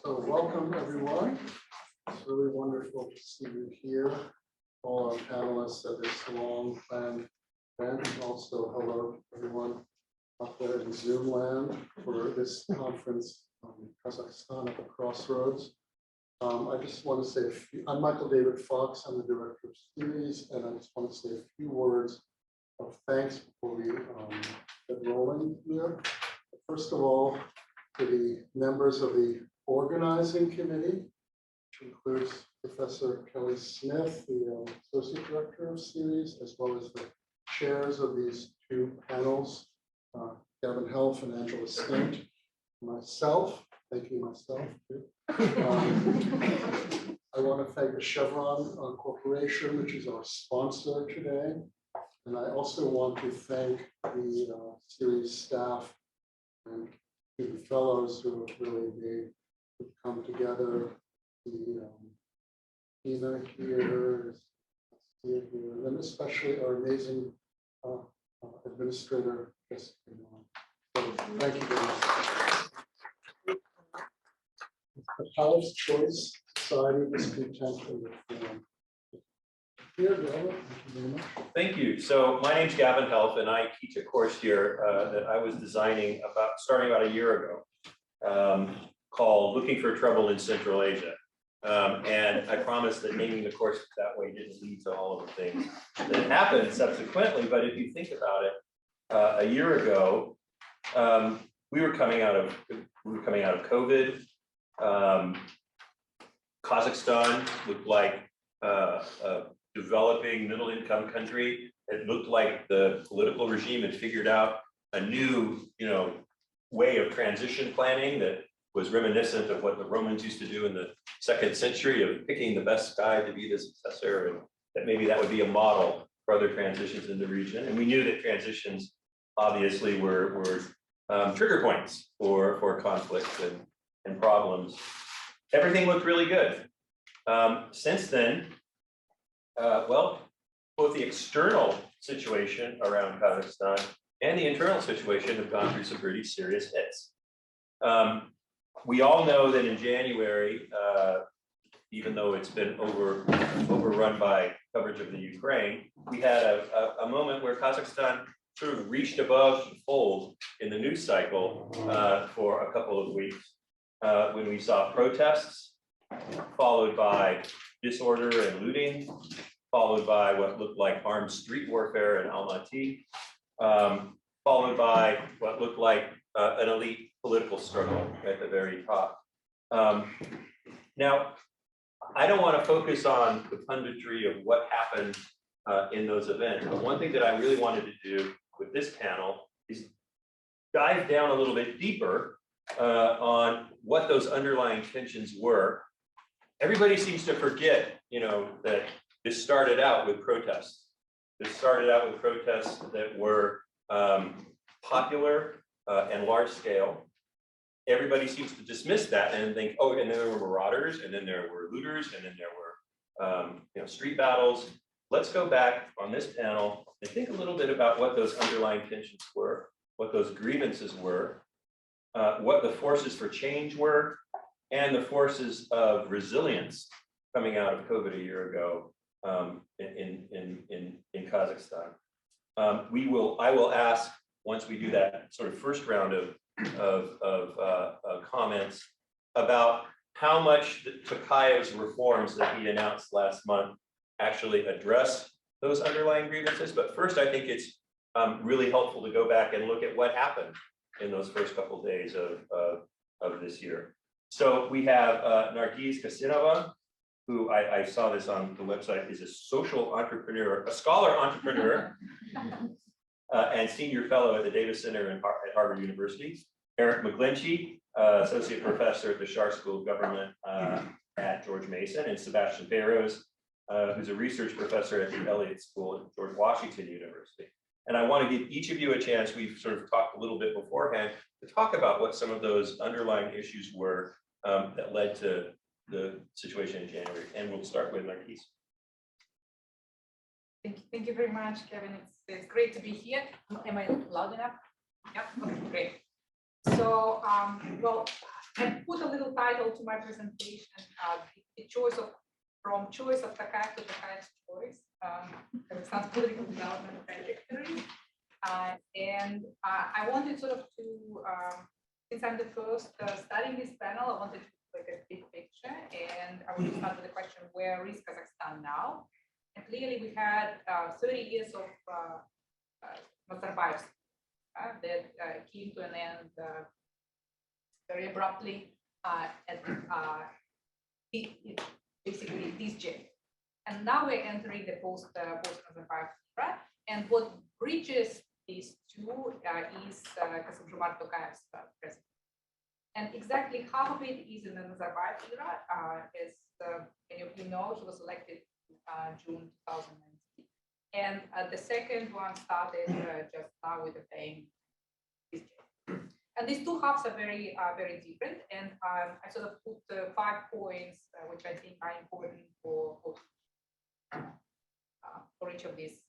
So welcome, everyone. It's really wonderful to see you here, all our panelists at this long-planned event. Also, hello, everyone out there in Zoom land for this conference in Kazakhstan at the Crossroads. I just want to say a few, I'm Michael David Fox, I'm the director of series, and I just want to say a few words of thanks before we get rolling here. First of all, to the members of the organizing committee, which includes Professor Kelly Smith, the Associate Director of Series, as well as the chairs of these two panels, Gavin Helf and Angela Stint, myself, thank you myself too. I want to thank the Chevron Corporation, which is our sponsor today. And I also want to thank the series staff and the fellows who have really made it come together. The Tina here, and then especially our amazing administrator, Jessica. So thank you very much. The Palace Choice Society, Discontent and Reform. Here, Gavin, thank you very much. Thank you. So my name's Gavin Helf, and I teach a course here that I was designing starting about a year ago, called Looking for Trouble in Central Asia. And I promised that naming the course that way didn't lead to all of the things that happened subsequently. But if you think about it, a year ago, we were coming out of COVID. Kazakhstan looked like a developing middle-income country. It looked like the political regime had figured out a new, way of transition planning that was reminiscent of what the Romans used to do in the 2nd century of picking the best guy to be the successor, and that maybe that would be a model for other transitions in the region. And we knew that transitions obviously were trigger points for conflict and problems. Everything looked really good. Since then, well, both the external situation around Kazakhstan and the internal situation have gone through some pretty serious hits. We all know that in January, even though it's been overrun by coverage of the Ukraine, we had a moment where Kazakhstan sort of reached above the fold in the news cycle for a couple of weeks when we saw protests, followed by disorder and looting, followed by what looked like armed street warfare in Almaty, followed by what looked like an elite political struggle at the very top. Now, I don't want to focus on the punditry of what happened in those events, but one thing that I really wanted to do with this panel is dive down a little bit deeper on what those underlying tensions were. Everybody seems to forget, that this started out with protests. This started out with protests that were popular and large scale. Everybody seems to dismiss that and think, oh, and then there were marauders, and then there were looters, and then there were street battles. Let's go back on this panel and think a little bit about what those underlying tensions were, what those grievances were, what the forces for change were, and the forces of resilience coming out of COVID a year ago in Kazakhstan. I will ask, once we do that sort of first round of comments, about how much Tokayev's reforms that he announced last month actually address those underlying grievances. But first, I think it's really helpful to go back and look at what happened in those first couple of days of this year. So we have Nargiz Kassimova, who I saw this on the website, is a social entrepreneur, a scholar entrepreneur, and senior fellow at the Davis Center at Harvard University. Eric McGlinchey, associate professor at the Schar School of Government at George Mason, and Sebastian Barrows, who's a research professor at the Elliott School at George Washington University. And I want to give each of you a chance, we've sort of talked a little bit beforehand, to talk about what some of those underlying issues were that led to the situation in January. And we'll start with Nargiz. Thank you very much, Kevin. It's great to be here. Am I loud enough? Yeah, okay, great. So, well, I put a little title to my presentation, the choice of, from choice of Tokayev to Tokayev's choice, Kazakhstan's political development trajectory. And I wanted sort of to, since I'm the first studying this panel, I wanted to like a big picture, and I want to start with the question, where is Kazakhstan now? And clearly we had 30 years of Nazarbayev's that came to an end very abruptly at basically this January. And now we're entering the post-Nazarbayev era, and what bridges these two is Kassym-Jomart Tokayev's presidency. And exactly half of it is in the Nazarbayev era. As many of you know, he was elected in June 2019. And the second one started just now with the playing this year. And these two halves are very different. And I sort of put 5 points, which I think are important for each of these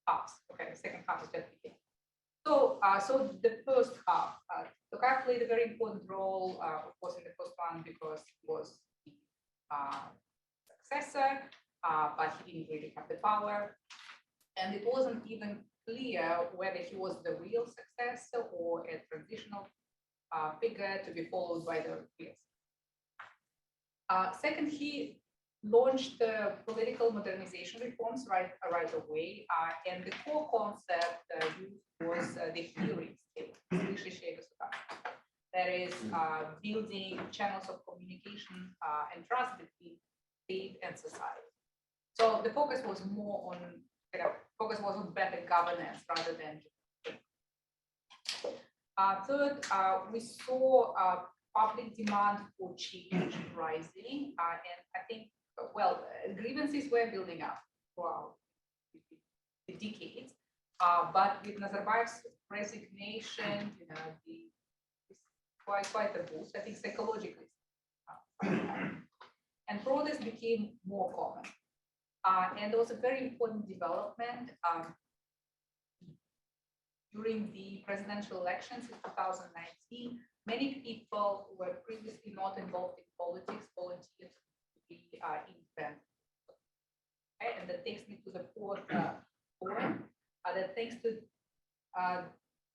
halves. Okay, the second half is just beginning. So, so the first half, Tokayev played a very important role, of course, in the first one because he was the successor, but he didn't really have the power. And it wasn't even clear whether he was the real successor or a transitional figure to be followed by the peers. Second, he launched political modernization reforms right away, and the core concept used was the theory state, that is building channels of communication and trust between state and society. So the focus was more on better governance rather than third, we saw public demand for change rising, and I think, well, grievances were building up throughout the decades, but with Nazarbayev's resignation, you know, quite a boost, I think, psychologically, and protests became more common. And there was a very important development during the presidential elections in 2019. Many people who were previously not involved in politics volunteered to be independent. Okay? And that takes me to the fourth point. That thanks to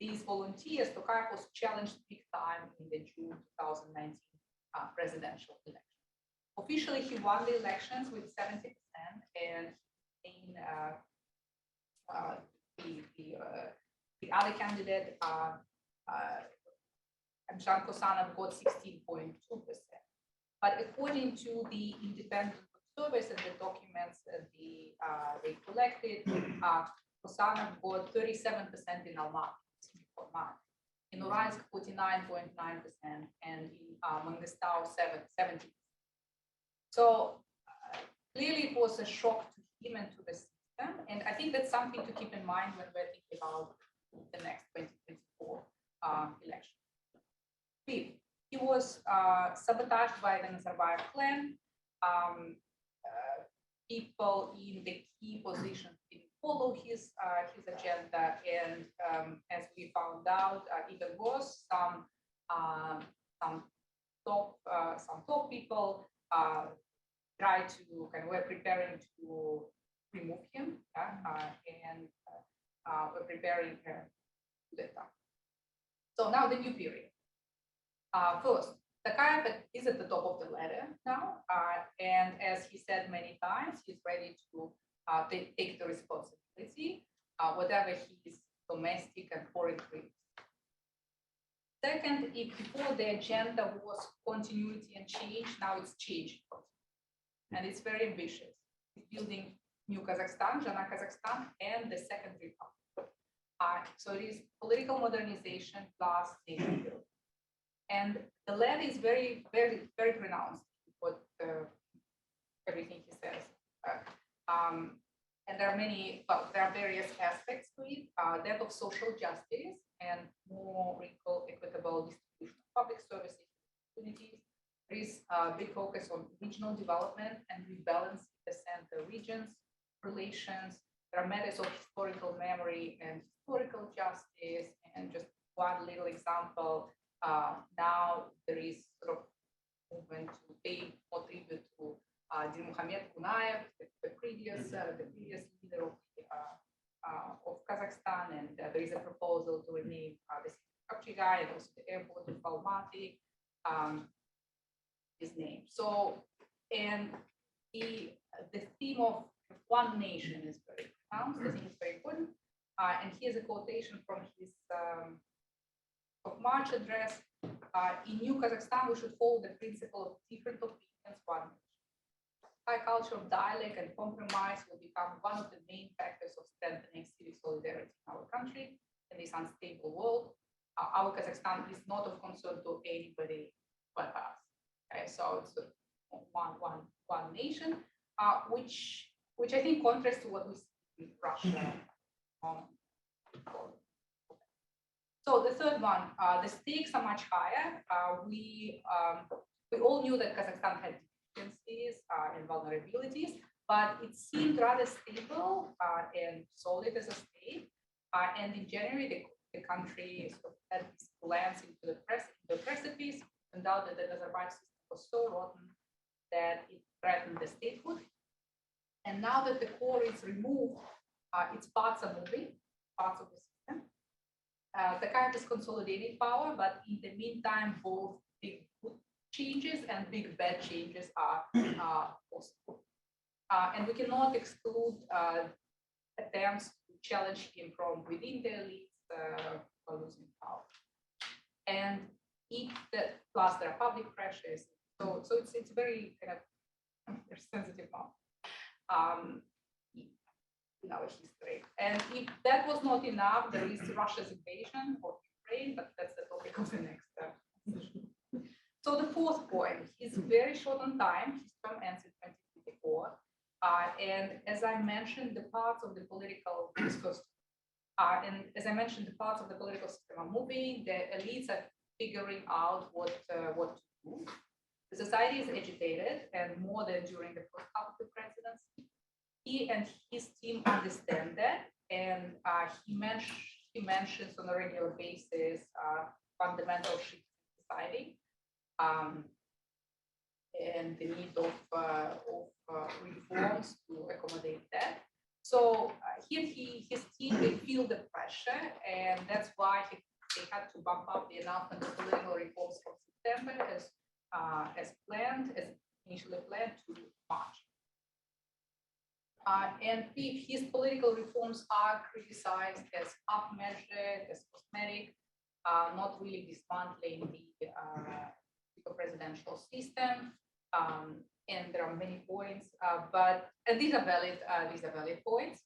these volunteers, Tokayev was challenged big time in the June 2019 presidential election. Officially, he won the elections with 70%, and in the other candidate, Amjan Kosanov, got 16.2%. But according to the independent observers and the documents that they collected, Kosanov got 37% in Almaty, in Uralsk 49.9%, and in Mangistau 70%. So clearly it was a shock to him and to the system, and I think that's something to keep in mind when we're thinking about the next 2024 election. Fifth, he was sabotaged by the Nazarbayev clan. People in the key positions didn't follow his agenda, and as we found out, even worse, some top people tried to were preparing to remove him, and were preparing to that time. So now the new period. First, Tokayev is at the top of the ladder now, and as he said many times, he's ready to take the responsibility, whatever his domestic and foreign critics. Second, if before the agenda was continuity and change, now it's change. And it's very ambitious. It's building new Kazakhstan, Jana Kazakhstan, and the second republic. So it is political modernization plus nation building. And the lead is very pronounced, what everything he says. And there are many, well, there are various aspects to it, that of social justice and more equitable distribution of public services opportunities. There is a big focus on regional development and rebalance the center regions, relations. There are matters of historical memory and historical justice. And just one little example, Now there is sort of movement to pay more tribute to Dirmuhamed Kunayev, the previous leader of Kazakhstan, and there is a proposal to rename the city of Kapchigai and also the airport of Almaty his name. So, and the theme of one nation is very pronounced. I think it's very important. And here's a quotation from his of March address. In New Kazakhstan, we should follow the principle of different opinions, one nation. High culture of dialogue and compromise will become one of the main factors of strengthening civic solidarity in our country in this unstable world. Our Kazakhstan is not of concern to anybody but us. Okay, so it's one nation, which I think contrasts to what we see in Russia. So the third one, the stakes are much higher. We all knew that Kazakhstan had deficiencies and vulnerabilities, but it seemed rather stable and solid as a state. And in January, the country sort of had this glance into the precipice, and out that the Nazarbayev system was so rotten that it threatened the statehood. And now that the core is removed, its parts are moving, parts of the system. Tokayev is consolidating power, but in the meantime, both big good changes and big bad changes are possible. And we cannot exclude attempts to challenge him from within the elites for losing power. And if that, plus there are public pressures, so it's very kind of sensitive moment in our history. And if that was not enough, there is Russia's invasion of Ukraine, but that's the topic of the next session. So the fourth point, he's very short on time. His term ends in 2024. And as I mentioned, the parts of the political discourse, and as I mentioned, the parts of the political system are moving. The elites are figuring out what to do. The society is agitated, and more than during the first half of the presidency. He and his team understand that, and he mentions on a regular basis fundamental shifts in society and the need of reforms to accommodate that. So here his team, they feel the pressure, and that's why they had to bump up the announcement of political reforms from September as initially planned to March. And if his political reforms are criticized as half-measured, as cosmetic, not really dismantling the presidential system, and there are many points, and these are valid points.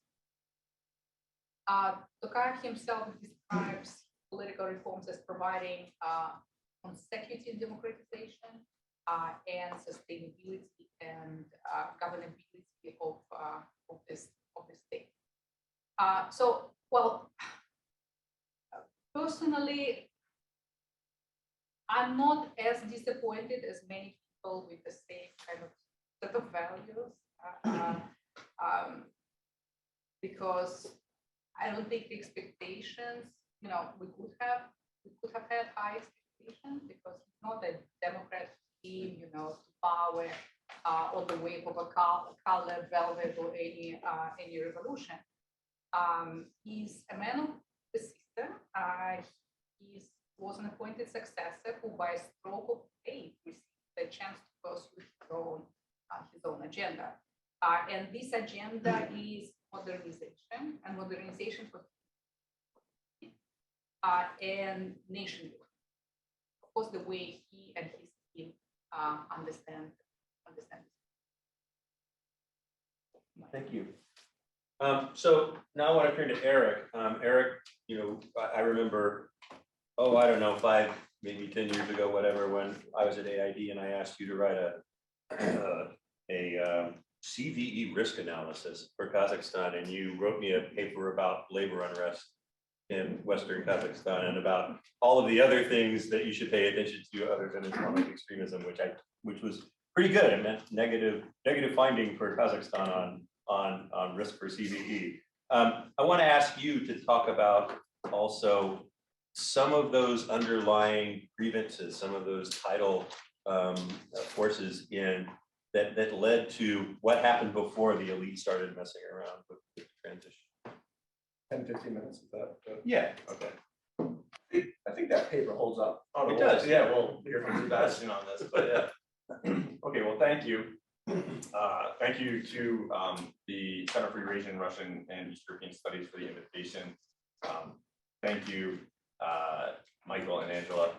Tokayev himself describes political reforms as providing consecutive democratization and sustainability and governability of this state. So, well, personally, I'm not as disappointed as many people with the same kind of set of values, because I don't think the expectations, we could have had high expectations, because it's not a Democrat team, to power on the wave of a color velvet or any revolution. He's a man of the system. He was an appointed successor who, by a stroke of fate, received the chance to pursue his own agenda. And this agenda is modernization, and modernization for and nation building. Of course, the way he and his team understand. Thank you. So now I want to turn to Eric. Eric, I remember, I don't know, 5, maybe 10 years ago, whatever, when I was at AID and I asked you to write a CVE risk analysis for Kazakhstan, and you wrote me a paper about labor unrest in Western Kazakhstan and about all of the other things that you should pay attention to other than Islamic extremism, which was pretty good. It meant negative finding for Kazakhstan on risk for CVE. I want to ask you to talk about also some of those underlying grievances, some of those tidal forces in that led to what happened before the elite started messing around with the transition. 10, 15 minutes, is that? Yeah. Okay. I think that paper holds up. Oh, It does. Yeah, we'll hear from Sebastian on this, but yeah. Okay, well, thank you. Thank you to the Center for Eurasian, Russian, and East European Studies for the invitation. Thank you, Michael and Angela,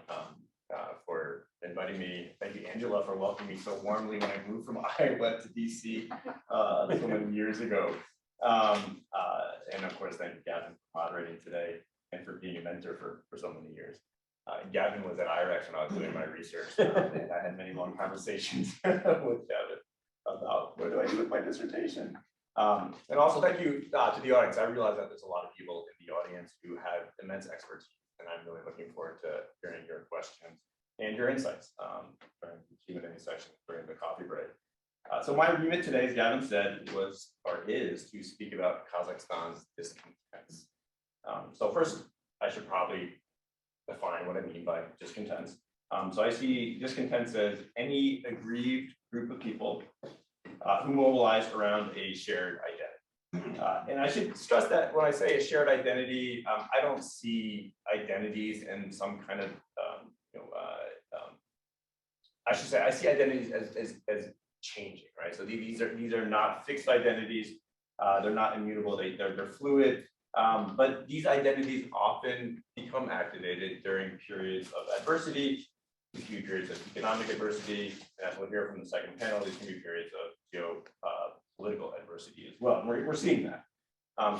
for inviting me. Thank you, Angela, for welcoming me so warmly when I moved from Iowa to DC so many years ago. And of course, thank you, Gavin, for moderating today and for being a mentor for so many years. Gavin was at IREX when I was doing my research, and I had many long conversations with Gavin about what do I do with my dissertation. And also thank you to the audience. I realize that there's a lot of people in the audience who have immense expertise, and I'm really looking forward to hearing your questions and your insights during the Q&A session during the coffee break. So my remit today, as Gavin said, was or is to speak about Kazakhstan's discontents. So first, I should probably define what I mean by discontents. So I see discontents as any aggrieved group of people who mobilize around a shared identity. And I should stress that when I say a shared identity, I don't see identities in some kind of, I should say I see identities as changing, right? So these are not fixed identities. They're not immutable. They're fluid. But these identities often become activated during periods of adversity, few periods of economic adversity, and as we'll hear from the second panel, these can be periods of geopolitical adversity as well. And we're seeing that.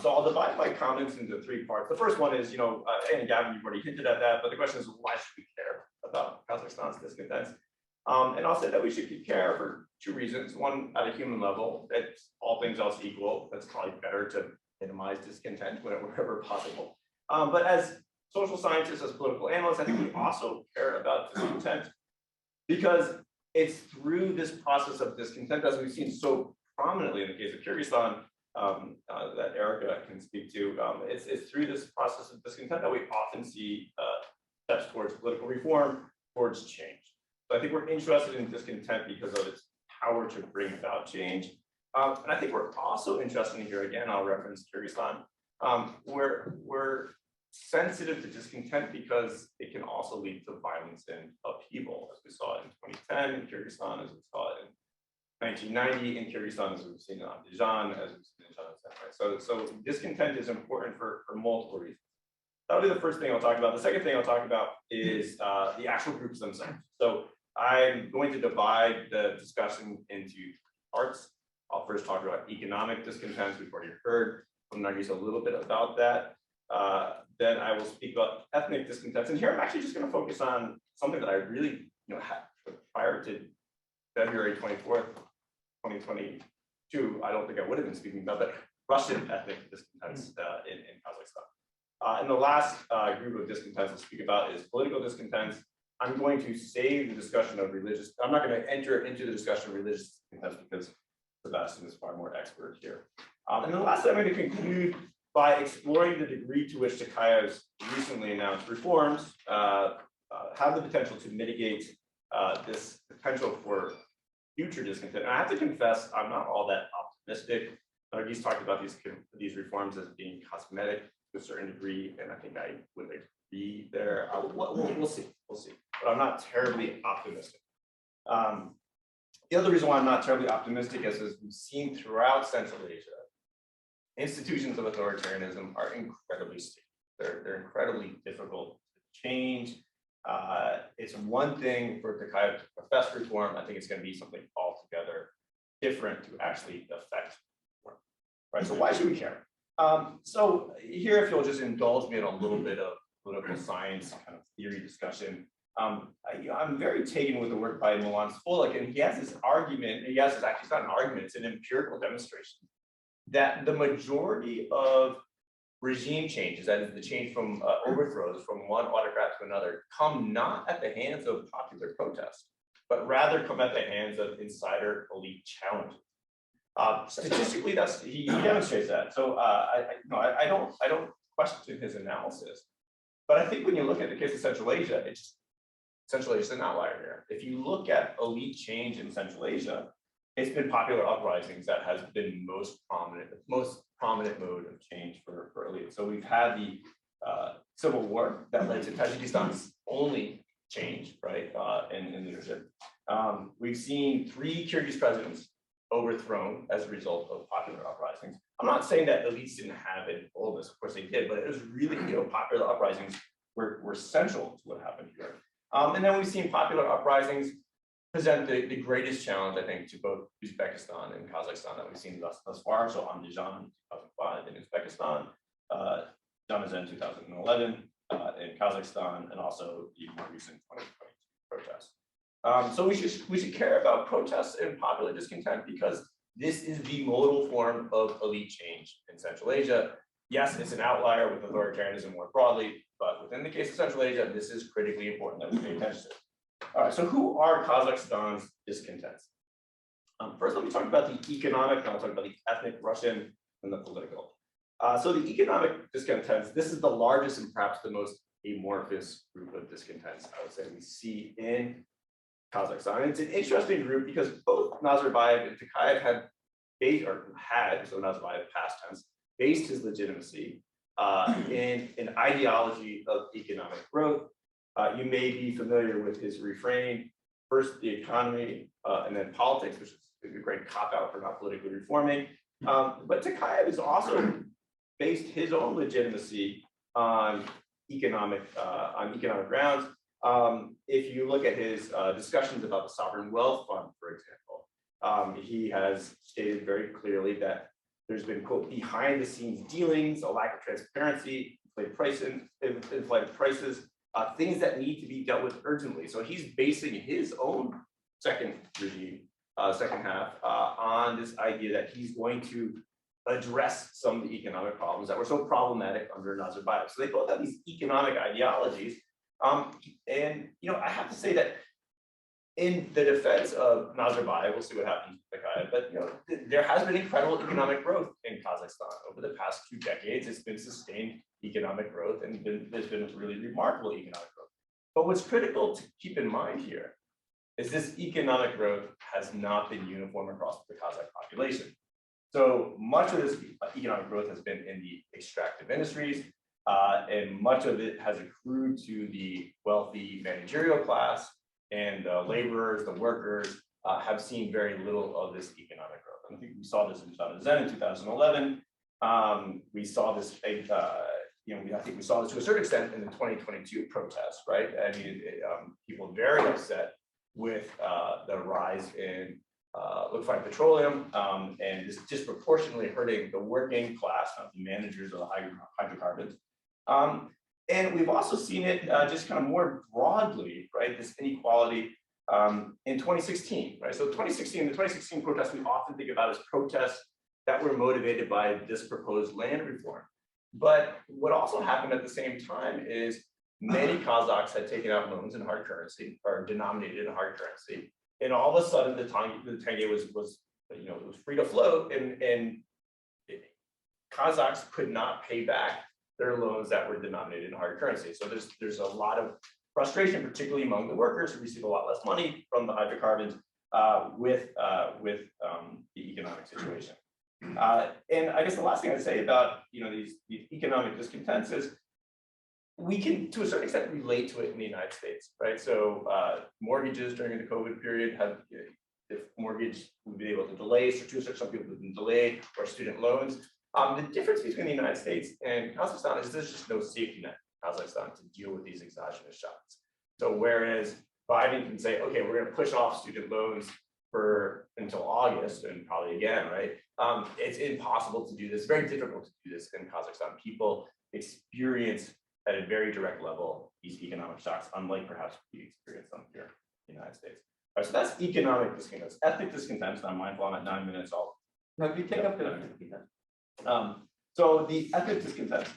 So I'll divide my comments into three parts. The first one is, and Gavin, you've already hinted at that, but the question is, why should we care about Kazakhstan's discontents? And I'll say that we should care for two reasons. One, at a human level, that all things else equal, that's probably better to minimize discontent wherever possible. But as social scientists, as political analysts, I think we also care about discontent because it's through this process of discontent, as we've seen so prominently in the case of Kyrgyzstan, that Erica can speak to, it's through this process of discontent that we often see steps towards political reform, towards change. So I think we're interested in discontent because of its power to bring about change. And I think we're also interested in here, again, I'll reference Kyrgyzstan, we're sensitive to discontent because it can also lead to violence and upheaval, as we saw in 2010 in Kyrgyzstan, as we saw in 1990 in Kyrgyzstan, as we've seen in Azerbaijan, as we've seen in China. So discontent is important for multiple reasons. That'll be the first thing I'll talk about. The second thing I'll talk about is the actual groups themselves. So I'm going to divide the discussion into parts. I'll first talk about economic discontents. We've already heard from Nargis a little bit about that. Then I will speak about ethnic discontents. And here I'm actually just going to focus on something that I really had prior to February 24th, 2022. I don't think I would have been speaking about, but Russian ethnic discontents in Kazakhstan. And the last group of discontents I'll speak about is political discontents. I'm going to save the discussion of religious. I'm not going to enter into the discussion of religious discontents because Sebastian is far more expert here. And then lastly, I'm going to conclude by exploring the degree to which Tokayev's recently announced reforms have the potential to mitigate this potential for future discontent. And I have to confess, I'm not all that optimistic. He's talked about these reforms as being cosmetic to a certain degree, and I think I would agree there. We'll see. But I'm not terribly optimistic. The other reason why I'm not terribly optimistic is, as we've seen throughout Central Asia, institutions of authoritarianism are incredibly stable. They're incredibly difficult to change. It's one thing for Tokayev to profess reform. I think it's going to be something altogether different to actually affect reform. Right? So why should we care? So here, if you'll just indulge me in a little bit of political science kind of theory discussion, I'm very taken with the work by Milan Spolik, and he has this argument. Actually, it's not an argument; it's an empirical demonstration that the majority of regime changes, that is the change from overthrows from one autocrat to another, come not at the hands of popular protest, but rather come at the hands of insider elite challenges. Statistically, he demonstrates that. So I don't question his analysis. But I think when you look at the case of Central Asia, Central Asia is an outlier here. If you look at elite change in Central Asia, it's been popular uprisings that has been the most prominent mode of change for elite. So we've had the civil war that led to Tajikistan's only change, right, in leadership. We've seen 3 Kyrgyz presidents overthrown as a result of popular uprisings. I'm not saying that elites didn't have any boldness, of course they did, but it was really, popular uprisings were central to what happened here. And then we've seen popular uprisings present the greatest challenge, I think, to both Uzbekistan and Kazakhstan that we've seen thus far. So Andijan in 2005 in Uzbekistan, Janazan 2011 in Kazakhstan, and also the more recent 2022 protests. So we should care about protests and popular discontent because this is the modal form of elite change in Central Asia. Yes, it's an outlier with authoritarianism more broadly, but within the case of Central Asia, this is critically important that we pay attention to. All right, so who are Kazakhstan's discontents? First, let me talk about the economic, and I'll talk about the ethnic Russian and the political. So the economic discontents, this is the largest and perhaps the most amorphous group of discontents I would say we see in Kazakhstan. And it's an interesting group because both Nazarbayev and Tokayev so Nazarbayev past tense, based his legitimacy in an ideology of economic growth. You may be familiar with his refrain, first the economy and then politics, which is a great cop-out for not politically reforming. But Tokayev has also based his own legitimacy on economic grounds. If you look at his discussions about the sovereign wealth fund, for example, he has stated very clearly that there's been, quote, behind the scenes dealings, a lack of transparency, inflated prices, things that need to be dealt with urgently. So he's basing his own second half on this idea that he's going to address some of the economic problems that were so problematic under Nazarbayev. So they both have these economic ideologies. And I have to say that in the defense of Nazarbayev, we'll see what happens with Tokayev, but there has been incredible economic growth in Kazakhstan over the past 2 decades. It's been sustained economic growth, and there's been really remarkable economic growth. But what's critical to keep in mind here is this economic growth has not been uniform across the Kazakh population. So much of this economic growth has been in the extractive industries, and much of it has accrued to the wealthy managerial class, and the laborers, the workers, have seen very little of this economic growth. And I think we saw this in Janazan in 2011. We saw this, I think we saw this to a certain extent in the 2022 protests, right? I mean, people very upset with the rise in liquefied petroleum, and this disproportionately hurting the working class, not the managers of the hydrocarbons. And we've also seen it just kind of more broadly, right? This inequality in 2016, right? So the 2016 protests we often think about as protests that were motivated by this proposed land reform. But what also happened at the same time is many Kazakhs had taken out loans in hard currency or denominated in hard currency, and all of a sudden the tenge was it was free to float, and Kazakhs could not pay back their loans that were denominated in hard currency. So there's a lot of frustration, particularly among the workers who receive a lot less money from the hydrocarbons with the economic situation. And I guess the last thing I'd say about these economic discontents is we can, to a certain extent, relate to it in the United States, right? So mortgages during the COVID period have, if mortgage would be able to delay, some people have been delayed, or student loans. The difference between the United States and Kazakhstan is there's just no safety net in Kazakhstan to deal with these exogenous shocks. So whereas Biden can say, okay, we're going to push off student loans until August and probably again, right? It's impossible to do this, very difficult to do this in Kazakhstan. People experience at a very direct level these economic shocks, unlike perhaps we experience them here in the United States. All right, so that's economic discontents. Ethnic discontents, I'm mindful I'm at 9 minutes. If you take up the ethnic discontents. So the ethnic discontents.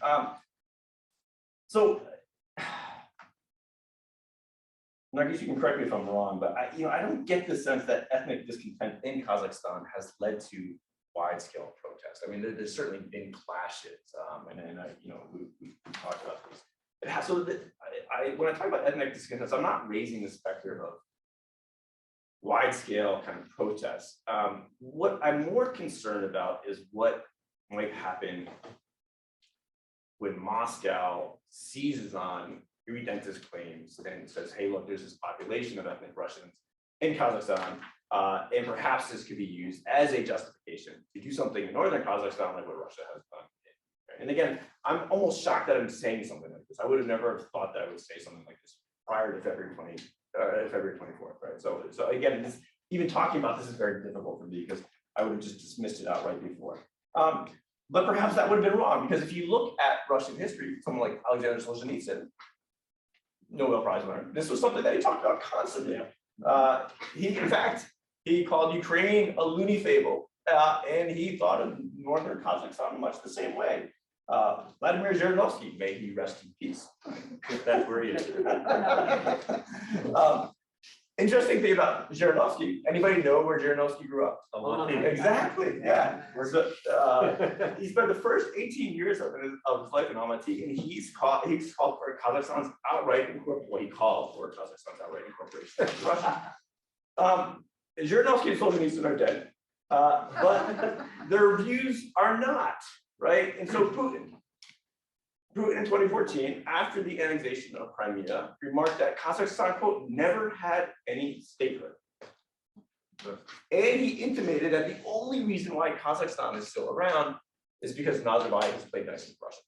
Nargis, you can correct me if I'm wrong, but I don't get the sense that ethnic discontent in Kazakhstan has led to wide-scale protests. I mean, there's certainly been clashes, and we talked about this. it has, so that when I talk about ethnic discontents, I'm not raising the specter of wide scale kind of protests. What I'm more concerned about is what might happen when Moscow seizes on irredentist claims and says, hey, look, there's this population of ethnic Russians in Kazakhstan, and perhaps this could be used as a justification to do something in northern Kazakhstan like what Russia has done. And again, I'm almost shocked that I'm saying something like this. I would have never thought that I would say something like this prior to February 24th, right? So again, even talking about this is very difficult for me because I would have just dismissed it outright before. But perhaps that would have been wrong, because if you look at Russian history, someone like Alexander Solzhenitsyn, Nobel Prize winner, this was something that he talked about constantly. In fact, he called Ukraine a loony fable, and he thought of northern Kazakhstan much the same way. Vladimir Zhirinovsky, may he rest in peace. That's where he is. Interesting thing about Zhirinovsky, anybody know where Zhirinovsky grew up? Exactly, yeah. So, he spent the first 18 years of his life in Almaty, and he's called for Kazakhstan's outright incorporation, what he called for Kazakhstan's outright incorporation into Russia. Zhirinovsky and Solzhenitsyn are dead, but their views are not, right? And so Putin in 2014, after the annexation of Crimea, remarked that Kazakhstan, quote, never had any statehood. And he intimated that the only reason why Kazakhstan is still around is because Nazarbayev has played nice with Russia,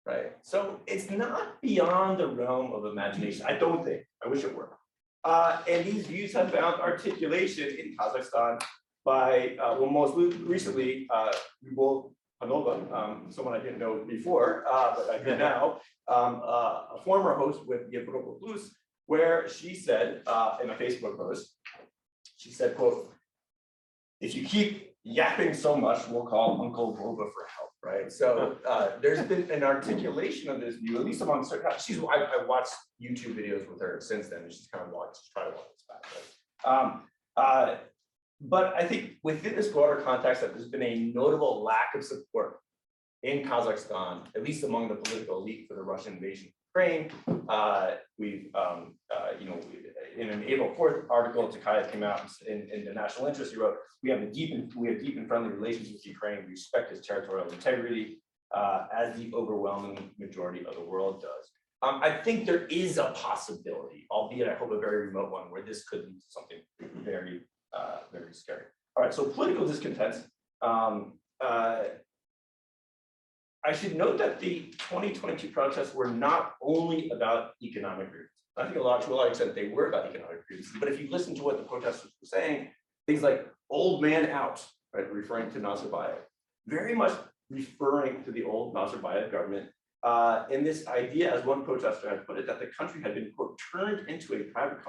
right? So it's not beyond the realm of imagination. I don't think, I wish it were. And these views have found articulation in Kazakhstan by, well, most recently, Revolt, someone I didn't know before, but I do now, a former host with Revolt, where she said in a Facebook post, she said, quote, if you keep yapping so much, we'll call Uncle Boba for help, right? So there's been an articulation of this view, at least among certain, I watched YouTube videos with her since then, and she's kind of tried to walk this back. Right? But I think within this broader context that there's been a notable lack of support in Kazakhstan, at least among the political elite, for the Russian invasion of Ukraine. We've, in an April 4th article, Tokayev came out in the National Interest, he wrote, we have deep and friendly relations with Ukraine. We respect its territorial integrity, as the overwhelming majority of the world does. I think there is a possibility, albeit I hope a very remote one, where this could lead to something very very scary. All right, so political discontent. I should note that the 2022 protests were not only about economic reasons. I think to a large extent they were about economic reasons, but if you listen to what the protesters were saying, things like old man out, right, referring to Nazarbayev, very much referring to the old Nazarbayev government, and this idea, as one protester had put it, that the country had been, quote, turned into a private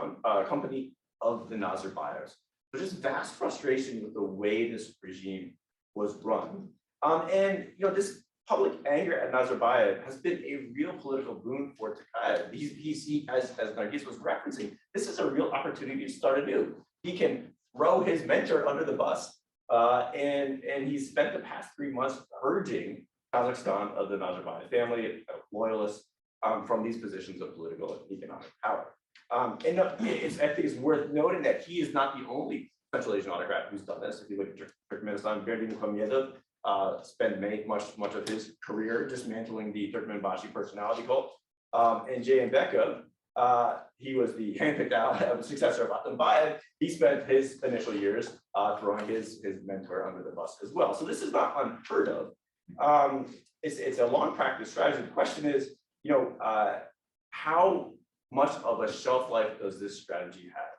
company of the Nazarbayevs. There's just vast frustration with the way this regime was run. And this public anger at Nazarbayev has been a real political boon for Tokayev. He, as Nargis was referencing, this is a real opportunity to start anew. He can throw his mentor under the bus, and he's spent the past 3 months purging Kazakhstan of the Nazarbayev family, of loyalists, from these positions of political and economic power. I think it's worth noting that he is not the only Central Asian autocrat who's done this. If you look at Turkmenistan, Berdimuhamedov spent much of his career dismantling the Turkmenbashi personality cult. And Jayambekov, he was the handpicked successor of Atambayev. He spent his initial years throwing his mentor under the bus as well. So this is not unheard of. It's a long practice strategy. The question is, how much of a shelf life does this strategy have?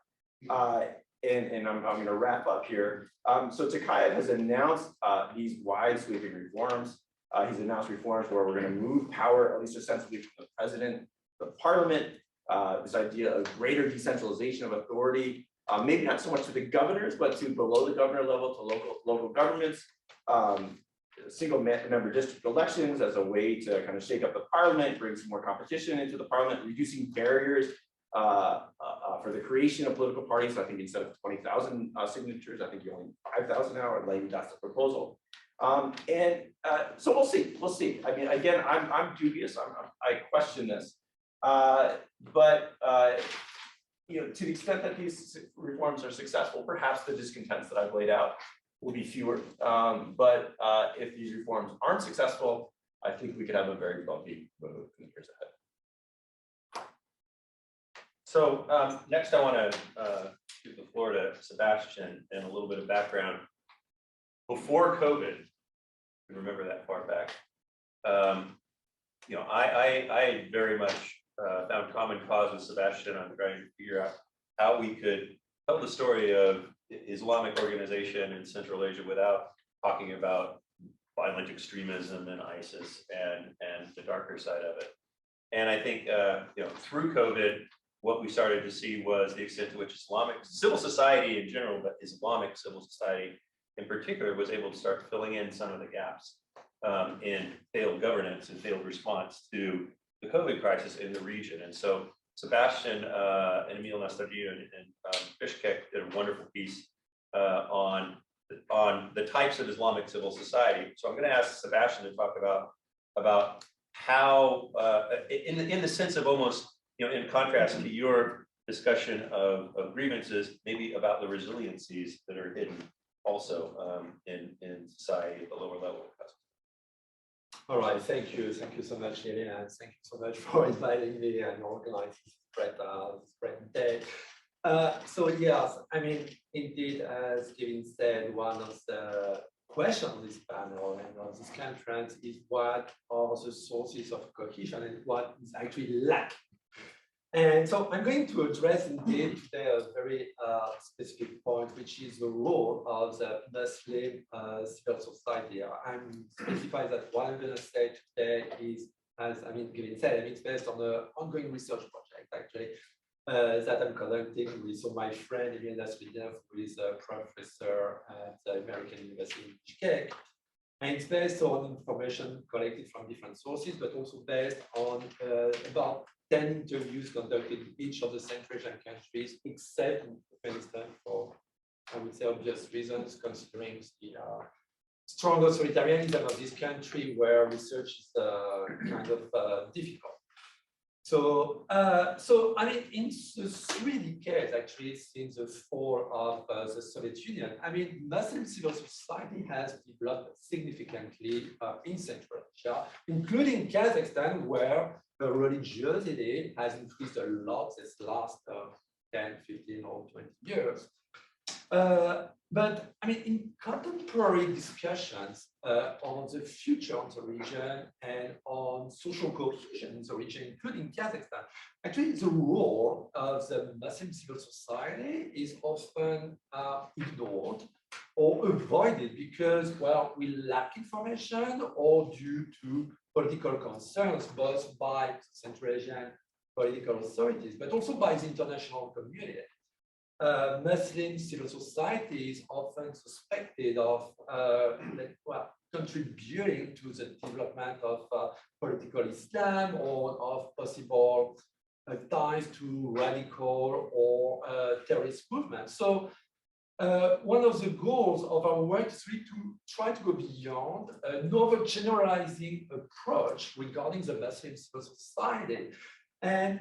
And I'm going to wrap up here. So Tokayev has announced these wide sweeping reforms. He's announced reforms where we're going to move power, at least ostensibly, from the president, the parliament, this idea of greater decentralization of authority, maybe not so much to the governors, but to below the governor level, to local governments, single member district elections as a way to kind of shake up the parliament, bring some more competition into the parliament, reducing barriers for the creation of political parties. I think instead of 20,000 signatures, I think you only 5,000 now, or maybe that's the proposal. So we'll see. I mean, again, I'm dubious. I question this. But you know, to the extent that these reforms are successful, perhaps the discontents that I've laid out will be fewer. But if these reforms aren't successful, I think we could have a very bumpy move in the years ahead. So next I want to give the floor to Sebastian and a little bit of background. Before COVID, you remember that far back, you know, I very much found common cause with Sebastian on trying to figure out how we could tell the story of Islamic organization in Central Asia without talking about violent extremism and ISIS and the darker side of it. And I think you know, through COVID, what we started to see was the extent to which Islamic civil society in general, but Islamic civil society in particular, was able to start filling in some of the gaps in failed governance and failed response to the COVID crisis in the region. And so Sebastian and Emil Nastardino and Bishkek did a wonderful piece on the types of Islamic civil society. So I'm going to ask Sebastian to talk about how, in the sense of almost, you know, in contrast to your discussion of grievances, maybe about the resiliencies that are hidden also in society at the lower level. All right, thank you so much, Lily, and thank you so much for inviting me and organizing this great day. So yes, I mean, indeed, as Gavin said, one of the questions of this panel and of this conference is what are the sources of cohesion and what is actually lacking. And so I'm going to address indeed today a very specific point, which is the role of the Muslim civil society. I'm specifying that what I'm going to say today is, as I mean, Gavin said, it's based on an ongoing research project actually that I'm conducting with my friend Emil Nastardino, who is a professor at the American University in Bishkek. And it's based on information collected from different sources, but also based on about 10 interviews conducted in each of the Central Asian countries, except in Afghanistan, for, I would say, obvious reasons, considering the strong authoritarianism of this country, where research is kind of difficult. So, I mean, in the 3 decades, actually, since the fall of the Soviet Union, I mean, Muslim civil society has developed significantly in Central Asia, including Kazakhstan, where the religiosity has increased a lot this last 10, 15, or 20 years. But I mean, in contemporary discussions on the future of the region and on social cohesion in the region, including Kazakhstan, actually the role of the Muslim civil society is often ignored or avoided because, well, we lack information or due to political concerns, both by Central Asian political authorities, but also by the international community. Muslim civil society is often suspected of contributing to the development of political Islam or of possible ties to radical or terrorist movements. So one of the goals of our work is really to try to go beyond an overgeneralizing approach regarding the Muslim civil society. And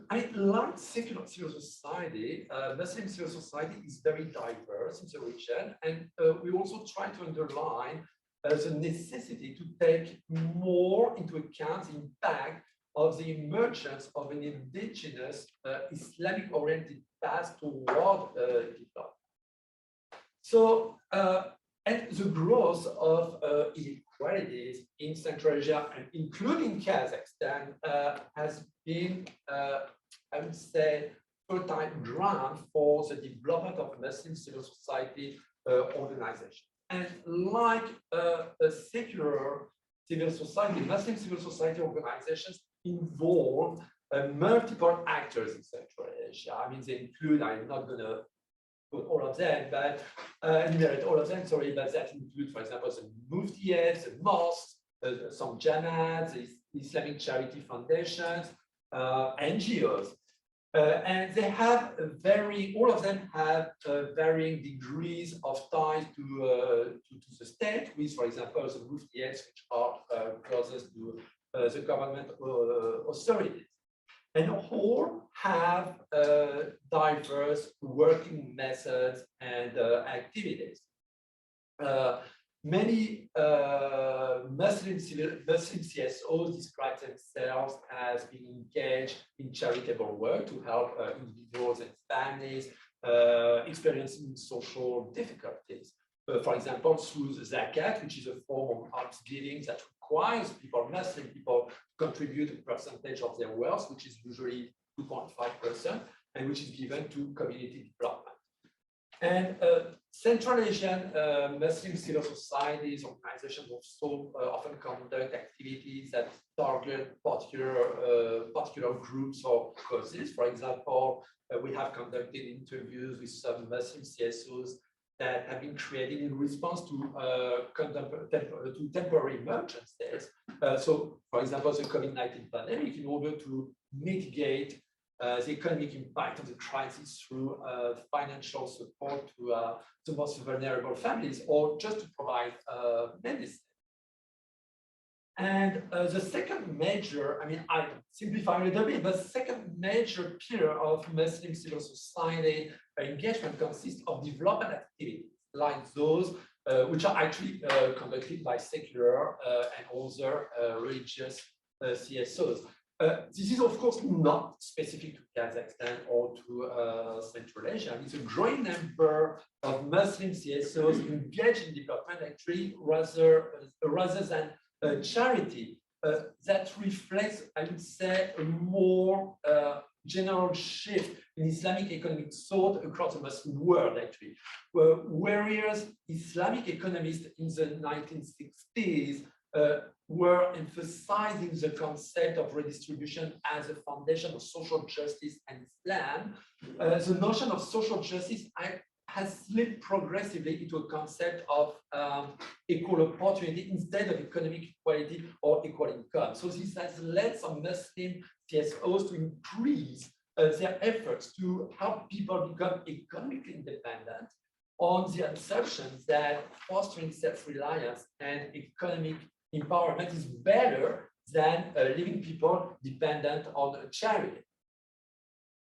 I like secular civil society. Muslim civil society is very diverse in the region, and we also try to underline the necessity to take more into account the impact of the emergence of an indigenous Islamic-oriented path toward development. So, and the growth of inequalities in Central Asia, and including Kazakhstan, has been, I would say, fertile ground for the development of Muslim civil society organizations. And like a secular civil society, Muslim civil society organizations involve multiple actors in Central Asia. I mean, they include, I'm not going to put all of them, but enumerate all of them, sorry, but that includes, for example, the muftiyats, the mosques, some jamaats, the Islamic charity foundations, NGOs. And they have all of them have varying degrees of ties to the state, with, for example, the Muftis, which are closest to the government authorities. And all have diverse working methods and activities. Many Muslim CSOs describe themselves as being engaged in charitable work to help individuals and families experiencing social difficulties. For example, through the zakat, which is a form of alms giving that requires Muslim people to contribute a percentage of their wealth, which is usually 2.5%, and which is given to community development. And Central Asian Muslim civil societies, organizations also often conduct activities that target particular groups or causes. For example, we have conducted interviews with some Muslim CSOs that have been created in response to temporary emergencies. So, for example, the COVID-19 pandemic, in order to mitigate the economic impact of the crisis through financial support to the most vulnerable families, or just to provide medicine. And the second major, I mean, I simplify a little bit, but the second major pillar of Muslim civil society engagement consists of development activities, like those which are actually conducted by secular and other religious CSOs. This is, of course, not specific to Kazakhstan or to Central Asia. It's a growing number of Muslim CSOs engaged in development actually rather than charity. That reflects, I would say, a more general shift in Islamic economic thought across the Muslim world, actually. Whereas Islamic economists in the 1960s were emphasizing the concept of redistribution as a foundation of social justice and Islam, the notion of social justice has slipped progressively into a concept of equal opportunity instead of economic equality or equal income. So this has led some Muslim CSOs to increase their efforts to help people become economically independent on the assumption that fostering self-reliance and economic empowerment is better than leaving people dependent on charity.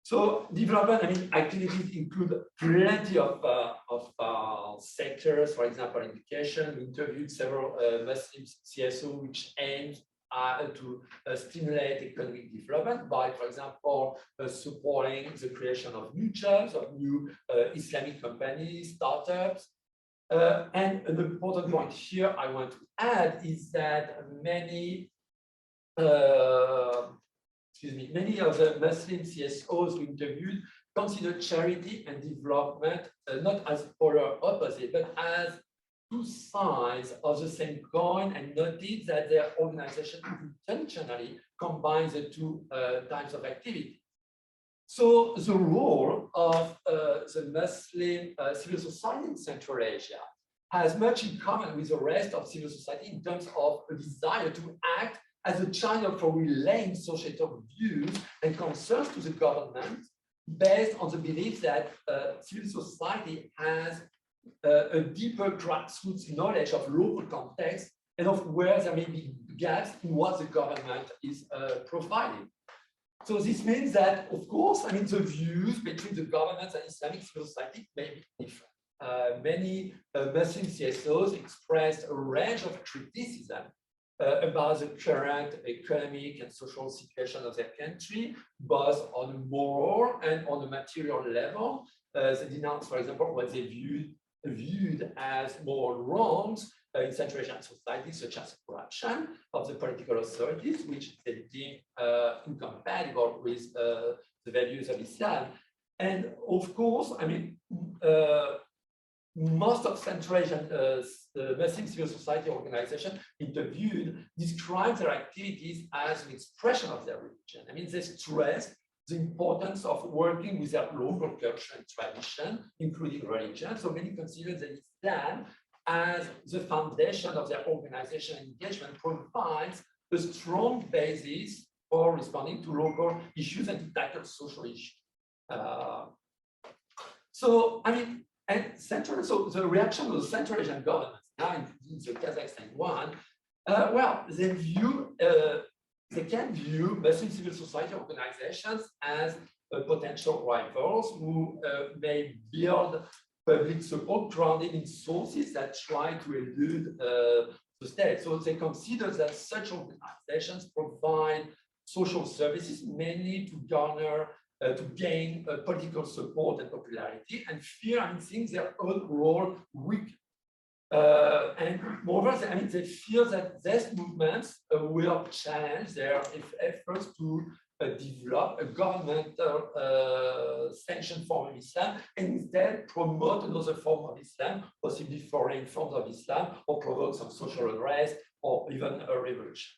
So development, I mean, activities include plenty of sectors, for example, education. We interviewed several Muslim CSOs which aimed to stimulate economic development by, for example, supporting the creation of new jobs, of new Islamic companies, startups. And an important point here I want to add is that many of the Muslim CSOs we interviewed consider charity and development not as polar opposite, but as two sides of the same coin, and noted that their organization intentionally combines the two types of activity. So the role of the Muslim civil society in Central Asia has much in common with the rest of civil society in terms of a desire to act as a channel for relaying societal views and concerns to the government based on the belief that civil society has a deeper grassroots knowledge of local context and of where there may be gaps in what the government is providing. So this means that, of course, I mean, the views between the government and Islamic civil society may be different. Many Muslim CSOs expressed a range of criticism about the current economic and social situation of their country, both on a moral and on a material level. They denounced, for example, what they viewed as moral wrongs in Central Asian society, such as corruption of the political authorities, which they deem incompatible with the values of Islam. And of course, I mean, most of Central Asian Muslim civil society organizations interviewed describe their activities as an expression of their religion. I mean, they stress the importance of working with their local culture and tradition, including religion. So many consider that Islam, as the foundation of their organization engagement, provides a strong basis for responding to local issues and to tackle social issues. So, I mean, so the reaction of the Central Asian governments, now in the Kazakhstan one, well, they can view Muslim civil society organizations as potential rivals who may build public support grounded in sources that try to elude the state. So they consider that such organizations provide social services mainly to garner, to gain political support and popularity, and fear, I mean, think their own role weak. And moreover, I mean, they fear that these movements will challenge their efforts to develop a governmental sanctioned form of Islam and instead promote another form of Islam, possibly foreign forms of Islam, or provoke some social unrest or even a revolution.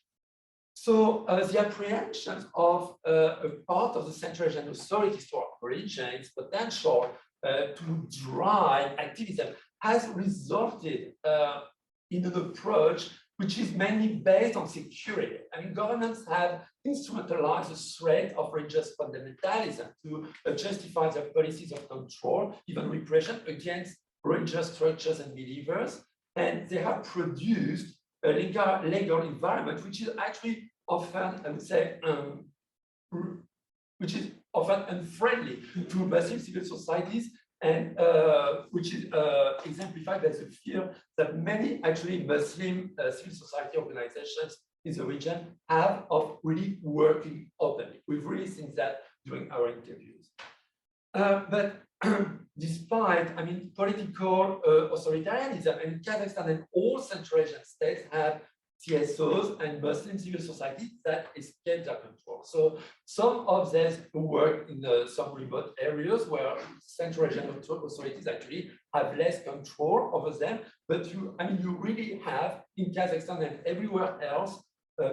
So the apprehensions of a part of the Central Asian authorities to origin its potential to drive activism has resulted in an approach which is mainly based on security. I mean, governments have instrumentalized the threat of religious fundamentalism to justify their policies of control, even repression against religious structures and believers. And they have produced a legal environment which is actually often, I would say, which is often unfriendly to Muslim civil societies, and which is exemplified by the fear that many actually Muslim civil society organizations in the region have of really working openly. We've really seen that during our interviews. But despite, I mean, political authoritarianism, and Kazakhstan and all Central Asian states have CSOs and Muslim civil society that escape their control. So some of them work in some remote areas where Central Asian authorities actually have less control over them. But you really have in Kazakhstan and everywhere else,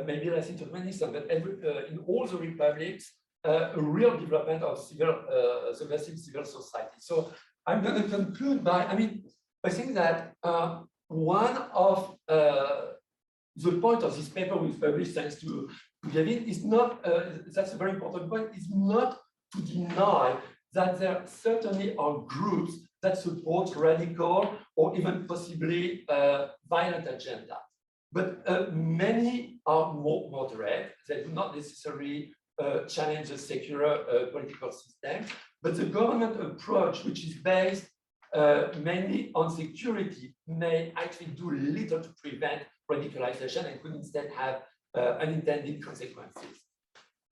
maybe less in Turkmenistan, but in all the republics, a real development of the Muslim civil society. So I'm going to conclude by, I think that one of the point of this paper we published, thanks to Gavin, is not, that's a very important point, is not to deny that there certainly are groups that support radical or even possibly violent agenda. But many are more moderate. They do not necessarily challenge the secular political system. But the government approach, which is based mainly on security, may actually do little to prevent radicalization and could instead have unintended consequences.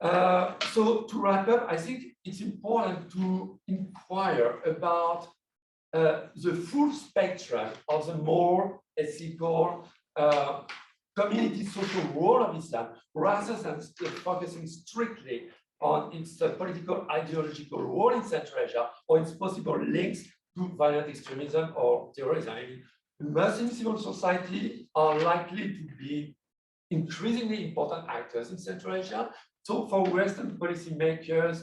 So to wrap up, I think it's important to inquire about the full spectrum of the more ethical community social role of Islam, rather than focusing strictly on its political ideological role in Central Asia or its possible links to violent extremism or terrorism. I mean, Muslim civil society are likely to be increasingly important actors in Central Asia. So for Western policymakers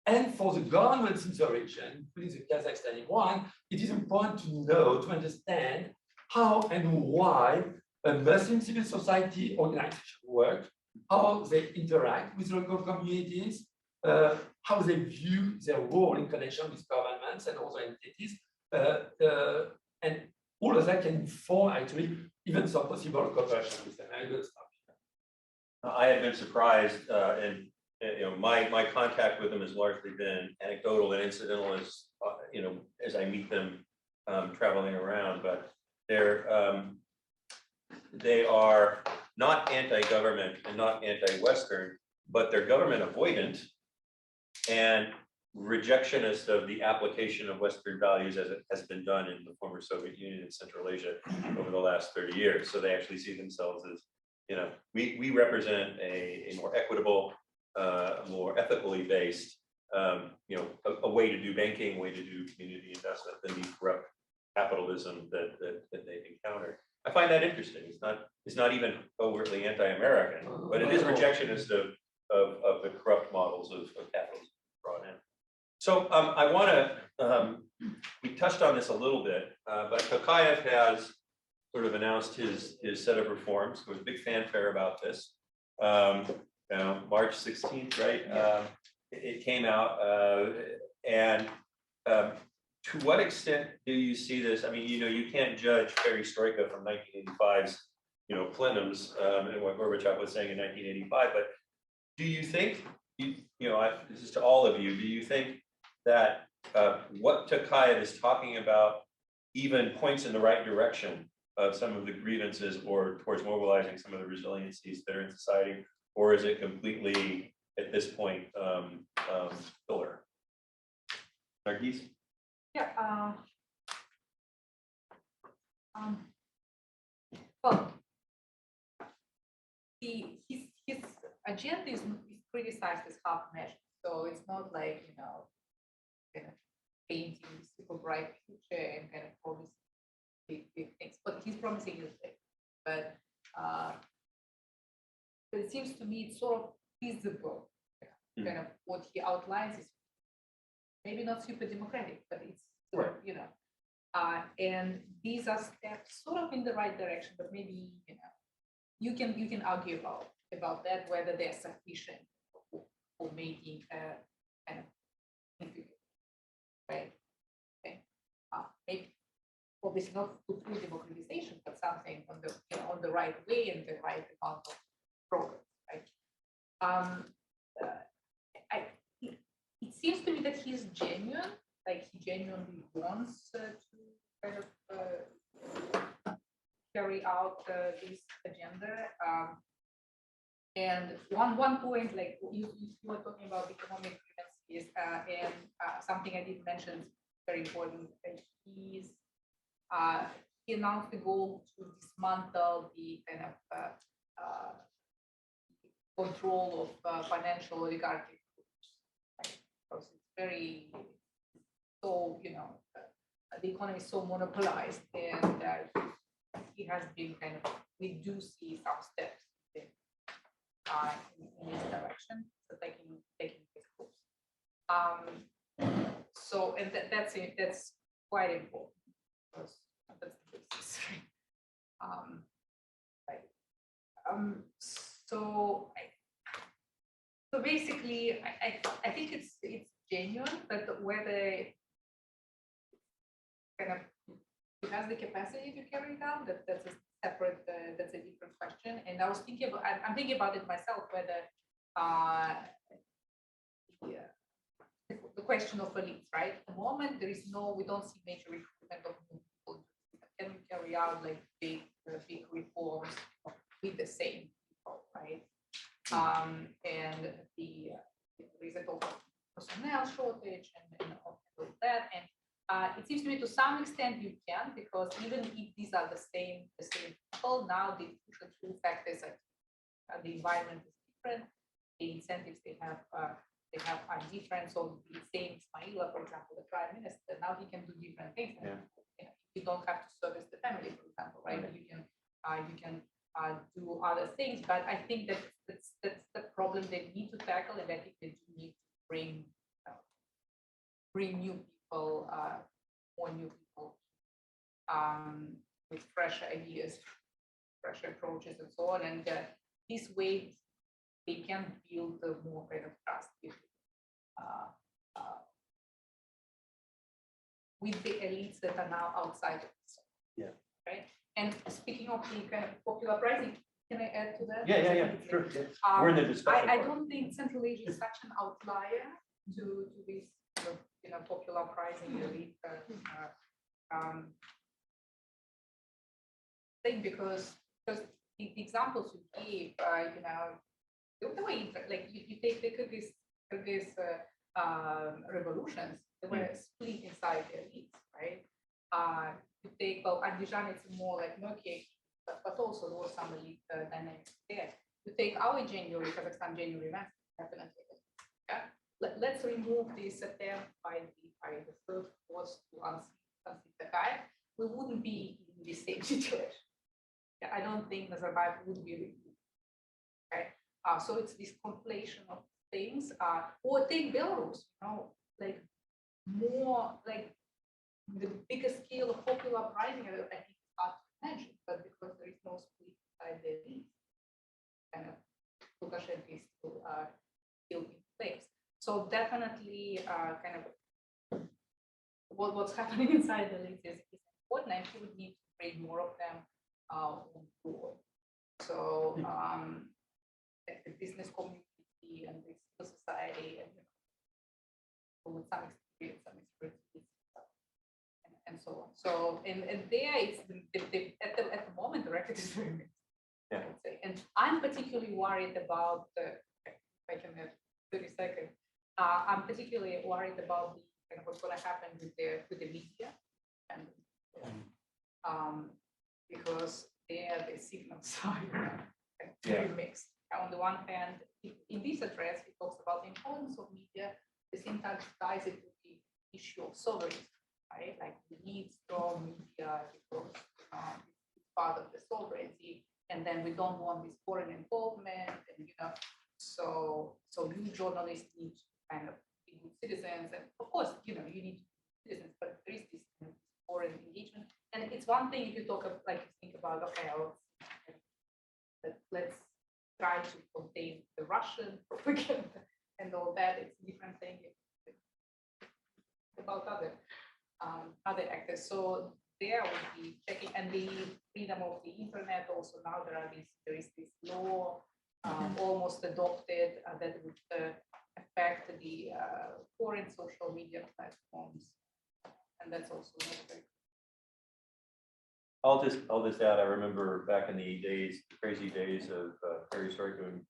and for the governments in the region, including the Kazakhstani one, it is important to know, to understand how and why a Muslim civil society organization work, how they interact with local communities, how they view their role in connection with governments and other entities, and all of that can inform actually even some possible cooperation with them. I have been surprised, and my contact with them has largely been anecdotal and incidental as I meet them traveling around. But they are not anti-government and not anti-Western, but they're government avoidant and rejectionist of the application of Western values as it has been done in the former Soviet Union and Central Asia over the last 30 years. So they actually see themselves as, we represent a more equitable, more ethically based, a way to do banking, a way to do community investment than the corrupt capitalism that they've encountered. I find that interesting. It's not even overtly anti-American, but it is rejectionist of the corrupt models of capitalism brought in. So I want to, we touched on this a little bit, but Tokayev has sort of announced his set of reforms. There was a big fanfare about this. March 16th, right? It came out. And to what extent do you see this? I mean, you can't judge perestroika from 1985's, plenums, and what Gorbachev was saying in 1985, but do you think, this is to all of you, do you think that what Tokayev is talking about even points in the right direction of some of the grievances or towards mobilizing some of the resiliencies that are in society, or is it completely, at this point, filler? Nargis? Yeah. Well, his agenda is criticized as half measures, so it's not like kind of painting super bright future and kind of promising big things. But he's promising is big. But it seems to me it's sort of feasible. Kind of what he outlines is maybe not super democratic, but it's sort of, and these are steps sort of in the right direction, but maybe you can argue about that, whether they're sufficient for making a kind of right. Okay. Maybe obviously not full democratization, but something on the right way and the right amount of progress, right? It seems to me that he's genuine, like he genuinely wants to kind of carry out this agenda. And one point, like you were talking about economic grievances, and something I did mention very important. He announced the goal to dismantle the kind of control of financial oligarchy. Because it's very the economy is so monopolized, and he has been kind of, we do see some steps in this direction, so taking this course. So and that's it. That's quite important because that's the basis. Right. So basically, I think it's genuine, but whether kind of it has the capacity to carry it out, that's a separate, that's a different question. And I was thinking about, I'm thinking about it myself, whether the question of elites, right? At the moment, we don't see major recruitment of new people. Can we carry out like big reforms with the same people, right? And there is a total personnel shortage and all that. And it seems to me to some extent you can, because even if these are the same people, now the two factors are the environment is different, the incentives they have are different. So the same Ismaila, for example, the prime minister, now he can do different things. Yeah. You don't have to service the family, for example, right? You can do other things, but I think that's the problem they need to tackle, and I think they do need to bring new people, more new people, with fresh ideas, fresh approaches, and so on. And this way, they can build more kind of trust with the elites that are now outside of this. Yeah. Right. And speaking of the kind of popular uprising, can I add to that? Yeah, sure. Yeah. We're in the discussion. I don't think Central Asia is such an outlier to this popular uprising elite thing, because the examples you gave, the way like you take the Kyrgyz revolutions, they were split inside the elites, right? You take, Andijan, it's more like murky, but also there was some elite dynamics there. You take our Kazakhstan January event, definitely. Yeah? Let's remove this attempt by the third force to unseat Tokayev. We wouldn't be in the same situation. Yeah, I don't think Nazarbayev would be removed. Okay, so it's this conflation of things. Or take Belarus, like more like the bigger scale of popular uprising. I think it's hard to imagine, but because there is no split inside the elite, kind of Lukashenko is still in place. So definitely, kind of what's happening inside the elites is important, and he would need to bring more of them on board. So like the business community and the civil society, and with some experience, and so on. So and there it's at the moment the record is very mixed. Yeah. I would say. And I'm particularly worried about if I can have 30 seconds. I'm particularly worried about the kind of what's going to happen with the media, and because there the signals are very mixed. On the one hand, in this address, he talks about the importance of media. At the same time, ties it to the issue of sovereignty, right? Like we need strong media because it's part of the sovereignty, and then we don't want this foreign involvement, and so you journalists need to kind of be good citizens, and of course, you need to be citizens, but there is this kind of foreign engagement, and it's one thing if you talk of, like think about let's try to contain the Russian propaganda and all that. It's a different thing about other actors. So there would be checking, and the freedom of the internet also. Now there is this law almost adopted that would affect the foreign social media platforms, and that's also not very. I'll just add, I remember back in the crazy days of perestroika, when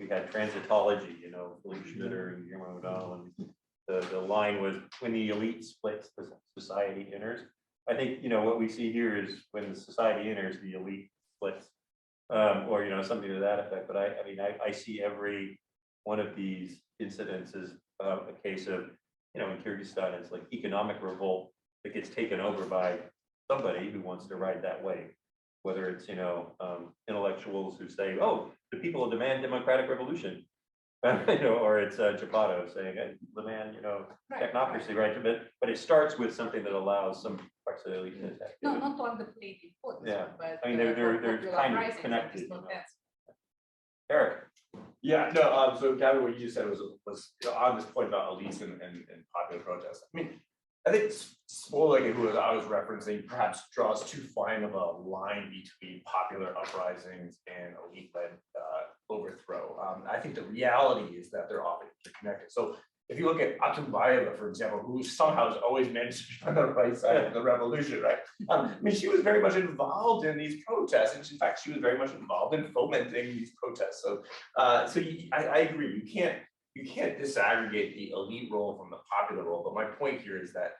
we had transitology, Philippe Schmitter and Guillermo O'Donnell, and the line was, when the elite splits, the society enters. I think, what we see here is when the society enters, the elite splits, or, something to that effect. But I see every one of these incidents as a case of, in Kyrgyzstan, it's like economic revolt that gets taken over by somebody who wants to ride that wave, whether it's intellectuals who say, "Oh, the people demand democratic revolution," or it's Geppetto saying, "I demand technocracy," right? But it starts with something that allows some parts of the elite to attack. No, not to underplay the importance. Yeah, but they're kind of connected. Eric. Yeah, no. So Gavin, what you just said was on this point about elites and popular protests. I think Smolik, who I was referencing, perhaps draws too fine of a line between popular uprisings and elite-led overthrow. I think the reality is that they're often interconnected. So if you look at Atambayeva, for example, who somehow has always managed to be on the right side of the revolution, right? She was very much involved in these protests, and in fact, she was very much involved in fomenting these protests. So, I agree. You can't disaggregate the elite role from the popular role. But my point here is that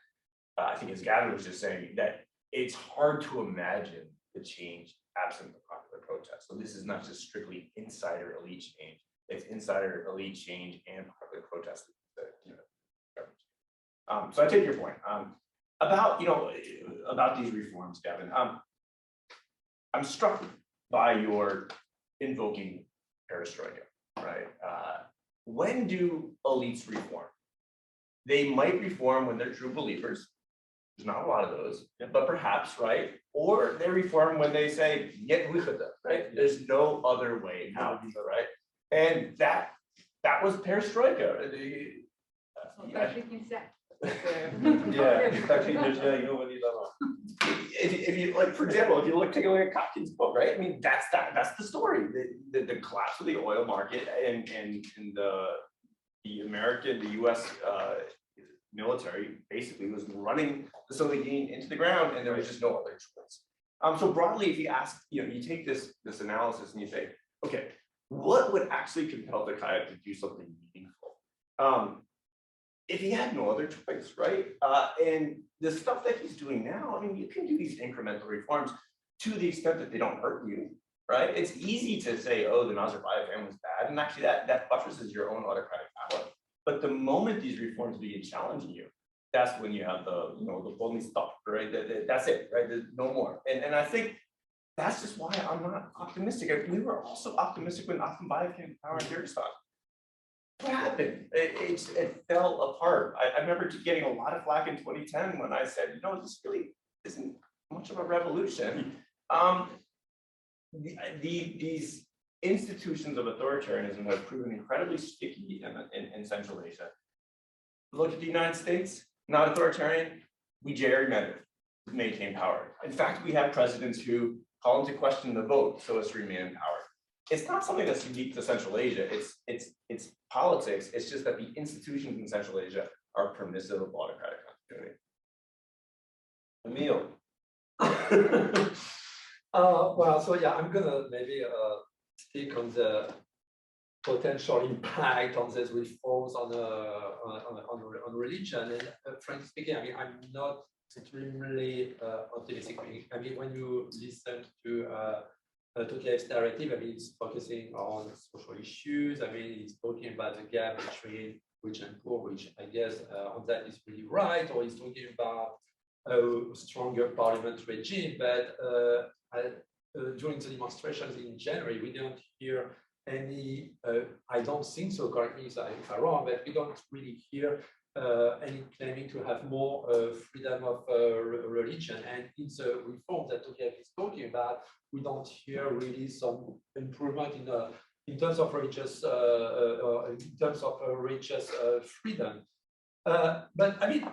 I think, as Gavin was just saying, that it's hard to imagine the change absent the popular protest. So this is not just strictly insider elite change; it's insider elite change and popular protest. So I take your point about these reforms, Gavin. I'm struck by your invoking perestroika, right? When do elites reform? They might reform when they're true believers. There's not a lot of those, but perhaps, right? Or they reform when they say, "Yet wychota," right? There's no other way out, right? And that was perestroika. If you like, for example, if you take a look at Kotkin's book, right? That's the story. The collapse of the oil market and the American, the U.S. Military basically was running the Soviet Union into the ground, and there was just no other choice. So broadly, if you ask, you take this analysis and you say, okay, what would actually compel Tokayev to do something meaningful? If he had no other choice, right? And the stuff that he's doing now, you can do these incremental reforms to the extent that they don't hurt you, right? It's easy to say, oh, the Nazarbayev family is bad, and actually that buttresses your own autocratic power. But the moment these reforms begin challenging you, that's when you have the only stuff, right? That's it, right? There's no more. And I think that's just why I'm not optimistic. We were also optimistic when Atambayev came to power in Kyrgyzstan. What happened? It fell apart. I remember getting a lot of flack in 2010 when I said, this really isn't much of a revolution. These institutions of authoritarianism have proven incredibly sticky in Central Asia. Look at the United States, not authoritarian. we gerrymander to maintain power. In fact, we have presidents who call into question the vote so as to remain in power. It's not something that's unique to Central Asia. It's politics. It's just that the institutions in Central Asia are permissive of autocratic continuity. Emil. Well, so yeah, I'm gonna maybe speak on the potential impact on these reforms on religion. And frankly speaking, I mean, I'm not extremely optimistic. I mean, when you listen to Tokayev's narrative, I mean, it's focusing on social issues. I mean, he's talking about the gap between rich and poor, which I guess on that is really right, or he's talking about a stronger parliament regime. But during the demonstrations in January, we don't hear any, I don't think so, correct me if I'm wrong, but we don't really hear any claiming to have more freedom of religion. And in the reform that Tokayev is talking about, we don't hear really some improvement in terms of religious freedom. But I mean,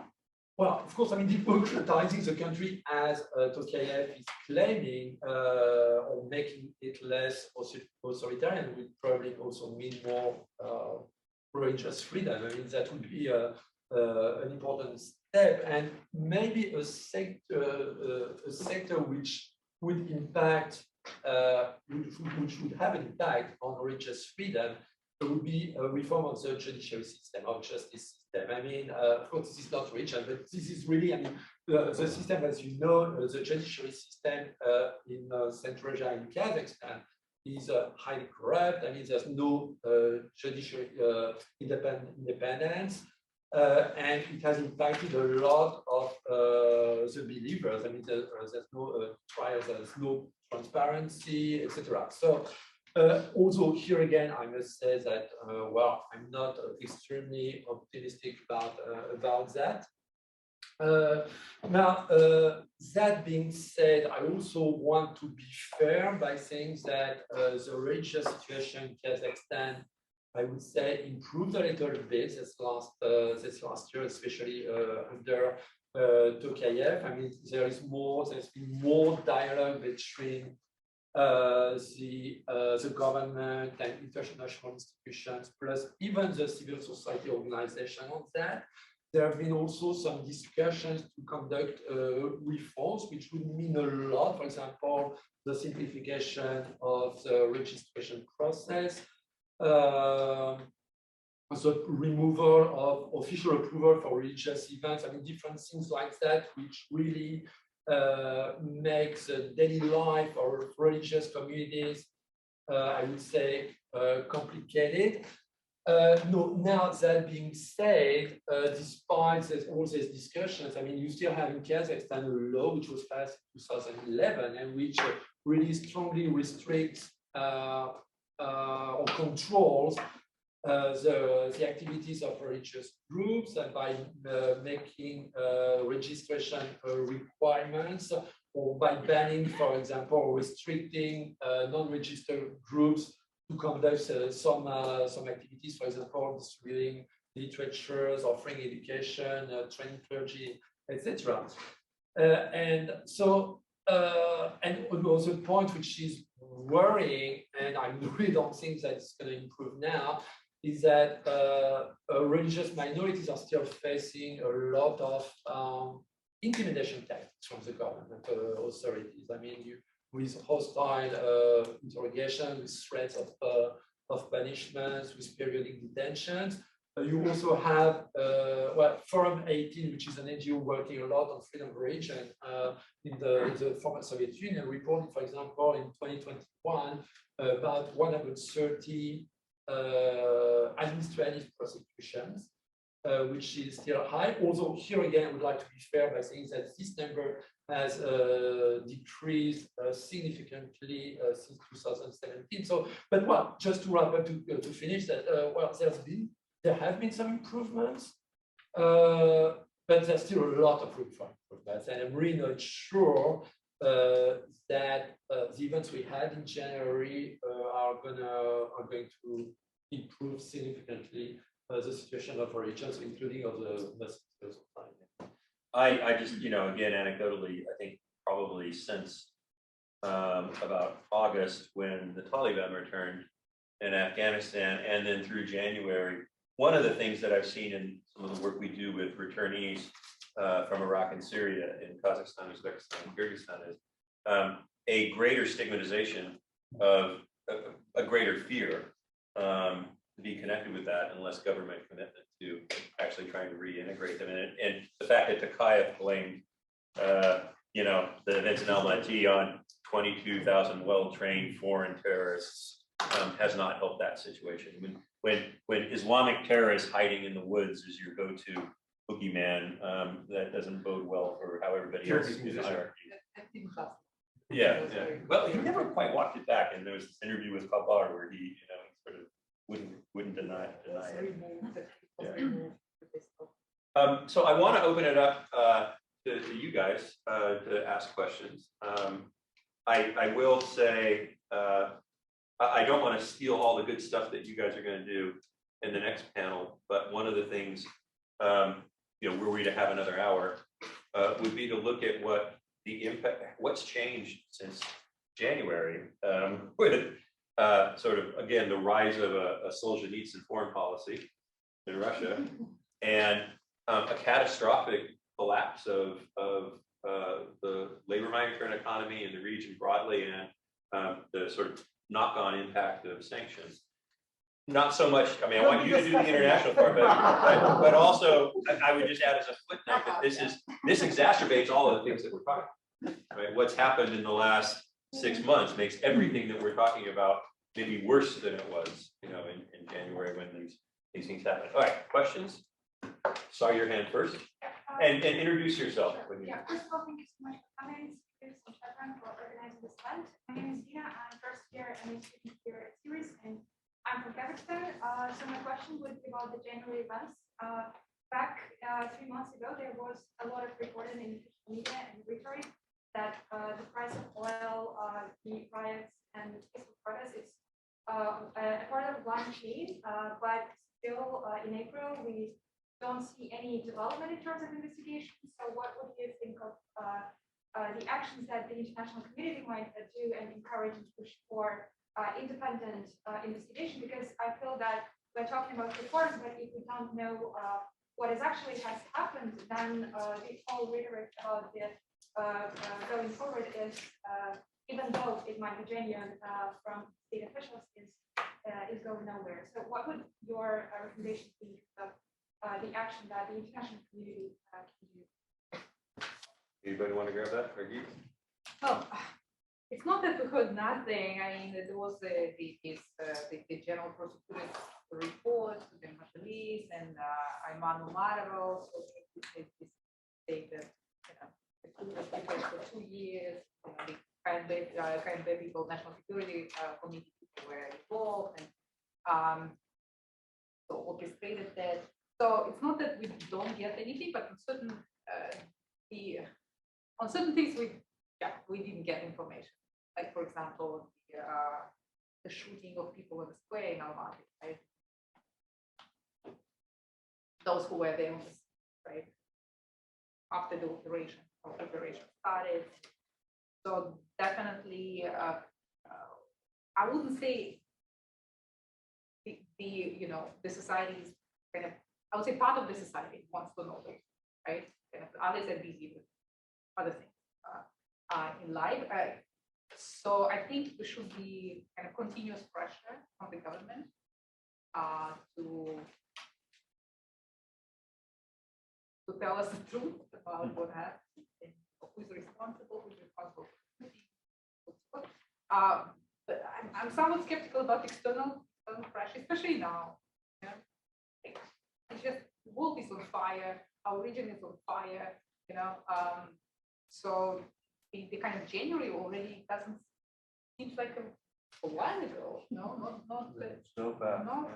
well, of course, I mean, democratizing the country as Tokayev is claiming or making it less authoritarian would probably also mean more religious freedom. I mean, that would be an important step, and maybe a sector which would impact, which would have an impact on religious freedom. There would be a reform of the judiciary system, of justice system. I mean, of course, this is not religion, but this is really, I mean, the system, as you know, the judiciary system in Central Asia and Kazakhstan is highly corrupt. I mean, there's no judiciary independence, and it has impacted a lot of the believers. I mean, there's no trials, there's no transparency, etc. So, also here again, I must say that well, I'm not extremely optimistic about that. Now, that being said, I also want to be fair by saying that the religious situation in Kazakhstan, I would say, improved a little bit this last year, especially under Tokayev. I mean, there's been more dialogue between the government and international institutions, plus even the civil society organization on that. There have been also some discussions to conduct reforms, which would mean a lot. For example, the simplification of the registration process, the removal of official approval for religious events. I mean, different things like that, which really makes daily life of religious communities, I would say, complicated. No, now that being said, despite all these discussions, I mean, you still have in Kazakhstan a law which was passed in 2011 and which really strongly restricts or controls the activities of religious groups, and by making registration requirements, or by banning, for example, or restricting non-registered groups to conduct some activities, for example, distributing literatures, offering education, training clergy, etc. And so, and another point which is worrying, and I really don't think that it's going to improve now, is that religious minorities are still facing a lot of intimidation tactics from the government authorities. I mean, with hostile interrogation, with threats of punishments, with periodic detentions. You also have, well, Forum 18, which is an NGO working a lot on freedom of religion in the former Soviet Union, reported, for example, in 2021, about 130 administrative prosecutions, which is still high. Although here again, I would like to be fair by saying that this number has decreased significantly since 2017. So, but well, just to wrap up, to finish that, well, there have been some improvements, but there's still a lot of room for improvements, and I'm really not sure that the events we had in January are going to improve significantly the situation of religions, including of the Muslims. I just, again, anecdotally, I think probably since about August, when the Taliban returned in Afghanistan, and then through January, one of the things that I've seen in some of the work we do with returnees from Iraq and Syria in Kazakhstan, Uzbekistan, and Kyrgyzstan is a greater stigmatization of a greater fear to be connected with that, and less government commitment to actually trying to reintegrate them. And the fact that Tokayev blamed, the events in Almaty on 22,000 well-trained foreign terrorists has not helped that situation. When Islamic terrorists hiding in the woods is your go-to boogeyman, that doesn't bode well for how everybody else is hierarchy. Yeah. Well, he never quite walked it back, and there was this interview with Kabar where he, sort of wouldn't deny it. So I want to open it up to you guys to ask questions. I will say I don't want to steal all the good stuff that you guys are going to do in the next panel, but one of the things, were we to have another hour, would be to look at what the impact, what's changed since January, with sort of, again, the rise of a Solzhenitsyn foreign policy in Russia, and a catastrophic collapse of the labor migrant economy in the region broadly, and the sort of knock-on impact of sanctions. Not so much, I want you to do the international part, but also I would just add as a footnote that this exacerbates all of the things that we're talking about, right? What's happened in the last 6 months makes everything that we're talking about maybe worse than it was, in January when these things happened. All right, questions? Saw your hand first, and introduce yourself. Yeah, first of all, thank you so much for coming. For organizing this event. My name is Dina. I'm first year and I'm student here at series, and I'm from Kazakhstan. So my question would be about the January events. Back 3 months ago, there was a lot of reporting in social media and rhetoric that the price of oil, the riots, and peaceful protests is a part of one chain, but still in April we don't see any development in terms of investigation. So what would you think of the actions that the international community might do and encourage and push for independent investigation? Because I feel that we're talking about reports, but if we don't know what actually has happened, then the whole rhetoric about the going forward is, even though it might be genuine from state officials, is going nowhere. So what would your recommendations be of the action that the international community can do? Anybody want to grab that, Reggie? Well, it's not that we heard nothing. There was the general prosecutor's report to the police and Ayman Umarov. So they say that the for 2 years, the KNB people, National Security Committee people were involved, and so orchestrated that. So it's not that we don't get anything, but on certain things we didn't get information. Like, for example, the shooting of people in the square in Almaty, right? Those who were there, right? After the operation started. So definitely, I wouldn't say the society is kind of, I would say part of the society wants to know this, right? Kind of others are busy with other things in life. So I think there should be kind of continuous pressure on the government to tell us the truth about what happened, and who's responsible. But I'm somewhat skeptical about external pressure, especially now. It's just the world is on fire, our region is on fire, so the kind of January already doesn't seem like a while ago. No, not so bad. not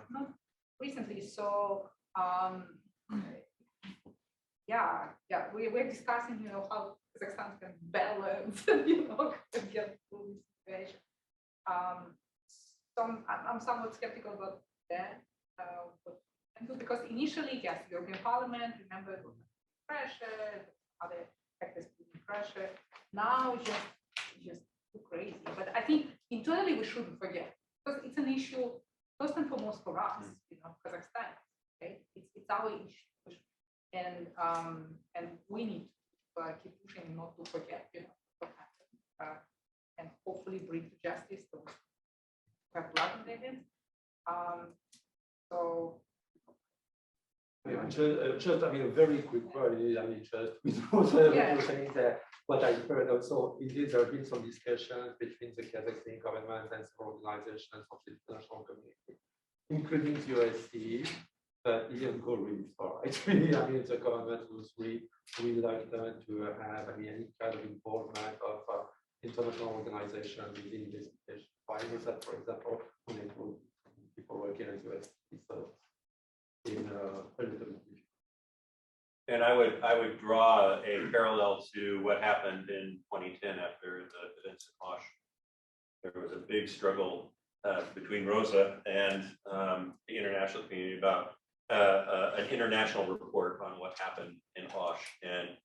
recently. So we're discussing how Kazakhstan can balance and get through this situation. So I'm somewhat skeptical about that. Because initially, yes, European Parliament, remember, pressure, other factors putting pressure. Now it's just too crazy. But I think internally we shouldn't forget, because it's an issue first and foremost for us, Kazakhstan, right? It's our issue, and we need to keep pushing not to forget, what happened, and hopefully bring to justice those who have blood on their hands. So. Just, I mean, a very quick word, I mean, just with what you're saying that what I heard also, indeed, there have been some discussions between the Kazakhstan government and some organizations of the international community, including the USC, but it didn't go really far. Actually, I mean, the government was really reluctant to have, I mean, any kind of involvement of international organizations within investigation. Why is that, for example, when it was people working at USC? So, in a little bit. And I would draw a parallel to what happened in 2010 after the events in Osh. There was a big struggle between Rosa and the international community about an international report on what happened in Osh. And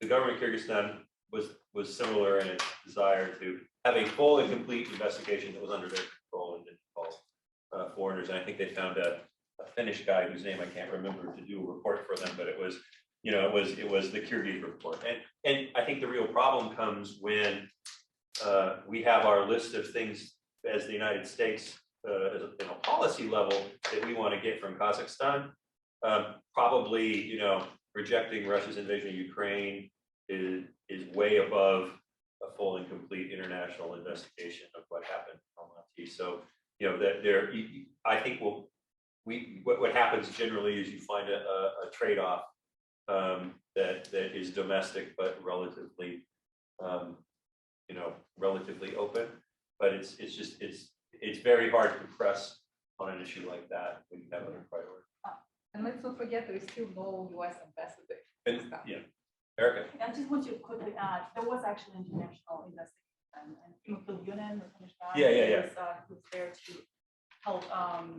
the government of Kyrgyzstan was similar in its desire to have a full and complete investigation that was under their control and didn't involve foreigners. And I think they found a Finnish guy whose name I can't remember to do a report for them, but it was, it was the Kyrgyz report. And I think the real problem comes when we have our list of things as the United States as a policy level that we want to get from Kazakhstan. Probably, rejecting Russia's invasion of Ukraine is way above a full and complete international investigation of what happened in Almaty. So, I think what happens generally is you find a trade-off that is domestic but relatively relatively open. But it's very hard to press on an issue like that when you have other priorities. And let's not forget there is still no US ambassador. And, Erica. I just want to quickly add, there was actually international investigation, and Timothy Yunin, the Finnish guy, was there to help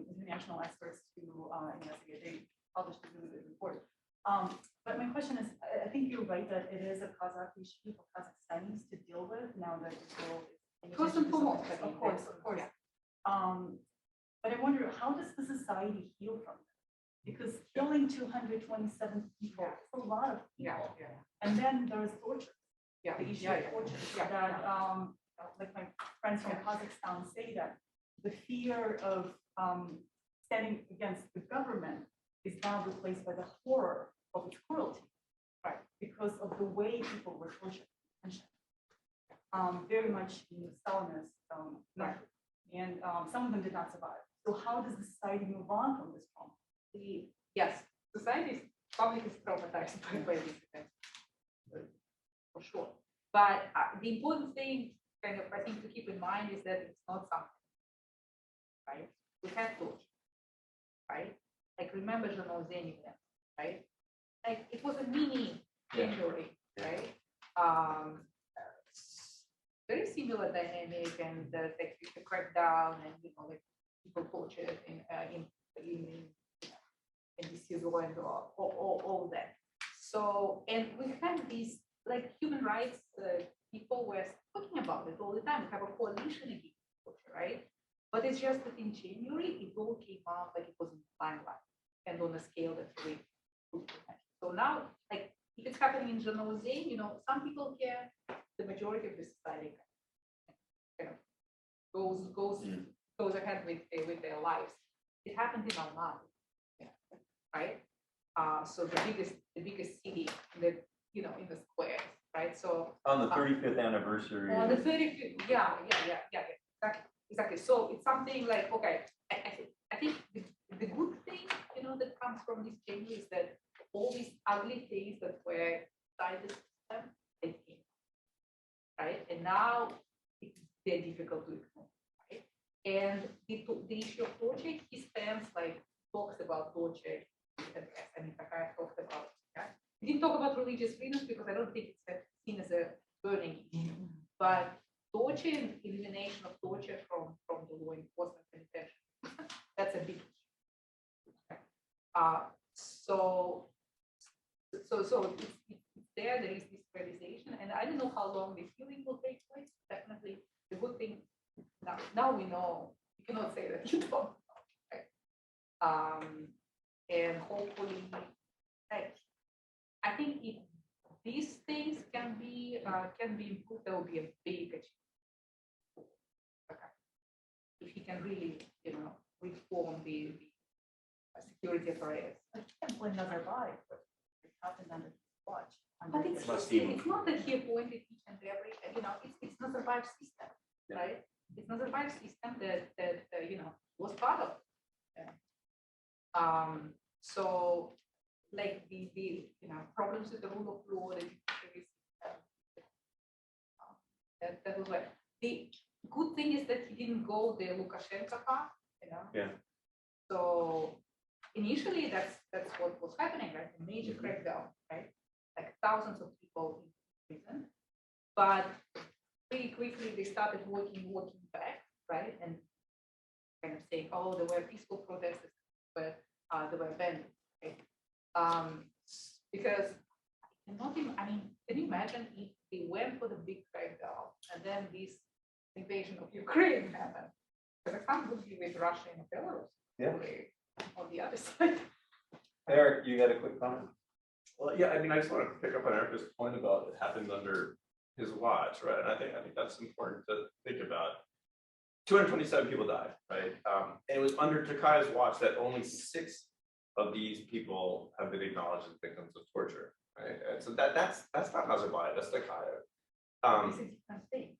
international experts to investigate. They published a really good report. But my question is, I think you're right that it is a Kazakh issue for Kazakhstanis to deal with now that the world is First and foremost, of course. But I wonder, how does the society heal from this? Because killing 227 people is a lot of people. And then there is torture. The issue of torture. That, like my friends from Kazakhstan say, that the fear of standing against the government is now replaced by the horror of its cruelty, right? Because of the way people were tortured, very much in the Stalinist method, and some of them did not survive. So how does the society move on from this trauma? Yes, society public is traumatized by this event, for sure. But the important thing, I think, to keep in mind is that it's not something, right? We had torture, right? Like, remember Zhenozhen event, right? Like, it was a mini January, right? Very similar dynamic, and the crackdown, and like people tortured in the CISO and all that. So, and we have these, like, human rights people were talking about it all the time. We have a coalition against torture, right? But it's just that in January, it all came out like it was in the timeline and on a scale that's really. So now, like, if it's happening in Zhenozhen, some people care. The majority of the society kind of goes ahead with their lives. It happened in Almaty, right? So the biggest city in the in the squares, right? So on the 35th anniversary. On the 35th, exactly. So it's something like, okay, I think the good thing that comes from this change is that all these ugly things that were inside the system, they came, right? And now it's very difficult to ignore, right? And the issue of torture, he spends talks about torture. I mean, Tokayev talked about. We didn't talk about religious freedoms because I don't think it's seen as a burning issue. But torture and elimination of torture from the law enforcement penitentiary, that's a big issue. So it's there is this realization, and I don't know how long the healing will take place. Definitely, the good thing now we know you cannot say that you don't know, right? And hopefully, like, I think if these things can be improved, there will be a big achievement. Okay. If he can really, reform the security apparatus. I can't blame Nazarbayev, but it happened under his watch. But it's not that he appointed each and every, it's Nazarbayev's system, right? It's Nazarbayev's system that was part of. So like the problems with the rule of law, that was what the good thing is that he didn't go the Lukashenko path, Yeah. So initially that's what was happening, right? A major crackdown, right? Like thousands of people in prison, but pretty quickly they started working back, right? And kind of saying, oh, there were peaceful protesters, but they were abandoned, right? Because can you imagine if they went for the big crackdown and then this invasion of Ukraine happened? Kazakhstan would be with Russia and Belarus. Yeah. On the other side. Eric, you had a quick comment? Well, yeah, I mean, I just want to pick up on Erica's point about it happened under his watch, right? And I think that's important to think about. 227 people died, right? And it was under Tokayev's watch that only 6 of these people have been acknowledged as victims of torture, right? And so that's not Nazarbayev, that's Tokayev. It's a different thing.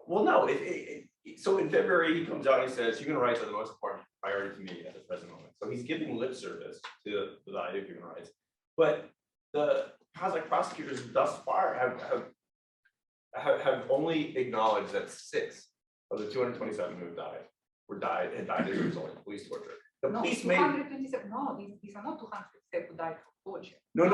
Well, no, so in February, he comes out and he says, human rights are the most important priority to me at the present moment. So he's giving lip service to the idea of human rights. But the Kazakh prosecutors thus far have only acknowledged that 6 of the 227 who had died as a result of police torture. The No, police 227, no, these are not 227 who died from torture. No.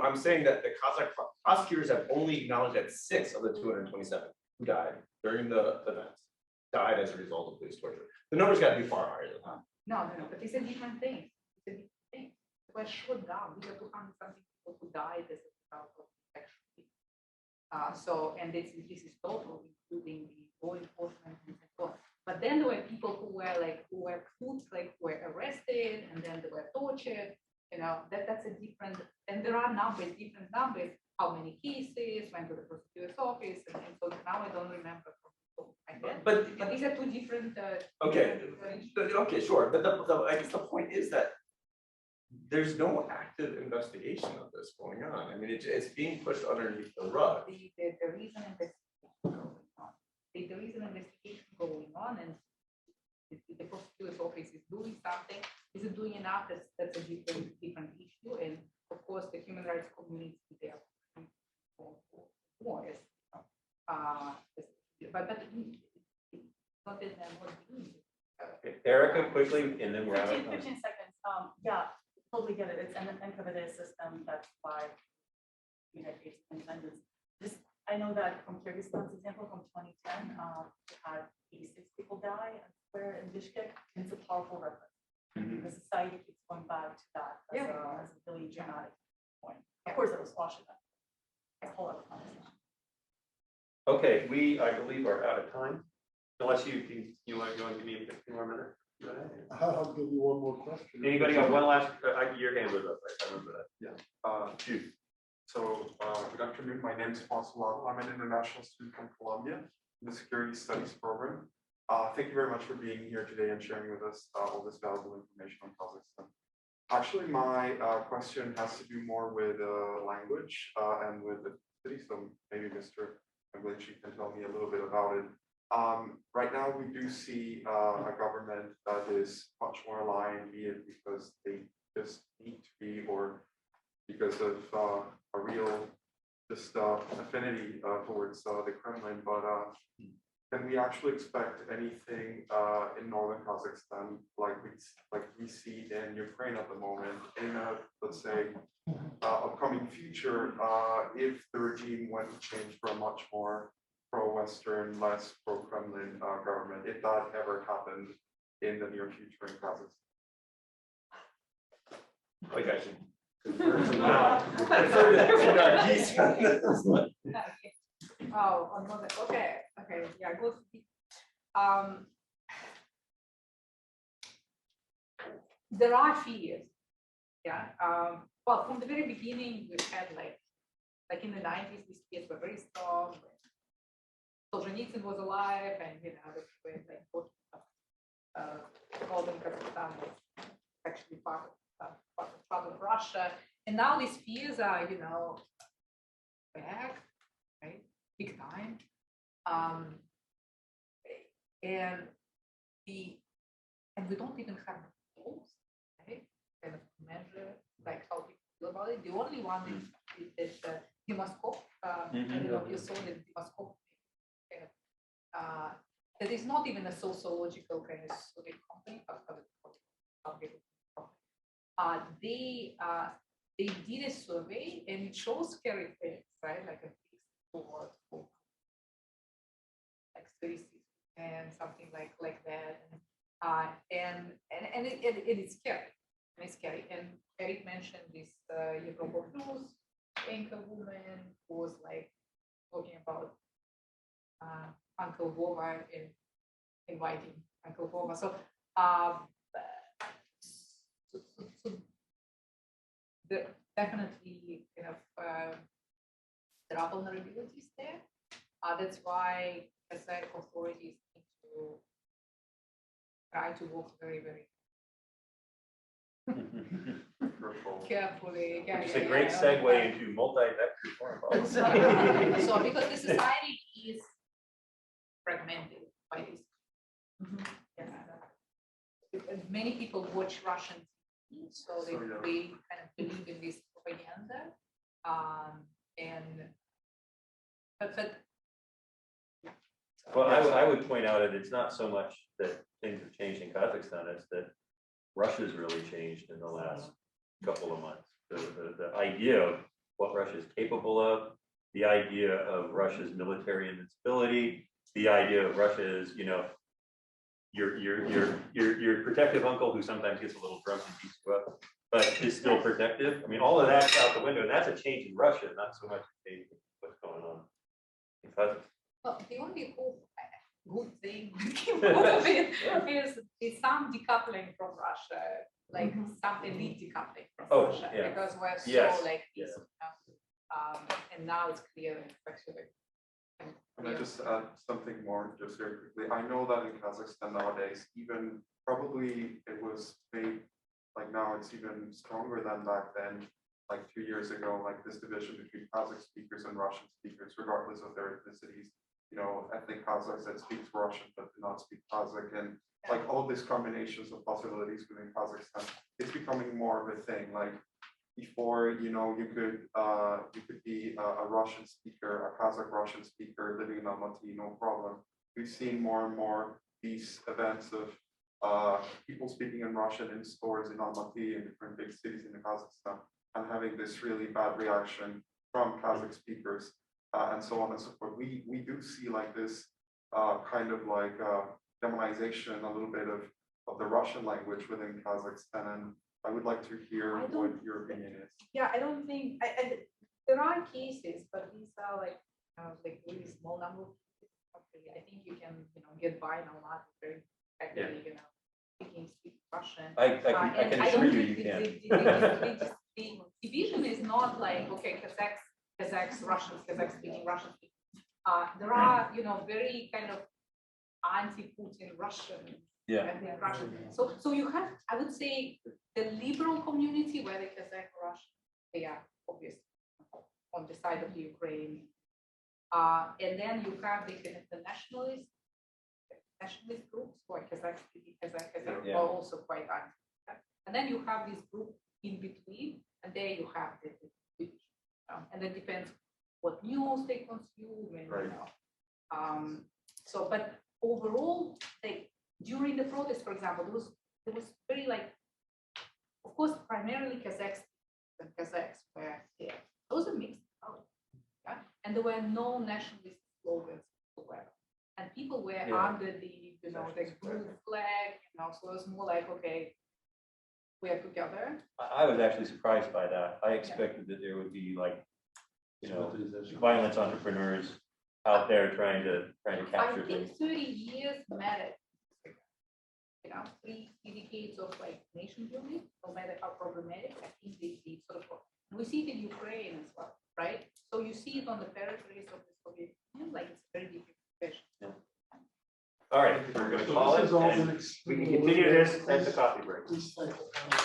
I'm saying that the Kazakh prosecutors have only acknowledged that 6 of the 227 who died during the events died as a result of police torture. The numbers got to be far higher than that. No, but it's a different thing. It's a different thing. They were shot down. These are 200 something people who died as a result of infection. And this is total, including the law enforcement and so on. But then there were people who were arrested and then they were tortured. That's a different, and there are different numbers, how many cases went to the prosecutor's office, and so now I don't remember. But these are two different. Okay, sure. But I guess the point is that there's no active investigation of this going on. I mean, it's being pushed underneath the rug. The reason investigation going on, and the prosecutor's office is doing something. Is it doing enough? That's a different issue. And of course, the human rights community there more. But not that they're not doing it. Erica, quickly, and then we're out of 15 time. seconds. Yeah, totally get it. It's an encoded system. That's why we had these independence. I know that from Kyrgyzstan's example from 2010, we had 86 people die at square in Bishkek. And it's a powerful reference. The society keeps going back to that as a really dramatic point. Of course, it was Washington. A whole other conversation. Okay, I believe are out of time. Unless you want to give me a few more minutes. I'll give you one more question. Anybody got one last? Your hand was up. Right? I remember that. Yeah. Chief. So, good afternoon. My name is François. I'm an international student from Colombia in the Security Studies program. Thank you very much for being here today and sharing with us all this valuable information on Kazakhstan. Actually, my question has to do more with language and with the city. So maybe Mr. Anglici can tell me a little bit about it. Right now, we do see a government that is much more aligned, be it because they just need to be, or because of a real affinity towards the Kremlin. But can we actually expect anything in northern Kazakhstan like we see in Ukraine at the moment in a, let's say, upcoming future if the regime went to change for a much more pro-Western, less pro-Kremlin government, if that ever happened in the near future in Kazakhstan? Like I should Oh, on mother, okay, yeah, good. There are fears, yeah. Well, from the very beginning, we've had like in the 90s, these fears were very strong. Solzhenitsyn was alive, and the way like northern Kazakhstan is actually part of Russia, and now these fears are back, right, big time, and we don't even have tools, right, kind of measure like how people feel about it. The only one is Demoskop. I don't know if you saw the Demoskop. That is not even a sociological kind of company, they did a survey and it shows scary things, right? Like a big sport, like 36 and something like that, and it is scary, and it's scary. And Eric mentioned this Europa Plus anchor woman who was like talking about Uncle Vova and inviting Uncle Vova. So there definitely kind of there are vulnerabilities there. That's why Kazakh authorities need to try to work very, very carefully. Which is a great segue into multi-vector foreign policy. So because the society is fragmented by this. Many people watch Russian TV, so they kind of believe in this propaganda. Well, I would point out that it's not so much that things have changed in Kazakhstan, it's that Russia's really changed in the last couple of months. The idea of what Russia is capable of, the idea of Russia's military invincibility, the idea of Russia is, your protective uncle who sometimes gets a little drunk and beats you up, but is still protective. I mean, all of that's out the window, and that's a change in Russia, not so much a change in what's going on in Kazakhstan. Well, the only good thing out of it is some decoupling from Russia, like some elite decoupling from Russia, because we're so like this, and now it's clear that actually. Can I just add something more just very quickly? I know that in Kazakhstan nowadays, even probably it was made, like now it's even stronger than back then, like 2 years ago, like this division between Kazakh speakers and Russian speakers, regardless of their ethnicities. Ethnic Kazakhs that speaks Russian but do not speak Kazakh, and like all these combinations of possibilities within Kazakhstan, it's becoming more of a thing. Like before, you could be a Russian speaker, a Kazakh Russian speaker living in Almaty, no problem. We've seen more and more these events of people speaking in Russian in stores in Almaty and different big cities in Kazakhstan, and having this really bad reaction from Kazakh speakers. And so on and so forth. We do see like this kind of like demonization a little bit of the Russian language within Kazakhstan, and I would like to hear what your opinion is. Yeah, I don't think there are cases, but these are like really small number of cases. I think you can get by in a lot very effectively, speak Russian. I can assure you can. The division is not like Kazakhs, Russians, Kazakh speaking, Russian speaking. There are, very kind of anti-Putin Russian. Russian. So you have, I would say, the liberal community where the Kazakh Russian, they are obviously on the side of the Ukraine. And then you have the nationalist groups who are Kazakh speaking, Kazakh are also quite anti. And then you have this group in between, and there you have the and it depends what news they consume, and but overall, during the protest, for example, there was very of course, primarily Kazakhs and Kazakhs were there. Those are mixed out, and there were no nationalist slogans whatsoever, and people were under the the group flag, so it was more like, okay, we are together. I was actually surprised by that. I expected that there would be like, you know, violence entrepreneurs out there trying to I capture things. think 30 years mattered. You know, three decades of like nation building, no matter how problematic, I think they sort of, we see it in Ukraine as well, right? So you see it on the peripheries of the Soviet Union, like it's very deep question. All right, we're gonna call it, and we can continue this at the coffee break. Please thank the panel.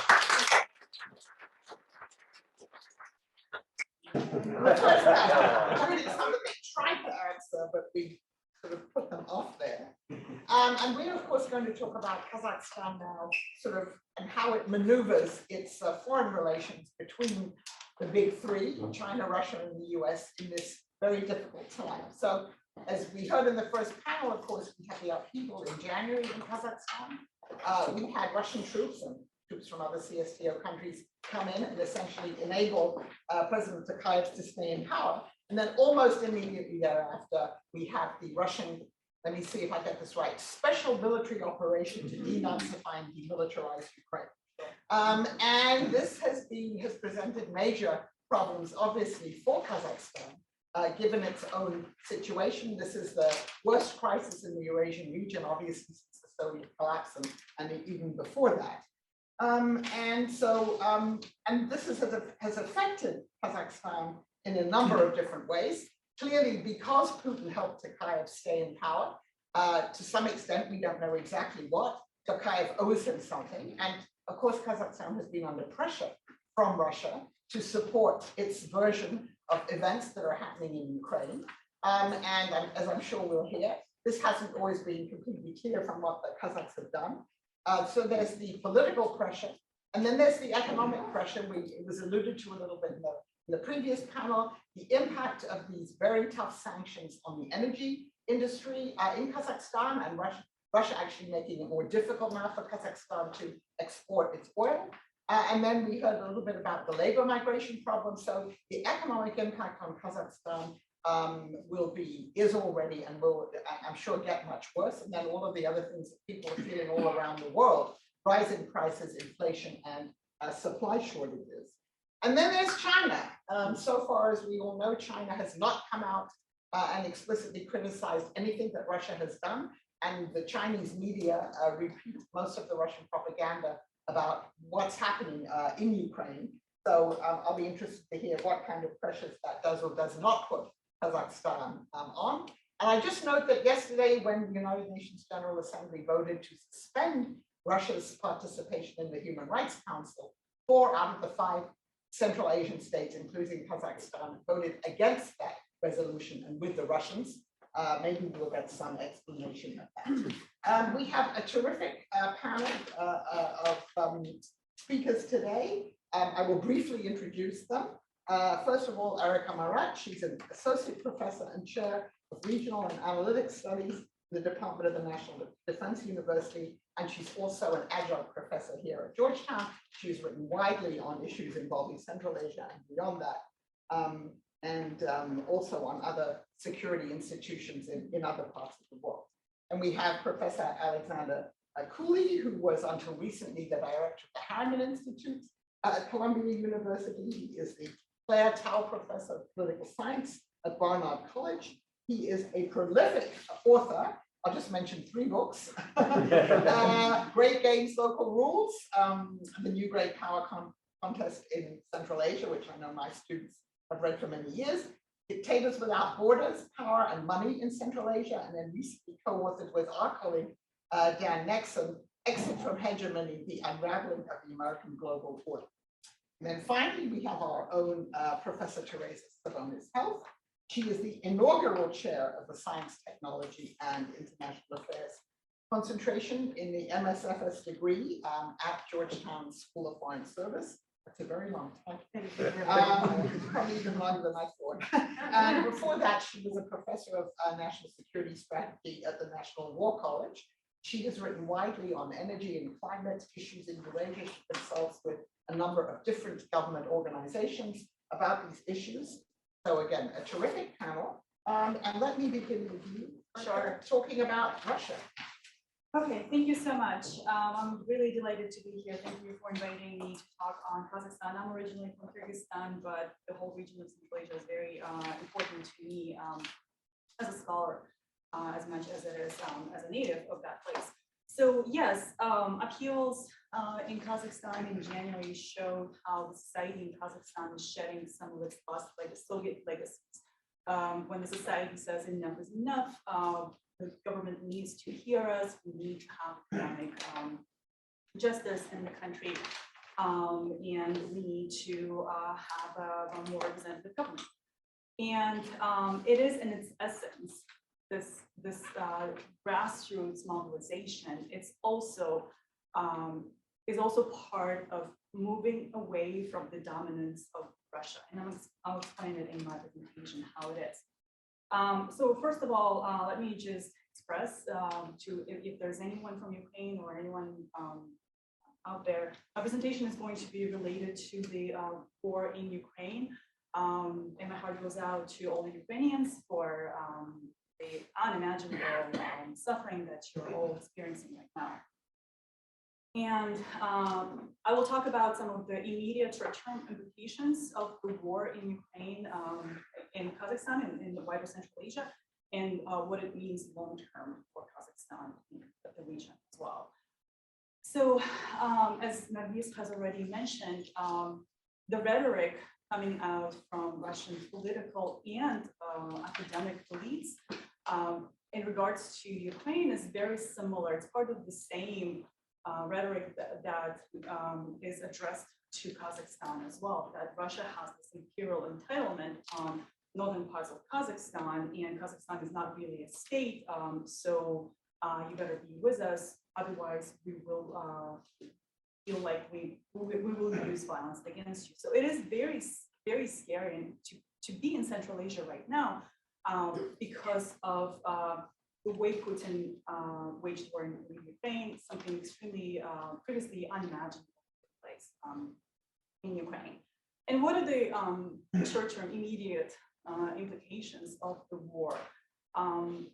I mean, it's something they tried to answer, but we sort of put them off there. And we're of course going to talk about Kazakhstan now, sort of, and how it maneuvers its foreign relations between the big three, China, Russia, and the US, in this very difficult time. So, as we heard in the first panel, of course, we had the upheaval in January in Kazakhstan. We had Russian troops and troops from other CSTO countries come in and essentially enable President Tokayev to stay in power. And then almost immediately thereafter, we have the Russian, let me see if I get this right, special military operation to denazify and demilitarize Ukraine. And this has presented major problems, obviously, for Kazakhstan, given its own situation. This is the worst crisis in the Eurasian region, obviously, since the Soviet collapse and even before that. And this has affected Kazakhstan in a number of different ways. Clearly, because Putin helped Tokayev stay in power, to some extent, we don't know exactly what, Tokayev owes him something. And of course, Kazakhstan has been under pressure from Russia to support its version of events that are happening in Ukraine. And as I'm sure we'll hear, this hasn't always been completely clear from what the Kazakhs have done. So there's the political pressure, and then there's the economic pressure. It was alluded to a little bit in the previous panel, the impact of these very tough sanctions on the energy industry in Kazakhstan, and Russia actually making it more difficult now for Kazakhstan to export its oil. And then we heard a little bit about the labor migration problem. So the economic impact on Kazakhstan is already and will, I'm sure, get much worse. And then all of the other things that people are feeling all around the world, rising prices, inflation, and supply shortages. And then there's China. So far as we all know, China has not come out and explicitly criticized anything that Russia has done. And the Chinese media repeat most of the Russian propaganda about what's happening in Ukraine. So I'll be interested to hear what kind of pressures that does or does not put Kazakhstan on. And I just note that yesterday, when the United Nations General Assembly voted to suspend Russia's participation in the Human Rights Council, 4 out of the 5 Central Asian states, including Kazakhstan, voted against that resolution, and with the Russians. Maybe we'll get some explanation of that. We have a terrific panel of speakers today. I will briefly introduce them. First of all, Erika Marat, she's an associate professor and chair of regional and analytic studies in the Department of the National Defense University, and she's also an adjunct professor here at Georgetown. She's written widely on issues involving Central Asia and beyond that, and also on other security institutions in other parts of the world. And we have Professor Alexander Cooley, who was until recently the director of the Harriman Institute at Columbia University. He is the Claire Tao Professor of Political Science at Barnard College. He is a prolific author. I'll just mention 3 books. Great Games, Local Rules, the New Great Power Contest in Central Asia, which I know my students have read for many years. Dictators Without Borders, Power and Money in Central Asia, and then recently co-authored with our colleague, Dan Nexon, Exit from Hegemony, The Unraveling of the American Global Order. And then finally, we have our own Professor Teresa Sabonis Helf. She is the inaugural chair of the Science, Technology, and International Affairs concentration in the MSFS degree at Georgetown School of Foreign Service. That's a very long time. Probably even longer than I thought. And before that, she was a professor of national security strategy at the National War College. She has written widely on energy and climate issues in Eurasia. She consults with a number of different government organizations about these issues. So again, a terrific panel. And let me begin with you, talking about Russia. Okay, thank you so much. I'm really delighted to be here. Thank you for inviting me to talk on Kazakhstan. I'm originally from Kyrgyzstan, but the whole region of Central Asia is very important to me as a scholar, as much as it is as a native of that place. So yes, appeals in Kazakhstan in January showed how the society in Kazakhstan is shedding some of its lost Soviet legacies. When the society says enough is enough, the government needs to hear us. We need to have economic justice in the country, and we need to have a more representative government. And it is in its essence this grassroots mobilization. It's also is also part of moving away from the dominance of Russia, and I'll explain it in my presentation how it is. So first of all, let me just express if there's anyone from Ukraine or anyone out there, my presentation is going to be related to the war in Ukraine. And my heart goes out to all the Ukrainians for the unimaginable suffering that you're all experiencing right now. And I will talk about some of the immediate short-term implications of the war in Ukraine, in Kazakhstan and in the wider Central Asia, and what it means long-term for Kazakhstan and the region as well. So as Nargis has already mentioned, the rhetoric coming out from Russian political and academic elites in regards to Ukraine is very similar. It's part of the same rhetoric that is addressed to Kazakhstan as well, that Russia has this imperial entitlement on northern parts of Kazakhstan, and Kazakhstan is not really a state, so you better be with us, otherwise we will feel like we will use violence against you. So it is very, very scary to be in Central Asia right now because of the way Putin waged war in Ukraine, something extremely previously unimaginable took place in Ukraine. And what are the short-term immediate implications of the war?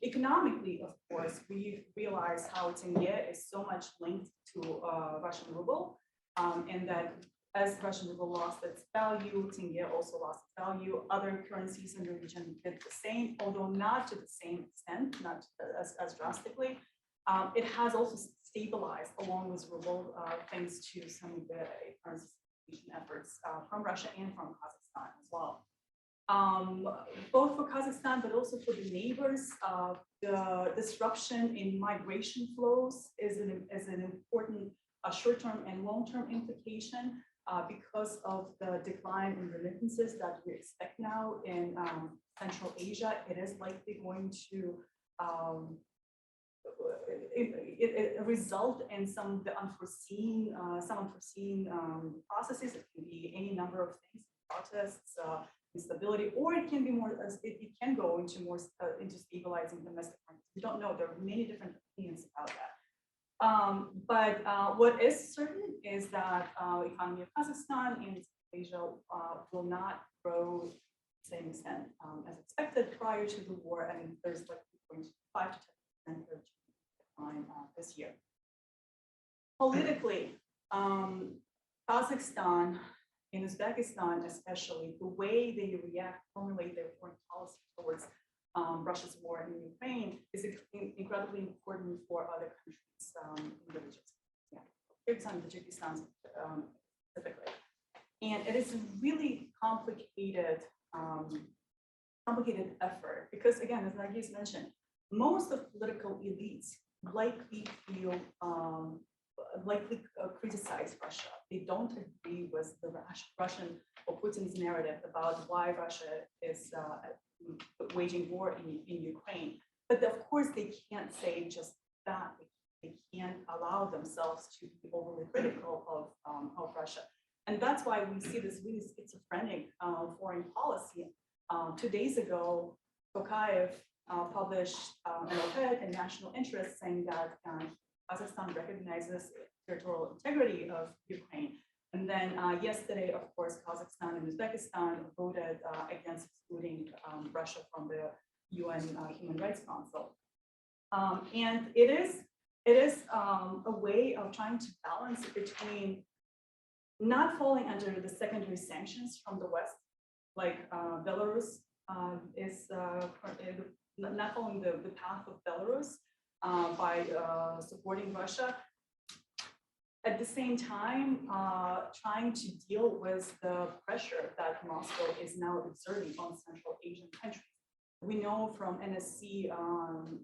Economically, of course, we realize how tenge is so much linked to Russian ruble, and that as Russian ruble lost its value, tenge also lost its value. Other currencies in the region did the same, although not to the same extent, not as drastically. It has also stabilized along with ruble thanks to some of the currency stabilization efforts from Russia and from Kazakhstan as well. Both for Kazakhstan, but also for the neighbors, the disruption in migration flows is an important short-term and long-term implication because of the decline in remittances that we expect now in Central Asia. It is likely going to result in some of the unforeseen processes. It can be any number of things, protests, instability, or it can be more. It can go into more into stabilizing domestic markets. We don't know. There are many different opinions about that. But what is certain is that the economy of Kazakhstan and Asia will not grow to the same extent as expected prior to the war, and there's like 5 to 10% decline this year. Politically, Kazakhstan and Uzbekistan, especially, the way they formulate their foreign policy towards Russia's war in Ukraine is incredibly important for other countries in the region. Yeah, Kyrgyzstan and Tajikistan specifically. And it is a really complicated effort because, again, as Nargis mentioned, most of political elites likely criticize Russia. They don't agree with the Russian or Putin's narrative about why Russia is waging war in Ukraine. But of course, they can't say just that. They can't allow themselves to be overly critical of Russia. And that's why we see this really schizophrenic foreign policy. 2 days ago, Tokayev published an op-ed in National Interest saying that Kazakhstan recognizes territorial integrity of Ukraine. And then yesterday, of course, Kazakhstan and Uzbekistan voted against excluding Russia from the UN Human Rights Council. And it is it is a way of trying to balance between not falling under the secondary sanctions from the West, like Belarus is not following the path of Belarus by supporting Russia. At the same time, trying to deal with the pressure that Moscow is now exerting on Central Asian countries. We know from NSC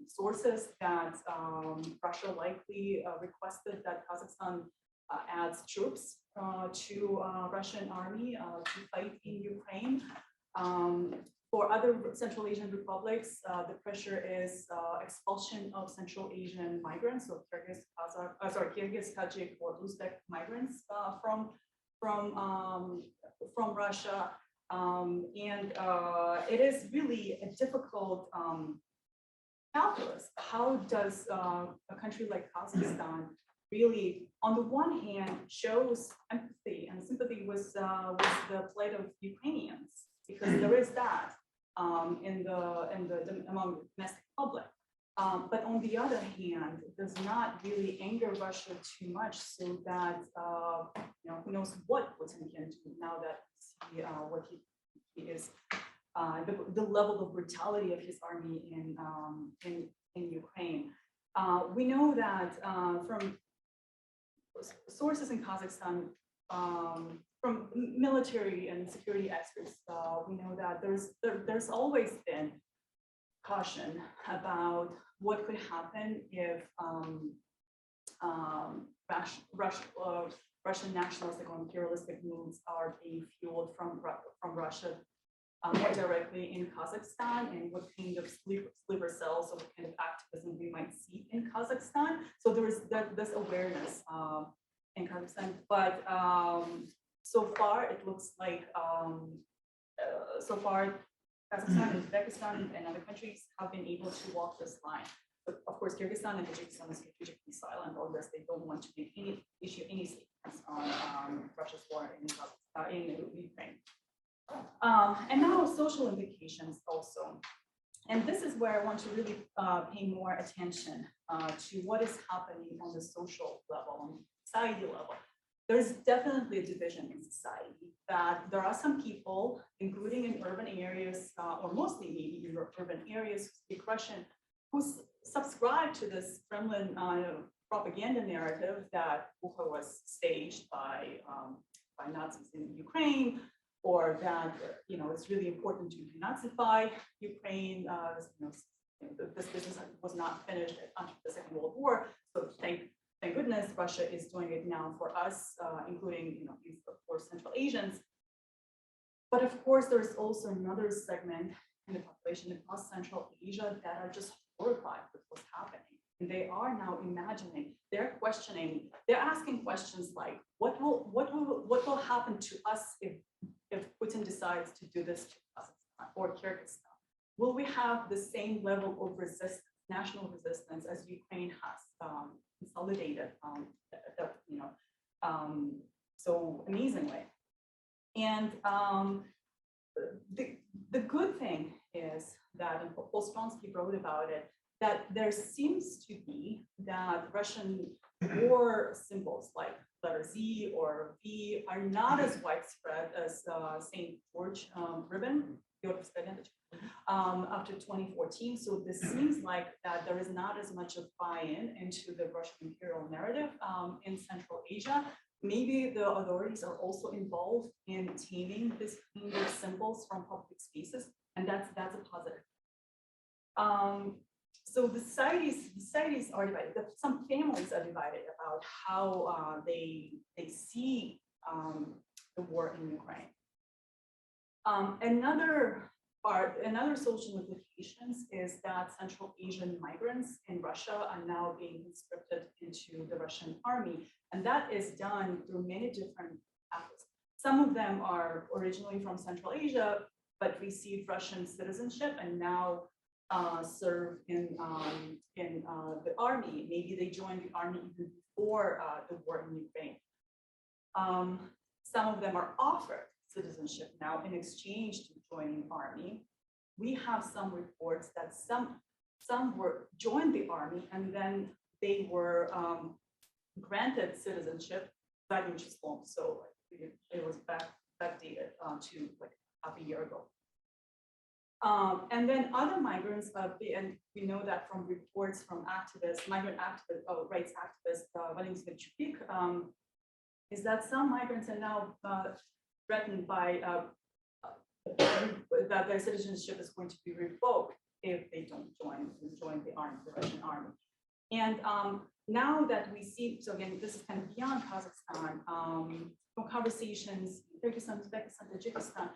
sources that Russia likely requested that Kazakhstan adds troops to Russian army to fight in Ukraine. For other Central Asian republics, the pressure is expulsion of Central Asian migrants, so Kyrgyz, Tajik, or Uzbek migrants from Russia. It is really a difficult calculus. How does a country like Kazakhstan really, on the one hand, shows empathy and sympathy with the plight of Ukrainians, because there is that among the domestic public. But on the other hand, it does not really anger Russia too much, so that who knows what Putin can do now that we see what he is, the level of brutality of his army in Ukraine. We know that from sources in Kazakhstan, from military and security experts, we know that there's always been caution about what could happen if Russian nationalistic or imperialistic moves are being fueled from Russia more directly in Kazakhstan, and what kind of sleeper cells or what kind of activism we might see in Kazakhstan. So there is this awareness in Kazakhstan, but so far it looks like so far Kazakhstan and Uzbekistan and other countries have been able to walk this line. But of course, Kyrgyzstan and Tajikistan is strategically silent on this. They don't want to make issue any statements on Russia's war in Ukraine. And now social implications also. And this is where I want to really pay more attention to what is happening on the social level, on the society level. There's definitely a division in society, that there are some people, including in urban areas, or mostly maybe in urban areas, who speak Russian, who subscribe to this Kremlin propaganda narrative that Bucha was staged by Nazis in Ukraine, or that it's really important to denazify Ukraine. This business was not finished after the Second World War, so thank goodness Russia is doing it now for us, including of course Central Asians. But of course, there's also another segment in the population across Central Asia that are just horrified with what's happening. And they are now imagining, they're questioning, they're asking questions like, what will happen to us if Putin decides to do this to Kazakhstan or Kyrgyzstan? Will we have the same level of resistance, national resistance, as Ukraine has consolidated, so amazingly? And the good thing is that, and Paul Stronsky wrote about it, that there seems to be that Russian war symbols like letter Z or V are not as widespread as St. George ribbon after 2014. So this seems like that there is not as much of buy-in into the Russian imperial narrative in Central Asia. Maybe the authorities are also involved in taming this kind of symbols from public spaces, and that's a positive. So the societies are divided. Some families are divided about how they see the war in Ukraine. Another social implications is that Central Asian migrants in Russia are now being conscripted into the Russian army, and that is done through many different paths. Some of them are originally from Central Asia, but received Russian citizenship and now serve in the army. Maybe they joined the army even before the war in Ukraine. Some of them are offered citizenship now in exchange to joining army. We have some reports that some joined the army and then they were granted citizenship, which is long, so it was backdated to like half a year ago. And then other migrants, and we know that from reports from activists, migrant activists, rights activists, Valentina Chupik, is that some migrants are now threatened by that their citizenship is going to be revoked if they don't join the Russian army. And now that we see, so again, this is kind of beyond Kazakhstan, from conversations, Kyrgyzstan, Uzbekistan, Tajikistan,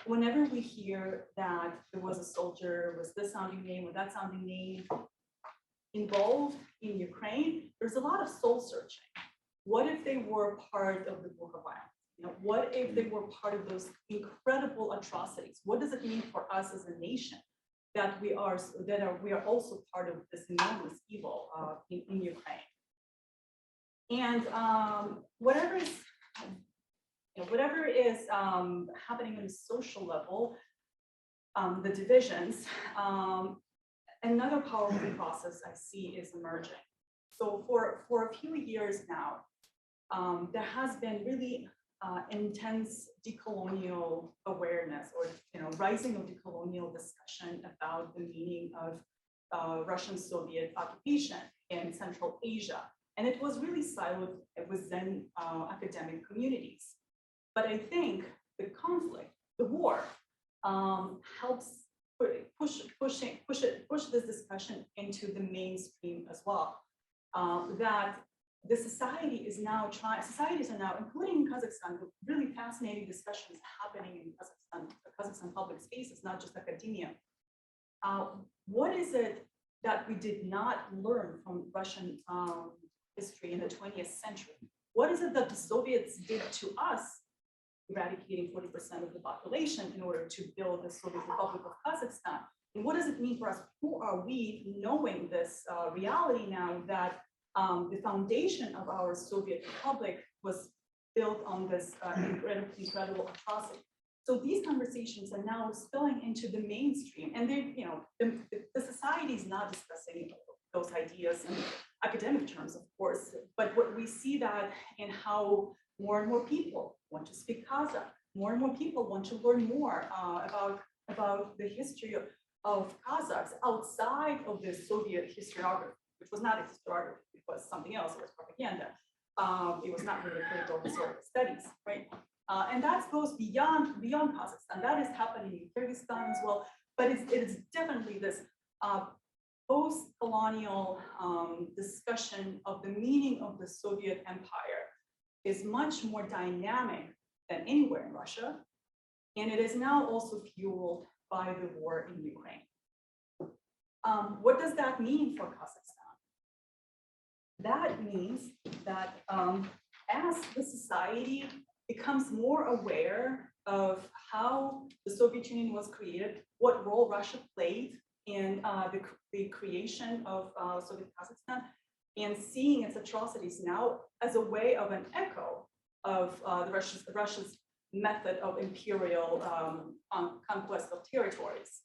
whenever we hear that there was a soldier with this sounding name or that sounding name involved in Ukraine, there's a lot of soul searching. What if they were part of the Bucha violence? You know, what if they were part of those incredible atrocities? What does it mean for us as a nation that we are also part of this enormous evil in Ukraine? And whatever is happening on a social level, the divisions, another powerful process I see is emerging. So for a few years now, there has been really intense decolonial awareness, or rising of decolonial discussion about the meaning of Russian Soviet occupation in Central Asia. And it was really siloed within academic communities. But I think the conflict, the war, helps push this discussion into the mainstream as well. That the societies are now, including in Kazakhstan, really fascinating discussions happening in Kazakhstan public spaces, not just academia. What is it that we did not learn from Russian history in the 20th century? What is it that the Soviets did to us, eradicating 40% of the population in order to build the Soviet Republic of Kazakhstan? And what does it mean for us? Who are we, knowing this reality now that the foundation of our Soviet Republic was built on this incredible atrocity? So these conversations are now spilling into the mainstream, and the society is not discussing those ideas in academic terms, of course, but what we see that in how more and more people want to speak Kazakh, more and more people want to learn more about the history of Kazakhs outside of the Soviet historiography, which was not a historiography, it was something else, it was propaganda. It was not really critical historical studies, right? And that goes beyond Kazakhstan. That is happening in Kyrgyzstan as well, but it is definitely this post-colonial discussion of the meaning of the Soviet Empire is much more dynamic than anywhere in Russia. And it is now also fueled by the war in Ukraine. What does that mean for Kazakhstan? That means that as the society becomes more aware of how the Soviet Union was created, what role Russia played in the creation of Soviet Kazakhstan, and seeing its atrocities now as a way of an echo of Russia's method of imperial conquest of territories.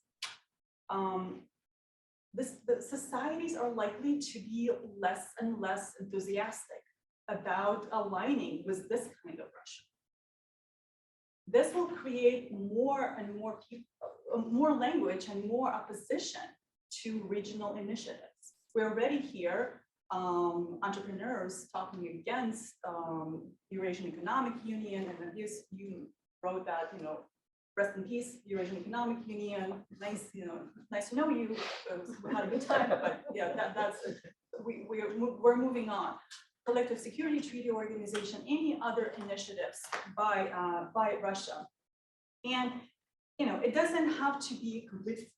The societies are likely to be less and less enthusiastic about aligning with this kind of Russia. This will create more and more people, more language and more opposition to regional initiatives. We already hear entrepreneurs talking against Eurasian Economic Union, and then you wrote that, rest in peace, Eurasian Economic Union. Nice, nice to know you. We had a good time, but yeah, we're moving on. Collective Security Treaty Organization, any other initiatives by Russia, and it doesn't have to be a complete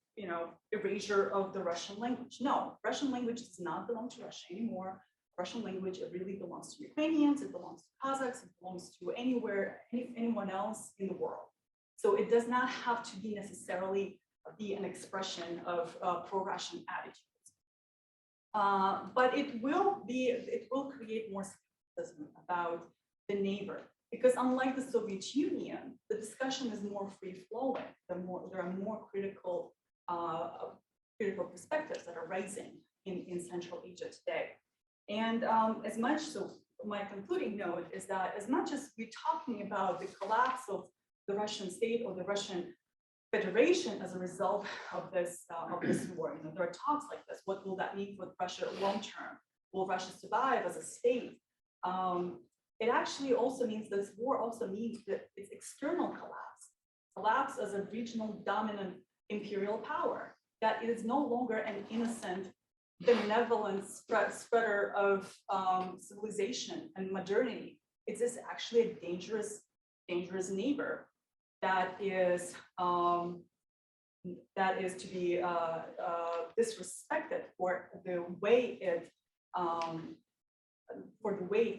erasure of the Russian language. No, Russian language does not belong to Russia anymore. Russian language, it really belongs to Ukrainians, it belongs to Kazakhs, it belongs to anyone else in the world. So it does not have to be necessarily be an expression of pro-Russian attitudes. But it will create more skepticism about the neighbor, because unlike the Soviet Union, the discussion is more free-flowing. There are more critical perspectives that are rising in Central Asia today. And as much, so my concluding note is that as much as we're talking about the collapse of the Russian state or the Russian Federation as a result of this war, there are talks like this. What will that mean for Russia long term? Will Russia survive as a state? It actually also means this war also means that it's external collapse as a regional dominant imperial power, that it is no longer an innocent, benevolent spreader of civilization and modernity. It is actually a dangerous neighbor that is to be disrespected for the way it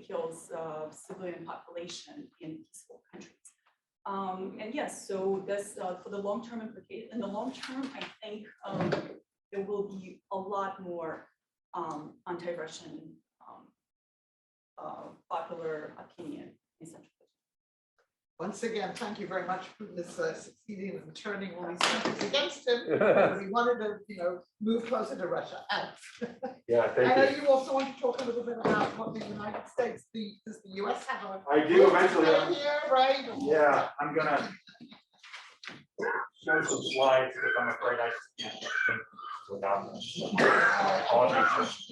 kills civilian population in peaceful countries. And yes, so this for the long-term implication. In the long term, I think there will be a lot more anti-Russian popular opinion in Central Asia. Once again, thank you very much for this succeeding and turning all these countries against him. We wanted to, move closer to Russia. Yeah, I know you also want to talk a little bit about what the United States, does the US have a I do eventually. here, right? Yeah, I'm gonna show some slides, but I'm afraid I can't without them. Apologies.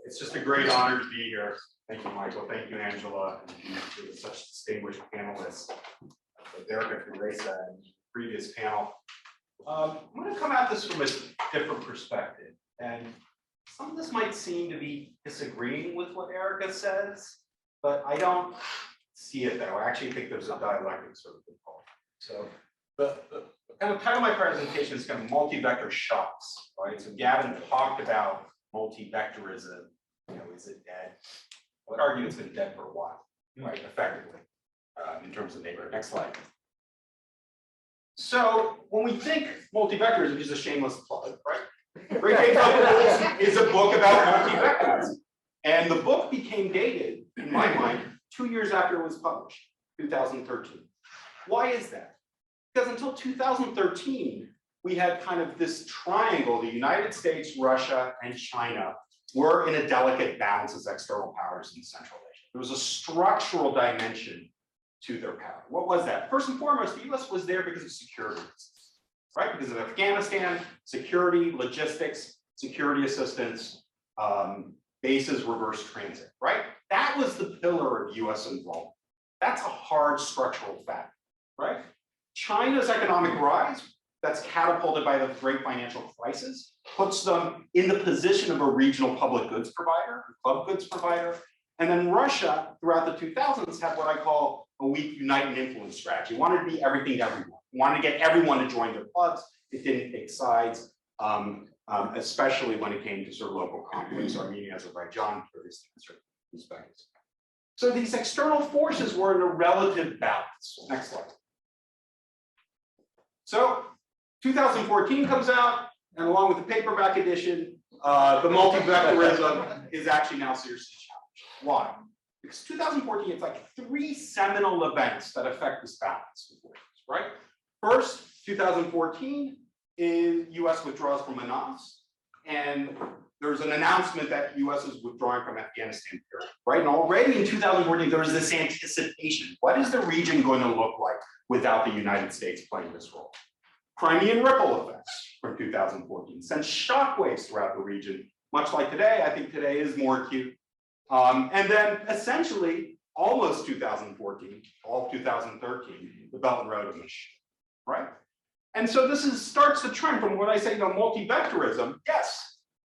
It's just a great honor to be here. Thank you, Michael. Thank you, Angela, and to such distinguished panelists. Erica Teresa and the previous panel. I'm going to come at this from a different perspective, and some of this might seem to be disagreeing with what Erica says, but I don't see it that way. I actually think there's a dialectic sort of involved. So the kind of title of my presentation is kind of multi-vector shocks, right? So Gavin talked about multi-vectorism. Is it dead? I would argue it's been dead for a while, right? Effectively, in terms of neighborhood. Next slide. So when we think multi-vectorism, is a shameless plug, right? Ray J. is a book about multi-vectorism, and the book became dated, in my mind, 2 years after it was published, 2013. Why is that? Because until 2013, we had kind of this triangle: the United States, Russia, and China were in a delicate balance as external powers in Central Asia. There was a structural dimension to their power. What was that? First and foremost, the US was there because of security reasons, right? Because of Afghanistan, security, logistics, security assistance, bases, reverse transit, right? That was the pillar of US involvement. That's a hard structural fact, right? China's economic rise, that's catapulted by the great financial crisis, puts them in the position of a regional public goods provider, club goods provider. And then Russia, throughout the 2000s, had what I call a weak unite and influence strategy. It wanted to be everything to everyone. It wanted to get everyone to join their clubs. It didn't take sides, especially when it came to sort of local conflicts, Armenia, Azerbaijan, Kyrgyzstan, certain perspectives. So these external forces were in a relative balance. Next slide. So 2014 comes out, and along with the paperback edition, the multi-vectorism is actually now seriously challenged. Why? Because 2014, it's like 3 seminal events that affect this balance, right? First, 2014 is US withdraws from Manas, and there's an announcement that US is withdrawing from Afghanistan, right? And already in 2014, there was this anticipation. What is the region going to look like without the United States playing this role? Crimean ripple effects from 2014 sent shockwaves throughout the region, much like today. I think today is more acute. And then essentially, almost 2014, all of 2013, the Belt and Road Initiative, right? And so this starts the trend from what I say, multi-vectorism. Yes,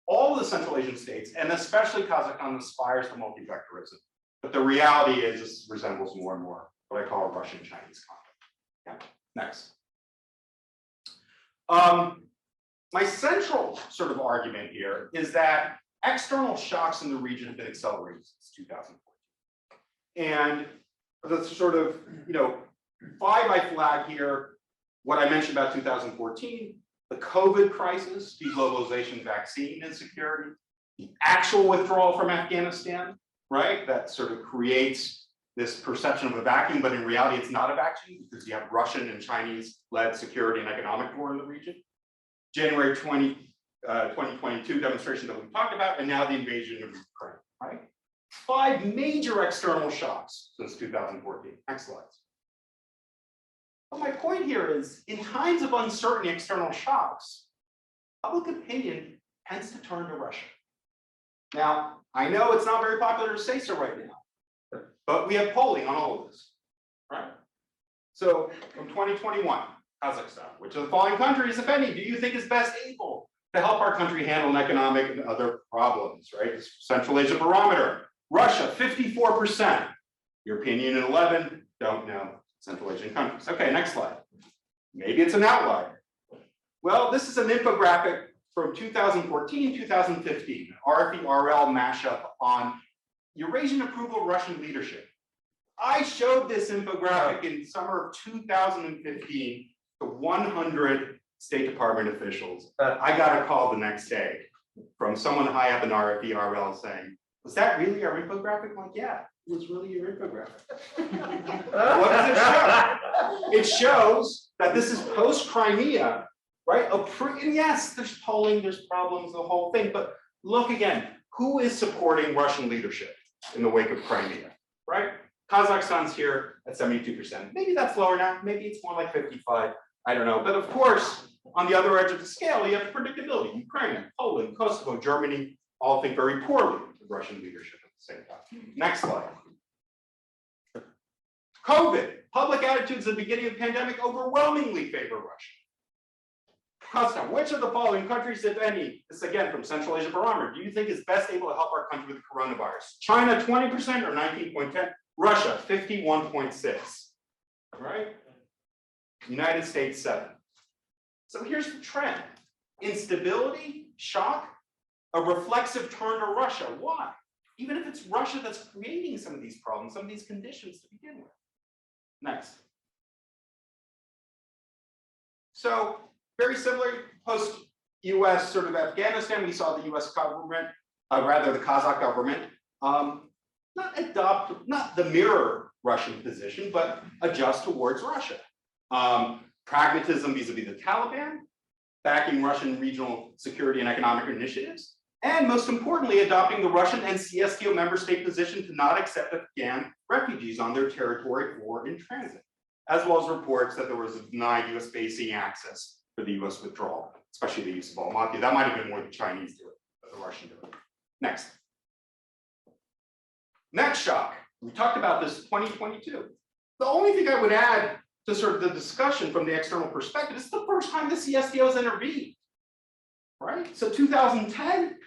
all of the Central Asian states, and especially Kazakhstan, aspires to multi-vectorism. But the reality is this resembles more and more what I call a Russian-Chinese conflict. Yeah. Next. My central sort of argument here is that external shocks in the region have been accelerated since 2014. And the sort of, 5 I flag here, what I mentioned about 2014, the COVID crisis, deglobalization, vaccine insecurity, the actual withdrawal from Afghanistan, right? That sort of creates this perception of a vacuum, but in reality, it's not a vacuum because you have Russian and Chinese-led security and economic war in the region. January 2022 demonstration that we talked about, and now the invasion of Ukraine, right? 5 major external shocks since 2014. Next slide. But my point here is, in times of uncertain external shocks, public opinion tends to turn to Russia. Now, I know it's not very popular to say so right now, but we have polling on all of this, right? So from 2021, Kazakhstan, which of the following countries, if any, do you think is best able to help our country handle economic and other problems, right? This Central Asia barometer. Russia, 54%. European Union, 11. Don't know Central Asian countries. Okay, next slide. Maybe it's an outlier. Well, this is an infographic from 2014, 2015, RFE-RL mashup on Eurasian approval of Russian leadership. I showed this infographic in summer of 2015 to 100 State Department officials. I got a call the next day from someone high up in RFE-RL saying, was that really our infographic? I'm like, yeah, it was really your infographic. What does it show? It shows that this is post-Crimea, right? And yes, there's polling, there's problems, the whole thing, but look again, who is supporting Russian leadership in the wake of Crimea, right? Kazakhstan's here at 72%. Maybe that's lower now, maybe it's more like 55, I don't know. But of course, on the other edge of the scale, you have predictability. Ukraine, Poland, Kosovo, Germany, all think very poorly of Russian leadership at the same time. Next slide. COVID, public attitudes at the beginning of the pandemic overwhelmingly favor Russia. Kazakhstan, which of the following countries, if any, this again from Central Asia Barometer, do you think is best able to help our country with the coronavirus? China, 20% or 19.10, Russia, 51.6, right? United States, 7. So here's the trend. Instability, shock, a reflexive turn to Russia. Why? Even if it's Russia that's creating some of these problems, some of these conditions to begin with. Next. So very similar post-US sort of Afghanistan, we saw the US government, rather the Kazakh government, not adopt, not the mirror Russian position, but adjust towards Russia. Pragmatism vis-a-vis the Taliban, backing Russian regional security and economic initiatives, and most importantly, adopting the Russian and CSTO member state position to not accept Afghan refugees on their territory or in transit, as well as reports that there was a denied US basing access for the US withdrawal, especially the use of Almaty. That might have been more the Chinese do it, but the Russian do it. Next. Next shock. We talked about this 2022. The only thing I would add to sort of the discussion from the external perspective, it's the first time the CSTOs intervened, right? So 2010,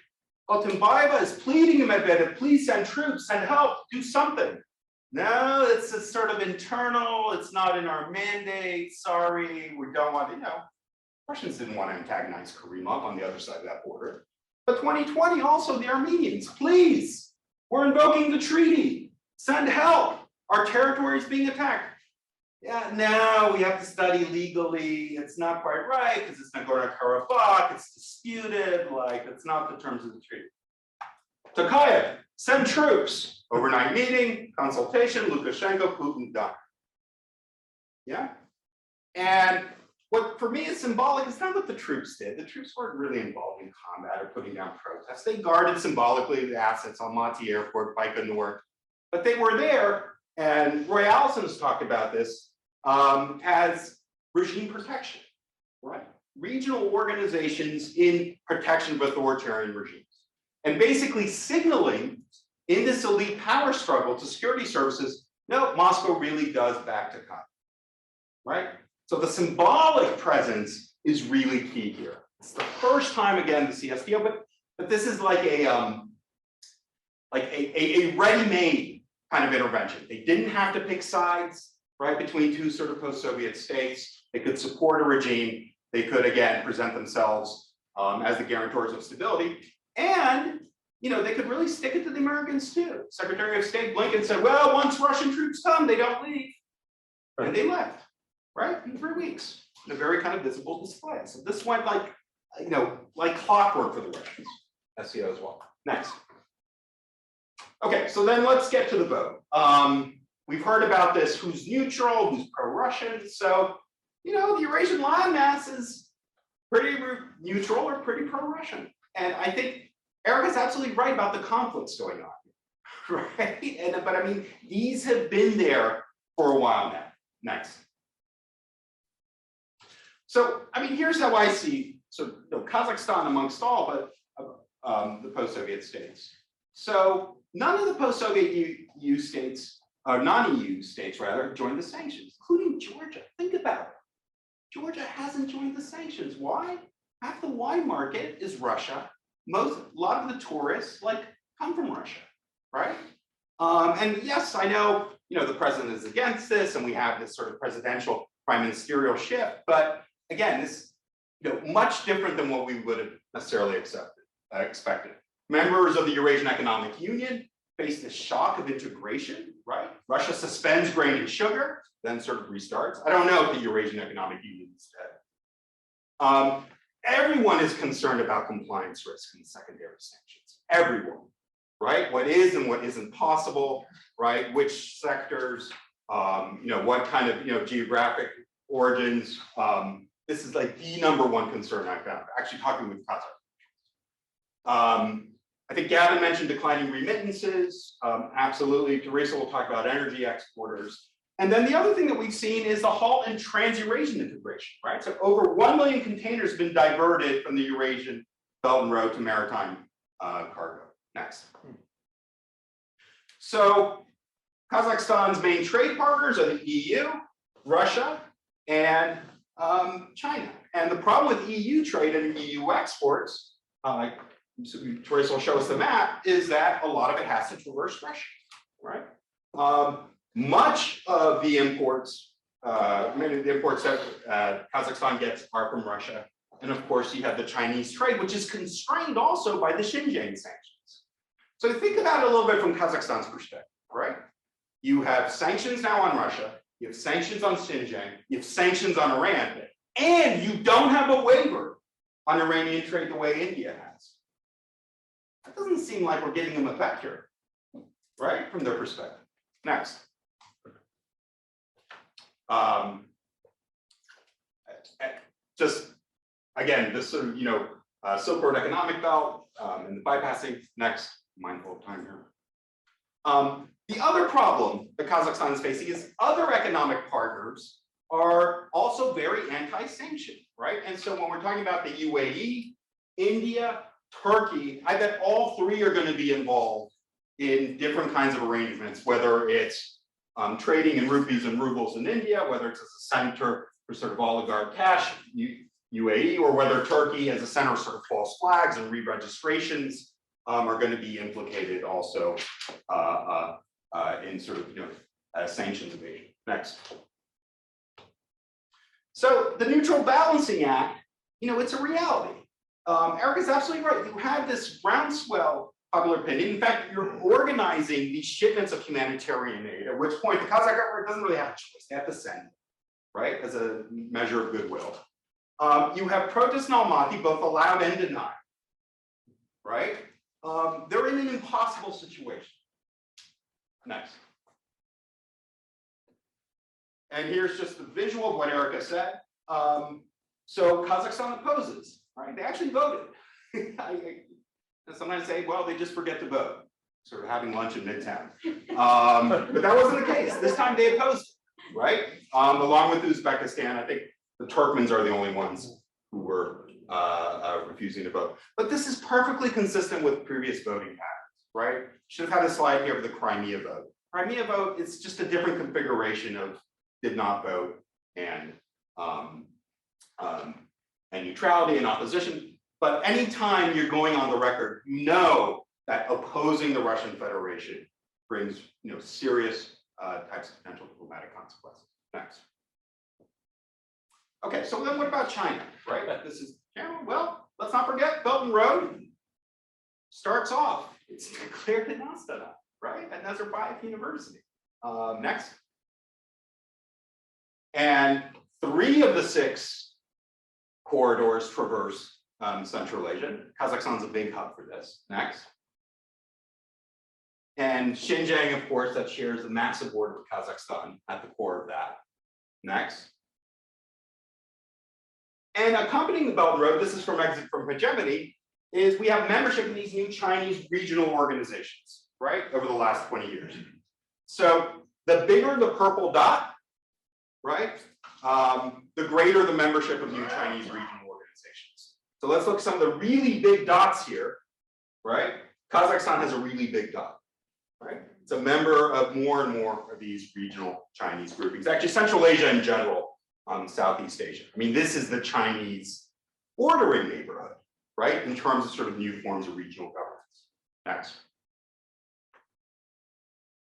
Otunbayeva is pleading to Medvedev, please send troops, send help, do something. No, it's a sort of internal, it's not in our mandate, sorry, we don't want to, Russians didn't want to antagonize Karimov on the other side of that border. But 2020 also, the Armenians, please, we're invoking the treaty, send help, our territory is being attacked. Yeah, now we have to study legally. It's not quite right because it's Nagorno-Karabakh. It's disputed. Like it's not the terms of the treaty. Tokayev, send troops. Overnight meeting, consultation. Lukashenko, Putin done. Yeah, and what for me is symbolic is not what the troops did. The troops weren't really involved in combat or putting down protests. They guarded symbolically the assets on Almaty Airport, Baikonur, but they were there. And Roy Allison has talked about this. As regime protection, right? Regional organizations in protection of authoritarian regimes. And basically signaling in this elite power struggle to security services, no, Moscow really does back to cut, right? So the symbolic presence is really key here. It's the first time again, the CSTO, but this is like a ready-made kind of intervention. They didn't have to pick sides, right, between two sort of post-Soviet states. They could support a regime. They could, again, present themselves as the guarantors of stability. And, they could really stick it to the Americans too. Secretary of State Blinken said, well, once Russian troops come, they don't leave. And they left, right, in 3 weeks, in a very kind of visible display. So this went like, like clockwork for the Russians, SEO as well. Next. Okay, so then let's get to the vote. We've heard about this, who's neutral, who's pro-Russian. So, the Eurasian landmass is pretty neutral or pretty pro-Russian. And I think Erica's absolutely right about the conflicts going on, right? But I mean, these have been there for a while now. Next. So, I mean, here's how I see, Kazakhstan amongst all, but the post-Soviet states. So none of the post-Soviet EU states, or non-EU states rather, joined the sanctions, including Georgia. Think about it. Georgia hasn't joined the sanctions. Why? Half the wine market is Russia. A lot of the tourists come from Russia, right? And yes, I know, the president is against this, and we have this sort of presidential prime ministerial shift. But again, this, much different than what we would have necessarily expected. Members of the Eurasian Economic Union face this shock of integration, right? Russia suspends grain and sugar, then sort of restarts. I don't know if the Eurasian Economic Union is dead. Everyone is concerned about compliance risk and secondary sanctions. Everyone, right? What is and what isn't possible, right? Which sectors, what kind of geographic origins. This is like the #1 concern I found, actually talking with Kazakh. I think Gavin mentioned declining remittances. Absolutely, Teresa will talk about energy exporters. And then the other thing that we've seen is the halt in trans-Eurasian integration, right? So over 1 million containers have been diverted from the Eurasian Belt and Road to maritime cargo. Next. So Kazakhstan's main trade partners are the EU, Russia, and China. And the problem with EU trade and EU exports, Teresa will show us the map, is that a lot of it has to traverse Russia, right? Much of the imports, many of the imports that Kazakhstan gets are from Russia. And of course, you have the Chinese trade, which is constrained also by the Xinjiang sanctions. So think about it a little bit from Kazakhstan's perspective, right? You have sanctions now on Russia, you have sanctions on Xinjiang, you have sanctions on Iran, and you don't have a waiver on Iranian trade the way India has. That doesn't seem like we're giving them a vector, right? From their perspective. Next. Just again, this sort of Silk Road economic belt and the bypassing. Next, mindful of time here. The other problem that Kazakhstan is facing is other economic partners are also very anti-sanction, right? And so when we're talking about the UAE, India, Turkey, I bet all three are going to be involved in different kinds of arrangements, whether it's trading in rupees and rubles in India, whether it's as a center for sort of oligarch cash, UAE, or whether Turkey as a center of sort of false flags and re-registrations are going to be implicated also in sort of sanctions evasion. Next. So the Neutral Balancing Act, it's a reality. Erica's absolutely right. You have this groundswell popular opinion. In fact, you're organizing these shipments of humanitarian aid, at which point the Kazakh government doesn't really have a choice. They have to send it, right, as a measure of goodwill. You have protest and Almaty, both allowed and denied, right? They're in an impossible situation. Next. And here's just the visual of what Erica said. So Kazakhstan opposes, right? They actually voted. I sometimes say, well, they just forget to vote, sort of having lunch in Midtown. But that wasn't the case. This time they opposed it, right? Along with Uzbekistan, I think the Turkmens are the only ones who were refusing to vote. But this is perfectly consistent with previous voting patterns, right? Should have had a slide here of the Crimea vote. Crimea vote is just a different configuration of did not vote and neutrality and opposition. But anytime you're going on the record, you know that opposing the Russian Federation brings serious types of potential diplomatic consequences. Next. Okay, so then what about China, right? This is China. Well, let's not forget Belt and Road starts off. It's declared in Astana, right? At Nazarbayev University. Next. And 3 of the 6 corridors traverse Central Asia. Kazakhstan's a big hub for this. Next. And Xinjiang, of course, that shares the massive border with Kazakhstan at the core of that. Next. And accompanying the Belt and Road, this is from exit from hegemony, is we have membership in these new Chinese regional organizations, right, over the last 20 years. So the bigger the purple dot, right, the greater the membership of new Chinese regional organizations. So let's look at some of the really big dots here, right? Kazakhstan has a really big dot, right? It's a member of more and more of these regional Chinese groupings. Actually, Central Asia in general, Southeast Asia. I mean, this is the Chinese bordering neighborhood, right? In terms of sort of new forms of regional governance. Next.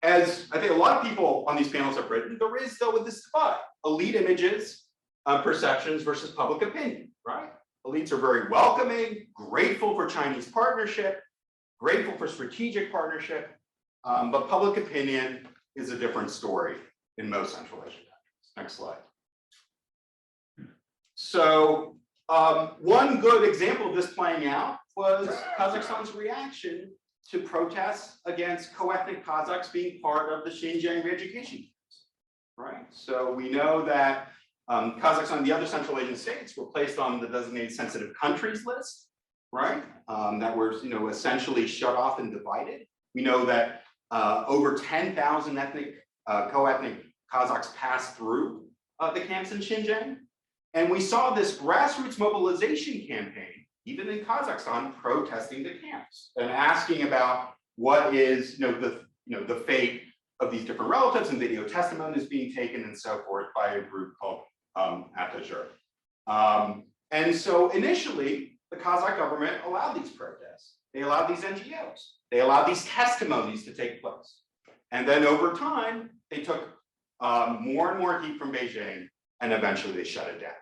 As I think a lot of people on these panels have written, there is though with this divide, elite images, perceptions versus public opinion, right? Elites are very welcoming, grateful for Chinese partnership, grateful for strategic partnership, but public opinion is a different story in most Central Asian countries. Next slide. So one good example of this playing out was Kazakhstan's reaction to protests against co-ethnic Kazakhs being part of the Xinjiang re-education camps, right? So we know that Kazakhstan and the other Central Asian states were placed on the designated sensitive countries list, right? That were, essentially shut off and divided. We know that over 10,000 co-ethnic Kazakhs passed through the camps in Xinjiang. And we saw this grassroots mobilization campaign, even in Kazakhstan, protesting the camps and asking about what is, the fate of these different relatives, and video testimonies being taken and so forth by a group called Atatürk. And so initially, the Kazakh government allowed these protests. They allowed these NGOs. They allowed these testimonies to take place. And then over time, they took more and more heat from Beijing, and eventually they shut it down,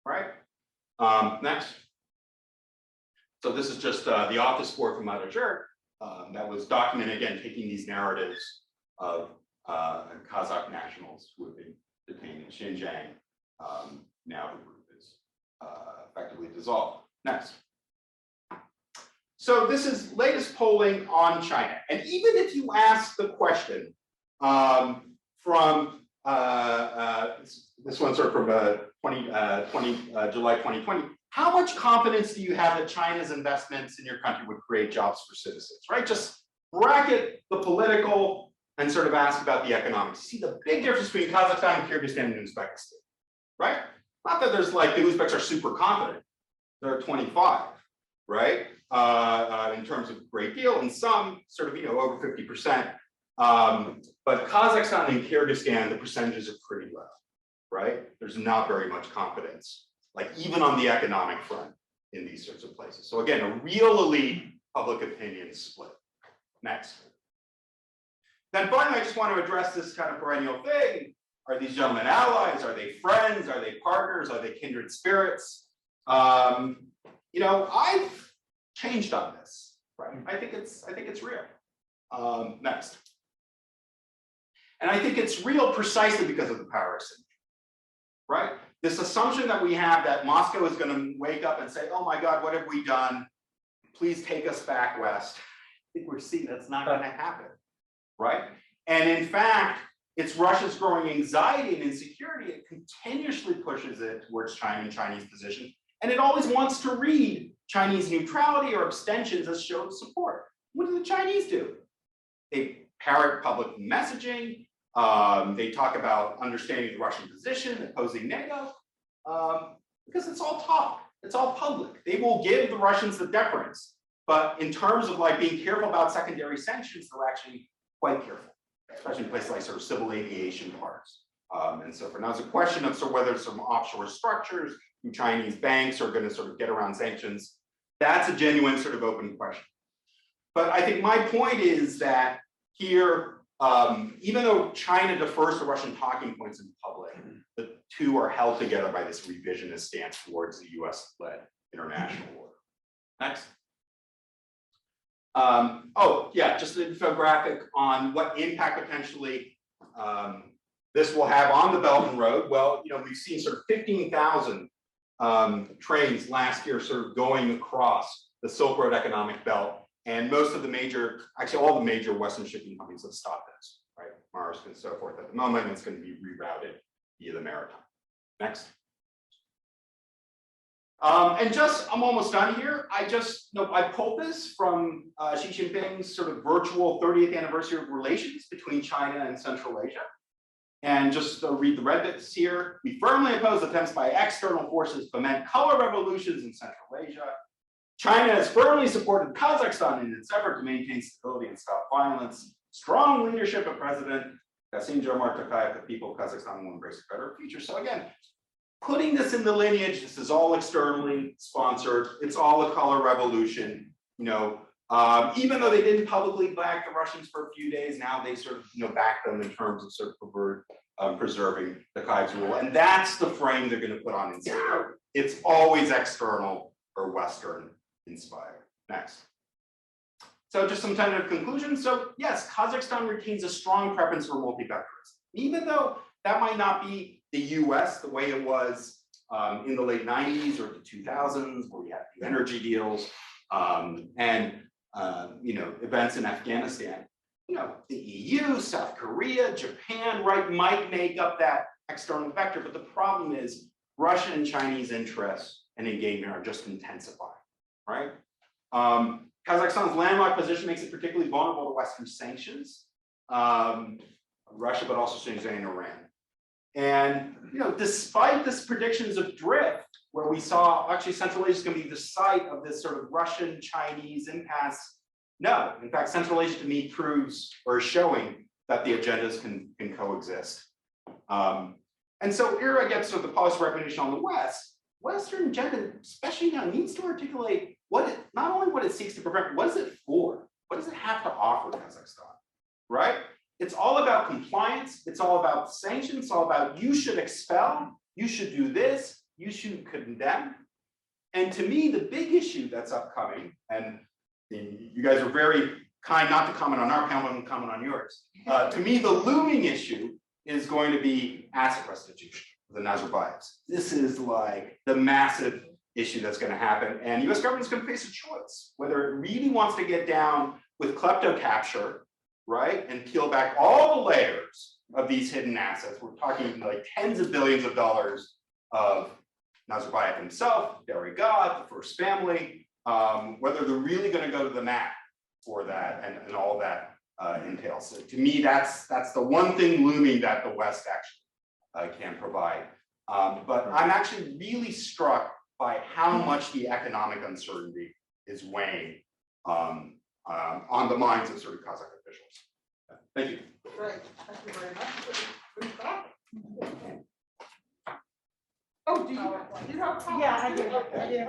right? Next. So this is just the office board from Atatürk that was documented, again, taking these narratives of Kazakh nationals who have been detained in Xinjiang. Now the group is effectively dissolved. Next. So this is latest polling on China. And even if you ask the question from this one's sort of from July 2020, how much confidence do you have that China's investments in your country would create jobs for citizens, right? Just bracket the political and sort of ask about the economics. See the big difference between Kazakhstan and Kyrgyzstan and Uzbekistan, right? Not that there's like the Uzbeks are super confident. They're 25, right? In terms of great deal, and some sort of, over 50%. But Kazakhstan and Kyrgyzstan, the percentages are pretty low, right? There's not very much confidence, like even on the economic front in these sorts of places. So again, a real elite public opinion split. Next. Then finally, I just want to address this kind of perennial thing. Are these gentlemen allies? Are they friends? Are they partners? Are they kindred spirits? I've changed on this, right? I think it's real. Next. And I think it's real precisely because of the power asymmetry, right? This assumption that we have that Moscow is going to wake up and say, oh my God, what have we done? Please take us back west. I think we're seeing that's not going to happen, right? And in fact, it's Russia's growing anxiety and insecurity. It continuously pushes it towards China and Chinese position. And it always wants to read Chinese neutrality or abstentions as show of support. What do the Chinese do? They parrot public messaging. They talk about understanding the Russian position, opposing NATO, because it's all talk. It's all public. They will give the Russians the deference. But in terms of like being careful about secondary sanctions, they're actually quite careful, especially in places like sort of civil aviation parks and so forth. Now it's a question of sort of whether some offshore structures, Chinese banks are going to sort of get around sanctions. That's a genuine sort of open question. But I think my point is that here, even though China defers to Russian talking points in public, the two are held together by this revisionist stance towards the US-led international order. Next. Just an infographic on what impact potentially this will have on the Belt and Road. Well, we've seen sort of 15,000 trains last year sort of going across the Silk Road economic belt. And most of the major, actually all the major Western shipping companies have stopped this, right? Maersk and so forth at the moment, it's going to be rerouted via the maritime. Next. And I'm almost done here. I pulled this from Xi Jinping's sort of virtual 30th anniversary of relations between China and Central Asia. And just to read the red bits here, we firmly oppose attempts by external forces to foment color revolutions in Central Asia. China has firmly supported Kazakhstan in its effort to maintain stability and stop violence. Strong leadership of President Kassym-Jomart Tokayev, the people of Kazakhstan will embrace a better future. So again, putting this in the lineage, this is all externally sponsored. It's all a color revolution. Even though they didn't publicly back the Russians for a few days, now they sort of back them in terms of sort of preserving Tokayev's rule. And that's the frame they're going to put on Instagram. It's always external or Western inspired. Next. So just some tentative conclusions. So yes, Kazakhstan retains a strong preference for multi-vectorism, even though that might not be the US the way it was in the late 90s or the 2000s, where we had the energy deals and events in Afghanistan. The EU, South Korea, Japan, right, might make up that external vector, but the problem is Russian and Chinese interests and engagement are just intensifying, right? Kazakhstan's landlocked position makes it particularly vulnerable to Western sanctions, Russia, but also Xinjiang and Iran. And despite this predictions of drift, where we saw actually Central Asia is going to be the site of this sort of Russian-Chinese impasse, no, in fact, Central Asia to me proves or is showing that the agendas can coexist. And so here I get sort of the policy recognition on the West. Western agenda, especially now, needs to articulate not only what it seeks to prevent, what is it for? What does it have to offer Kazakhstan, right? It's all about compliance. It's all about sanctions. It's all about you should expel, you should do this, you should condemn. And to me, the big issue that's upcoming, and you guys are very kind not to comment on our panel and comment on yours. To me, the looming issue is going to be asset restitution for the Nazarbayevs. This is like the massive issue that's going to happen. And US government is going to face a choice, whether it really wants to get down with klepto capture, right, and peel back all the layers of these hidden assets. We're talking like tens of billions of dollars of Nazarbayev himself, Derry God, the first family, whether they're really going to go to the mat for that and all that entails. So to me, that's the one thing looming that the West actually can provide. But I'm actually really struck by how much the economic uncertainty is weighing on the minds of sort of Kazakh officials. Thank you. Great, thank you very much. Good talk. Oh, do you have? Yeah, I do. Okay.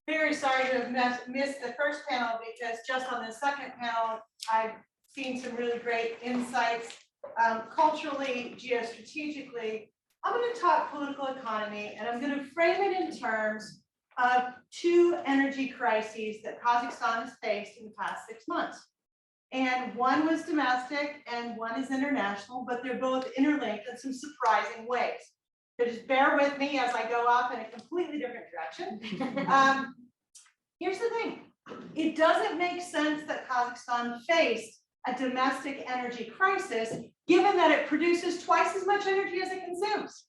Very sorry to have missed the first panel, because just on the second panel, I've seen some really great insights culturally, geostrategically. I'm going to talk political economy, and I'm going to frame it in terms of two energy crises that Kazakhstan has faced in the past 6 months. And one was domestic and one is international, but they're both interlinked in some surprising ways. So just bear with me as I go off in a completely different direction. Here's the thing. It doesn't make sense that Kazakhstan faced a domestic energy crisis, given that it produces twice as much energy as it consumes,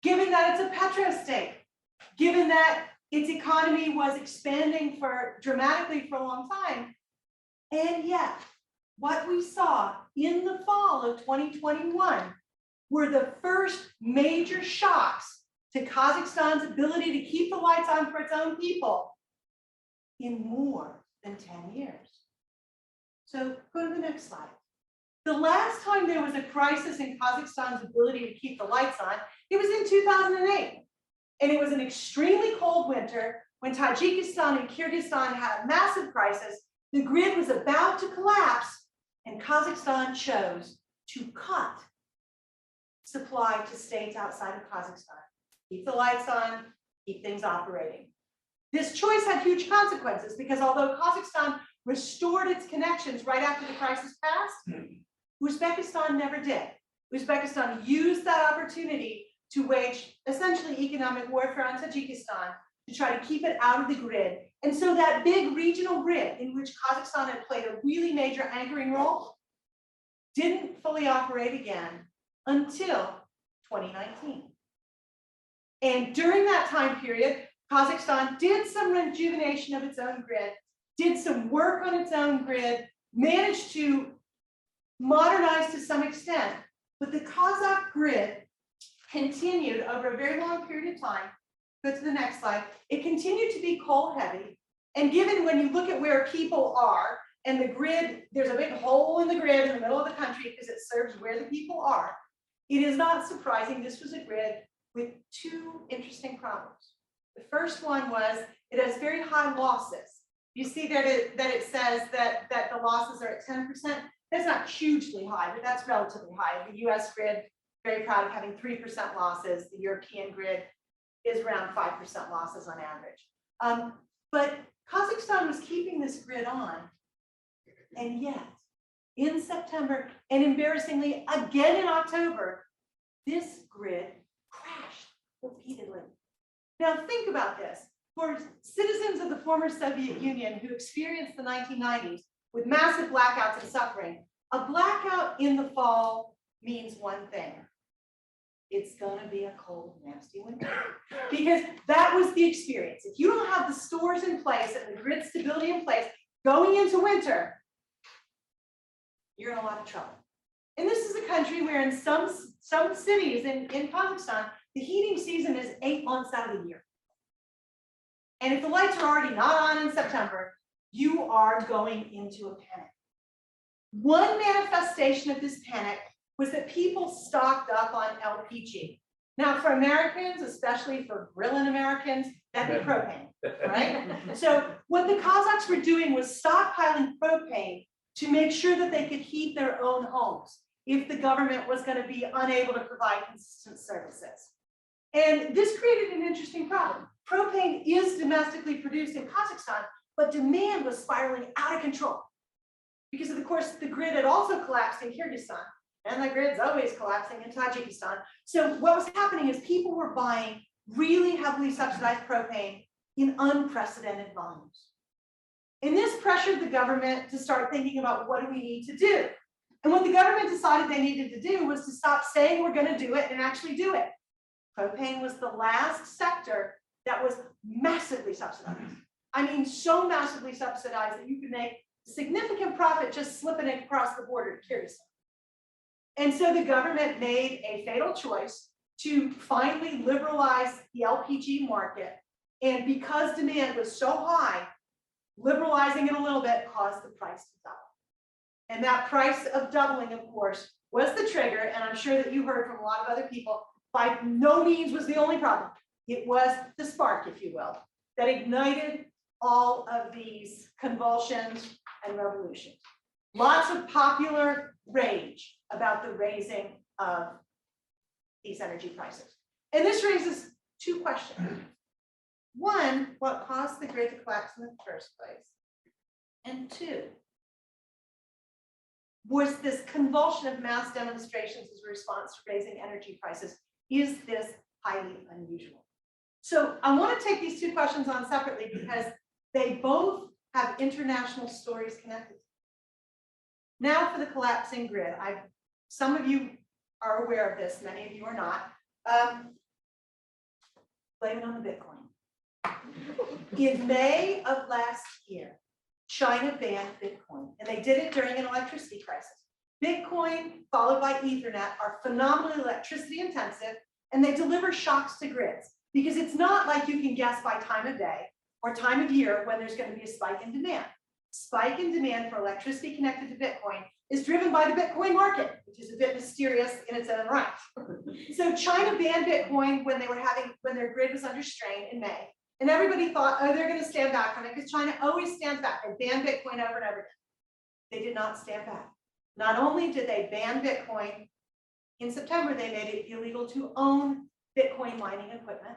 given that it's a petro state, given that its economy was expanding dramatically for a long time. And yet, what we saw in the fall of 2021 were the first major shocks to Kazakhstan's ability to keep the lights on for its own people in more than 10 years. So go to the next slide. The last time there was a crisis in Kazakhstan's ability to keep the lights on, it was in 2008. And it was an extremely cold winter when Tajikistan and Kyrgyzstan had a massive crisis. The grid was about to collapse, and Kazakhstan chose to cut supply to states outside of Kazakhstan. Keep the lights on, keep things operating. This choice had huge consequences, because although Kazakhstan restored its connections right after the crisis passed, Uzbekistan never did. Uzbekistan used that opportunity to wage essentially economic warfare on Tajikistan to try to keep it out of the grid. And so that big regional grid in which Kazakhstan had played a really major anchoring role didn't fully operate again until 2019. And during that time period, Kazakhstan did some rejuvenation of its own grid, did some work on its own grid, managed to modernize to some extent, but the Kazakh grid continued over a very long period of time. Go to the next slide. It continued to be coal heavy. And given when you look at where people are and the grid, there's a big hole in the grid in the middle of the country because it serves where the people are. It is not surprising this was a grid with two interesting problems. The first one was it has very high losses. You see that it says that the losses are at 10%. That's not hugely high, but that's relatively high. The US grid, very proud of having 3% losses. The European grid is around 5% losses on average. But Kazakhstan was keeping this grid on, and yet in September, and embarrassingly again in October, this grid crashed repeatedly. Now think about this. For citizens of the former Soviet Union who experienced the 1990s with massive blackouts and suffering, a blackout in the fall means one thing. It's gonna be a cold, nasty winter. Because that was the experience. If you don't have the stores in place and the grid stability in place going into winter, you're in a lot of trouble. And this is a country where in some cities in Kazakhstan, the heating season is 8 months out of the year. And if the lights are already not on in September, you are going into a panic. One manifestation of this panic was that people stocked up on LPG. Now for Americans, especially for grilling Americans, that'd be propane, right? So what the Kazakhs were doing was stockpiling propane to make sure that they could heat their own homes if the government was going to be unable to provide consistent services. And this created an interesting problem. Propane is domestically produced in Kazakhstan, but demand was spiraling out of control. Because of course, the grid had also collapsed in Kyrgyzstan, and the grid's always collapsing in Tajikistan. So what was happening is people were buying really heavily subsidized propane in unprecedented volumes. And this pressured the government to start thinking about what do we need to do? And what the government decided they needed to do was to stop saying we're going to do it and actually do it. Propane was the last sector that was massively subsidized. I mean, so massively subsidized that you could make significant profit just slipping it across the border to Kyrgyzstan. And so the government made a fatal choice to finally liberalize the LPG market. And because demand was so high, liberalizing it a little bit caused the price to double. And that price of doubling, of course, was the trigger. And I'm sure that you heard from a lot of other people, by no means was the only problem. It was the spark, if you will, that ignited all of these convulsions and revolutions. Lots of popular rage about the raising of these energy prices. And this raises two questions. One, what caused the grid to collapse in the first place? And two, was this convulsion of mass demonstrations as a response to raising energy prices, is this highly unusual? So I want to take these two questions on separately because they both have international stories connected. Now for the collapsing grid. Some of you are aware of this, many of you are not. Blame it on the Bitcoin. In May of last year, China banned Bitcoin, and they did it during an electricity crisis. Bitcoin, followed by Ethernet, are phenomenally electricity intensive, and they deliver shocks to grids because it's not like you can guess by time of day or time of year when there's going to be a spike in demand. Spike in demand for electricity connected to Bitcoin is driven by the Bitcoin market, which is a bit mysterious in its own right. So China banned Bitcoin when their grid was under strain in May. And everybody thought, oh, they're going to stand back from it because China always stands back. They ban Bitcoin over and over again. They did not stand back. Not only did they ban Bitcoin, in September, they made it illegal to own Bitcoin mining equipment.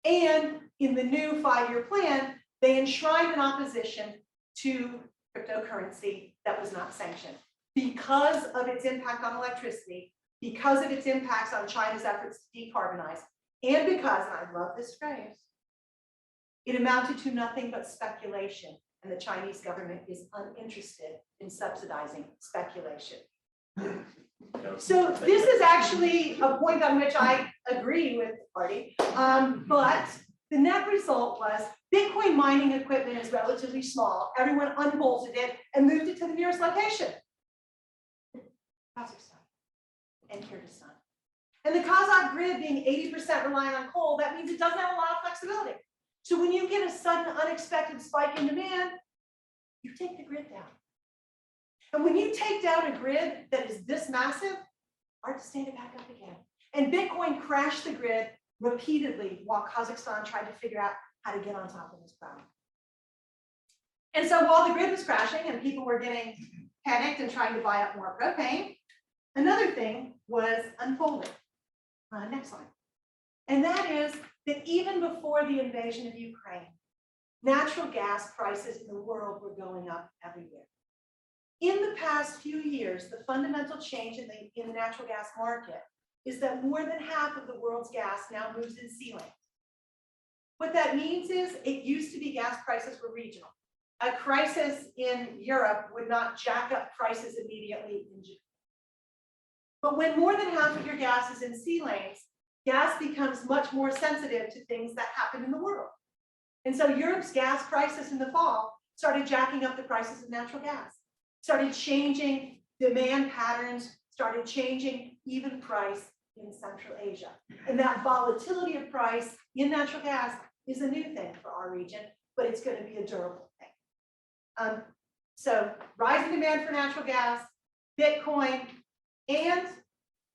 And in the new 5-year plan, they enshrined an opposition to cryptocurrency that was not sanctioned because of its impact on electricity, because of its impacts on China's efforts to decarbonize, and because, and I love this phrase, it amounted to nothing but speculation, and the Chinese government is uninterested in subsidizing speculation. So this is actually a point on which I agree with the party, but the net result was Bitcoin mining equipment is relatively small. Everyone unbolted it and moved it to the nearest location. Kazakhstan and Kyrgyzstan. And the Kazakh grid being 80% reliant on coal, that means it doesn't have a lot of flexibility. So when you get a sudden unexpected spike in demand, you take the grid down. And when you take down a grid that is this massive, hard to stand it back up again. And Bitcoin crashed the grid repeatedly while Kazakhstan tried to figure out how to get on top of this problem. And so while the grid was crashing and people were getting panicked and trying to buy up more propane, another thing was unfolding. Next slide. And that is that even before the invasion of Ukraine, natural gas prices in the world were going up everywhere. In the past few years, the fundamental change in the natural gas market is that more than half of the world's gas now moves in sea lanes. What that means is it used to be gas prices were regional. A crisis in Europe would not jack up prices immediately in Japan. But when more than half of your gas is in sea lanes, gas becomes much more sensitive to things that happen in the world. And so Europe's gas crisis in the fall started jacking up the prices of natural gas, started changing demand patterns, started changing even price in Central Asia. And that volatility of price in natural gas is a new thing for our region, but it's going to be a durable thing. So rising demand for natural gas, Bitcoin, and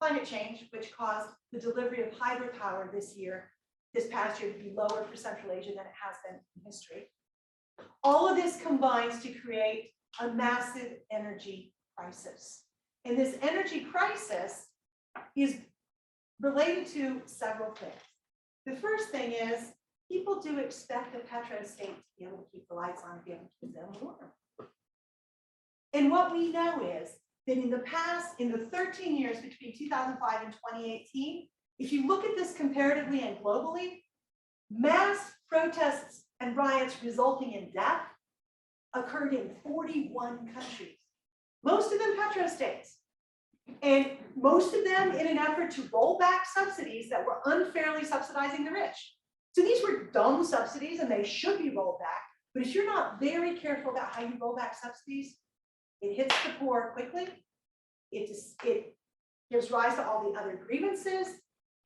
climate change, which caused the delivery of hydropower this past year to be lower for Central Asia than it has been in history. All of this combines to create a massive energy crisis. And this energy crisis is related to several things. The first thing is people do expect a petro state to be able to keep the lights on, to be able to keep them warm. And what we know is that in the 13 years between 2005 and 2018, if you look at this comparatively and globally, mass protests and riots resulting in death occurred in 41 countries, most of them petrostates, and most of them in an effort to roll back subsidies that were unfairly subsidizing the rich. So these were dumb subsidies and they should be rolled back, but if you're not very careful about how you roll back subsidies, it hits the poor quickly, it gives rise to all the other grievances,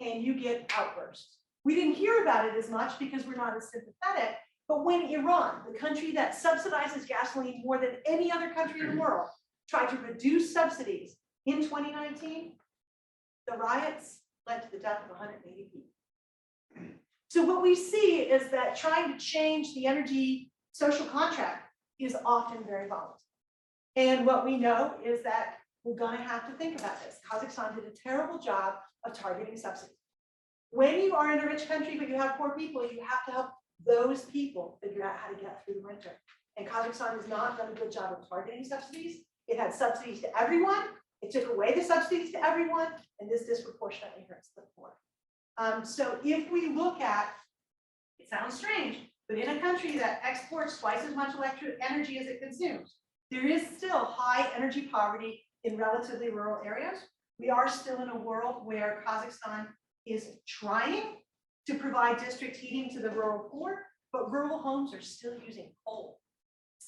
and you get outbursts. We didn't hear about it as much because we're not as sympathetic, but when Iran, the country that subsidizes gasoline more than any other country in the world, tried to reduce subsidies in 2019, the riots led to the death of 180 people. So what we see is that trying to change the energy social contract is often very volatile. And what we know is that we're going to have to think about this. Kazakhstan did a terrible job of targeting subsidies. When you are in a rich country, but you have poor people, you have to help those people figure out how to get through the winter. And Kazakhstan has not done a good job of targeting subsidies. It had subsidies to everyone. It took away the subsidies to everyone, and this disproportionately hurts the poor. So if we look at, it sounds strange, but in a country that exports twice as much electric energy as it consumes, there is still high energy poverty in relatively rural areas. We are still in a world where Kazakhstan is trying to provide district heating to the rural poor, but rural homes are still using coal.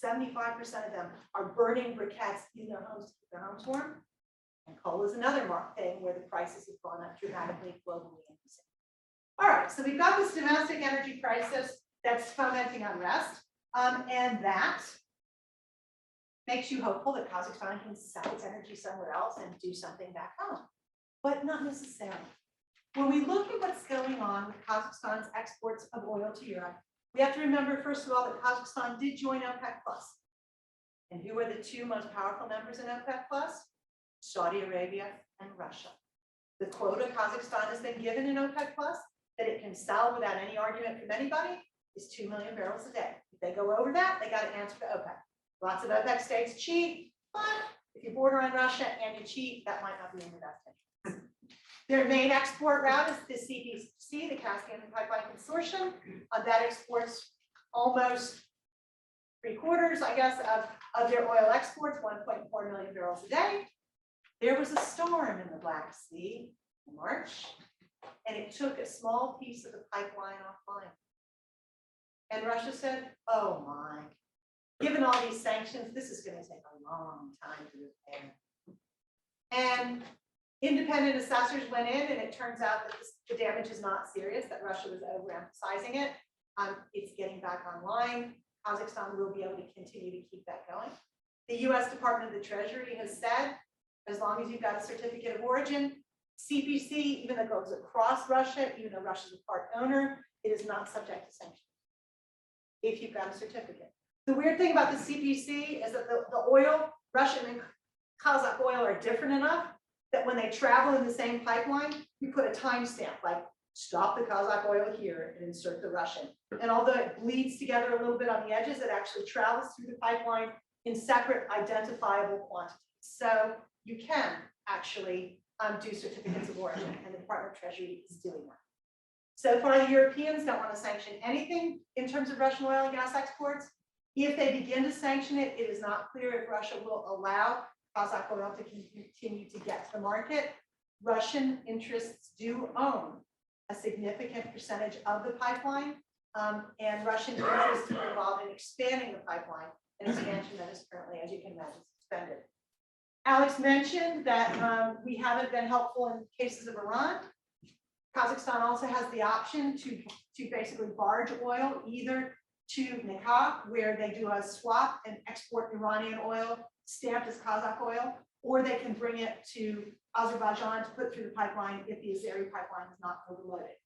75% of them are burning briquettes in their homes to keep their homes warm. And coal is another thing where the prices have gone up dramatically globally. All right, so we've got this domestic energy crisis that's fomenting unrest, and that makes you hopeful that Kazakhstan can sell its energy somewhere else and do something back home, but not necessarily. When we look at what's going on with Kazakhstan's exports of oil to Europe, we have to remember, first of all, that Kazakhstan did join OPEC+. And who are the two most powerful members in OPEC+? Saudi Arabia and Russia. The quota Kazakhstan has been given in OPEC+, that it can sell without any argument from anybody, is 2 million barrels a day. If they go over that, they got to answer to OPEC. Lots of OPEC states cheat, but if you border on Russia and you cheat, that might not be in your best interest. Their main export route is the CPC, the Caspian Pipeline Consortium, that exports almost 3/4, I guess, of their oil exports, 1.4 million barrels a day. There was a storm in the Black Sea in March, and it took a small piece of the pipeline offline. And Russia said, oh my, given all these sanctions, this is going to take a long time to repair. And independent assessors went in, and it turns out that the damage is not serious, that Russia was overemphasizing it. It's getting back online. Kazakhstan will be able to continue to keep that going. The US Department of the Treasury has said, as long as you've got a certificate of origin, CPC, even though it goes across Russia, even though Russia's a part owner, it is not subject to sanctions if you've got a certificate. The weird thing about the CPC is that the oil, Russian and Kazakh oil are different enough that when they travel in the same pipeline, you put a timestamp, like stop the Kazakh oil here and insert the Russian. And although it bleeds together a little bit on the edges, it actually travels through the pipeline in separate identifiable quantities. So you can actually do certificates of origin, and the Department of Treasury is doing that. So far, the Europeans don't want to sanction anything in terms of Russian oil and gas exports. If they begin to sanction it, it is not clear if Russia will allow Kazakh oil to continue to get to the market. Russian interests do own a significant percentage of the pipeline, and Russian interests are involved in expanding the pipeline, an expansion that is currently, as you can imagine, suspended. Alex mentioned that we haven't been helpful in cases of Iran. Kazakhstan also has the option to basically barge oil either to Nikah, where they do a swap and export Iranian oil stamped as Kazakh oil, or they can bring it to Azerbaijan to put through the pipeline if the Azeri pipeline is not overloaded.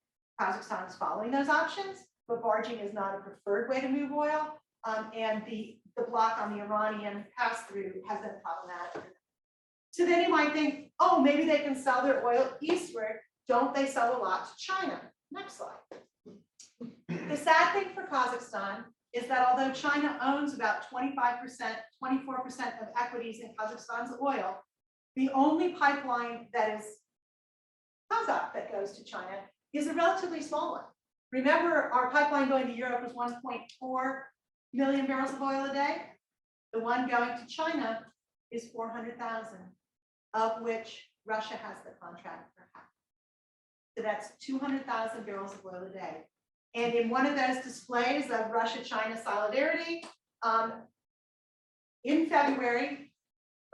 Kazakhstan is following those options, but barging is not a preferred way to move oil, and the block on the Iranian pass-through has been problematic. So then you might think, oh, maybe they can sell their oil eastward. Don't they sell a lot to China? Next slide. The sad thing for Kazakhstan is that although China owns about 25%, 24% of equities in Kazakhstan's oil, the only pipeline that is Kazakh that goes to China is a relatively small one. Remember, our pipeline going to Europe was 1.4 million barrels of oil a day. The one going to China is 400,000, of which Russia has the contract for half. So that's 200,000 barrels of oil a day. And in one of those displays of Russia-China solidarity, in February,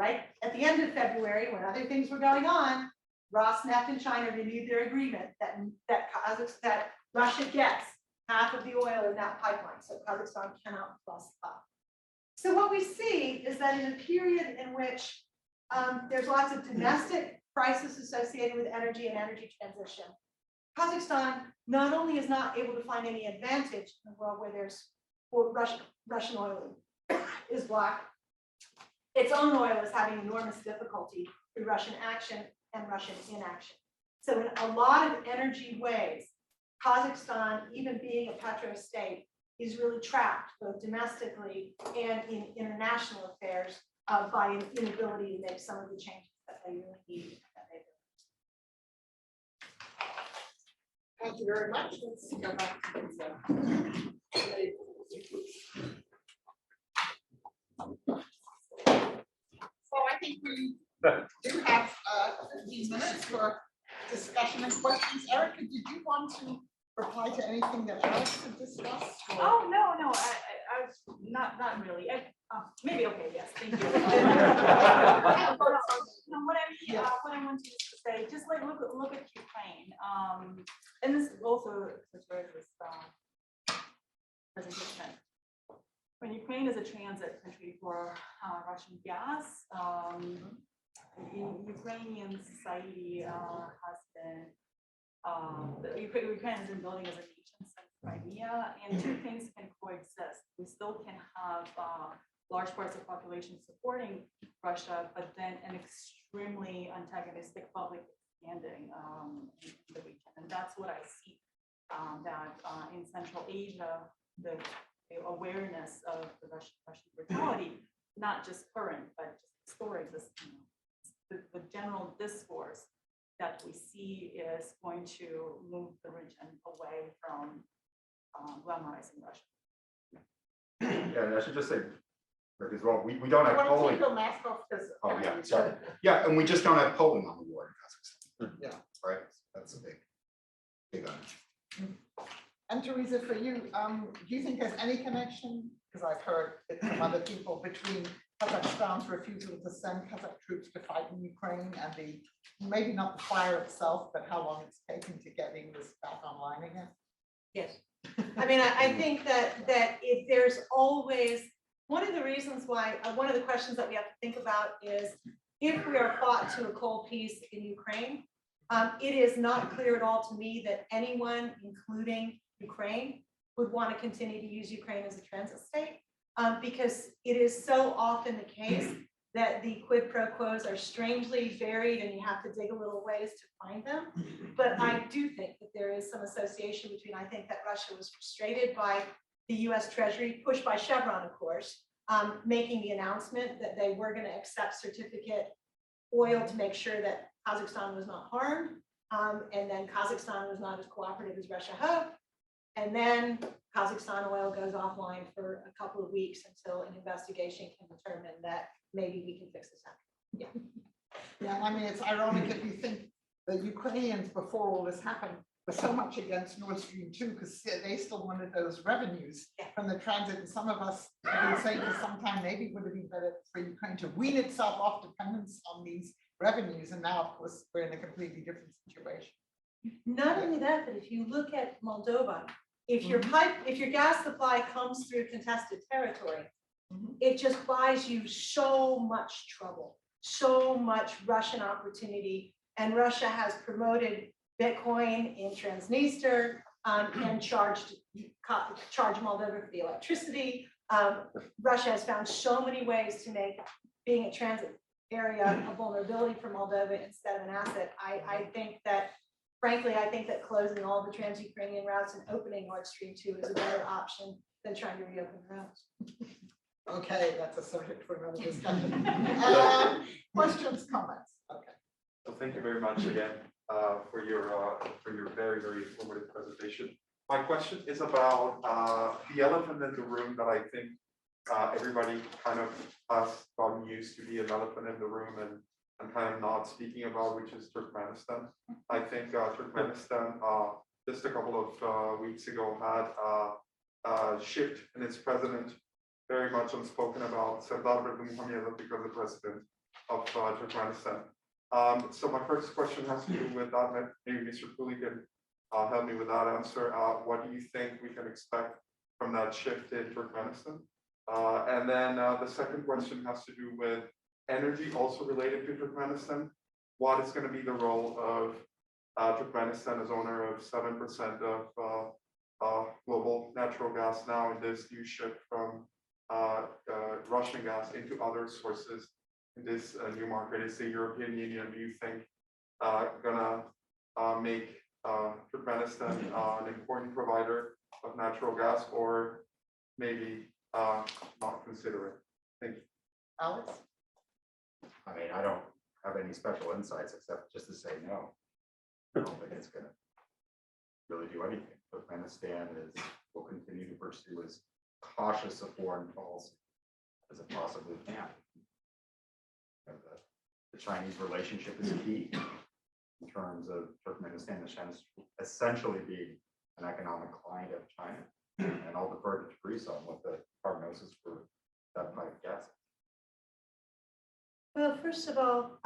right at the end of February, when other things were going on, Rosneft and China renewed their agreement that Russia gets half of the oil in that pipeline, so Kazakhstan cannot plus up. So what we see is that in a period in which there's lots of domestic crisis associated with energy and energy transition, Kazakhstan not only is not able to find any advantage in a world where Russian oil is blocked, its own oil is having enormous difficulty through Russian action and Russian inaction. So in a lot of energy ways, Kazakhstan, even being a petro state, is really trapped both domestically and in international affairs by an inability to make some of the changes that they really need. Thank you very much. Let's go back to the So I think we do have 15 minutes for discussion and questions. Erica, did you want to reply to anything that Alex had discussed? Oh, no, I was not really. Maybe, okay, yes, thank you. What I want to say, just like look at Ukraine, and this is also referred to as presentation. When Ukraine is a transit country for Russian gas, Ukrainian society has been, Ukraine has been building as a nation since Crimea, and two things can coexist. We still can have large parts of the population supporting Russia, but then an extremely antagonistic public expanding in the region. And that's what I see, that in Central Asia, the awareness of the Russian brutality, not just current, but just historic, the general discourse that we see is going to move the region away from glamorizing Russia. Yeah, and I should just say, Because, well, we don't have Want to polling. take your mask off because. Oh, yeah, sorry. Yeah, and we just don't have polling on the war in Kazakhstan. Yeah. Right, that's a big one. And Teresa, for you, do you think there's any connection, because I've heard it from other people, between Kazakhstan's refusal to send Kazakh troops to fight in Ukraine and the, maybe not the fire itself, but how long it's taken to getting this back online again? Yes. I mean, I think that if there's always, one of the reasons why, one of the questions that we have to think about is if we are fought to a cold peace in Ukraine, it is not clear at all to me that anyone, including Ukraine, would want to continue to use Ukraine as a transit state, because it is so often the case that the quid pro quos are strangely varied and you have to dig a little ways to find them. But I do think that there is some association between, I think that Russia was frustrated by the US Treasury, pushed by Chevron, of course, making the announcement that they were going to accept certificate oil to make sure that Kazakhstan was not harmed. And then Kazakhstan was not as cooperative as Russia hoped. And then Kazakhstan oil goes offline for a couple of weeks until an investigation can determine that maybe we can fix this up. Yeah. Yeah, I mean, it's ironic if you think the Ukrainians, before all this happened, were so much against Nord Stream 2 because they still wanted those revenues from the transit. And some of us have been saying for some time, maybe it would have been better for Ukraine to wean itself off dependence on these revenues. And now, of course, we're in a completely different situation. Not only that, but if you look at Moldova, if your gas supply comes through contested territory, it just buys you so much trouble, so much Russian opportunity. And Russia has promoted Bitcoin in Transnistria and charged Moldova for the electricity. Russia has found so many ways to make being a transit area a vulnerability for Moldova instead of an asset. I think that, frankly, I think that closing all the trans-Ukrainian routes and opening Nord Stream 2 is a better option than trying to reopen the routes. Okay, that's a subject for another discussion. Questions, comments? Okay. So thank you very much again for your very, very informative presentation. My question is about the elephant in the room that I think everybody kind of has gotten used to be an elephant in the room and kind of not speaking about, which is Turkmenistan. I think Turkmenistan just a couple of weeks ago had a shift in its president, very much unspoken about. Serdar Berdimuhamedov became the president of Turkmenistan. So my first question has to do with that. Maybe Mr. Cooley can help me with that answer. What do you think we can expect from that shift in Turkmenistan? And then the second question has to do with energy, also related to Turkmenistan. What is going to be the role of Turkmenistan as owner of 7% of global natural gas now in this new shift from Russian gas into other sources in this new market? Is the European Union, do you think, gonna make Turkmenistan an important provider of natural gas, or maybe not consider it? Thank you. Alex? I mean, I don't have any special insights except just to say no. I don't think it's gonna really do anything. Turkmenistan will continue to pursue as cautious a foreign policy as it possibly can. And the Chinese relationship is key in terms of Turkmenistan essentially being an economic client of China. And I'll defer to Teresa on what the prognosis for that pipe gas is. Well, first of all,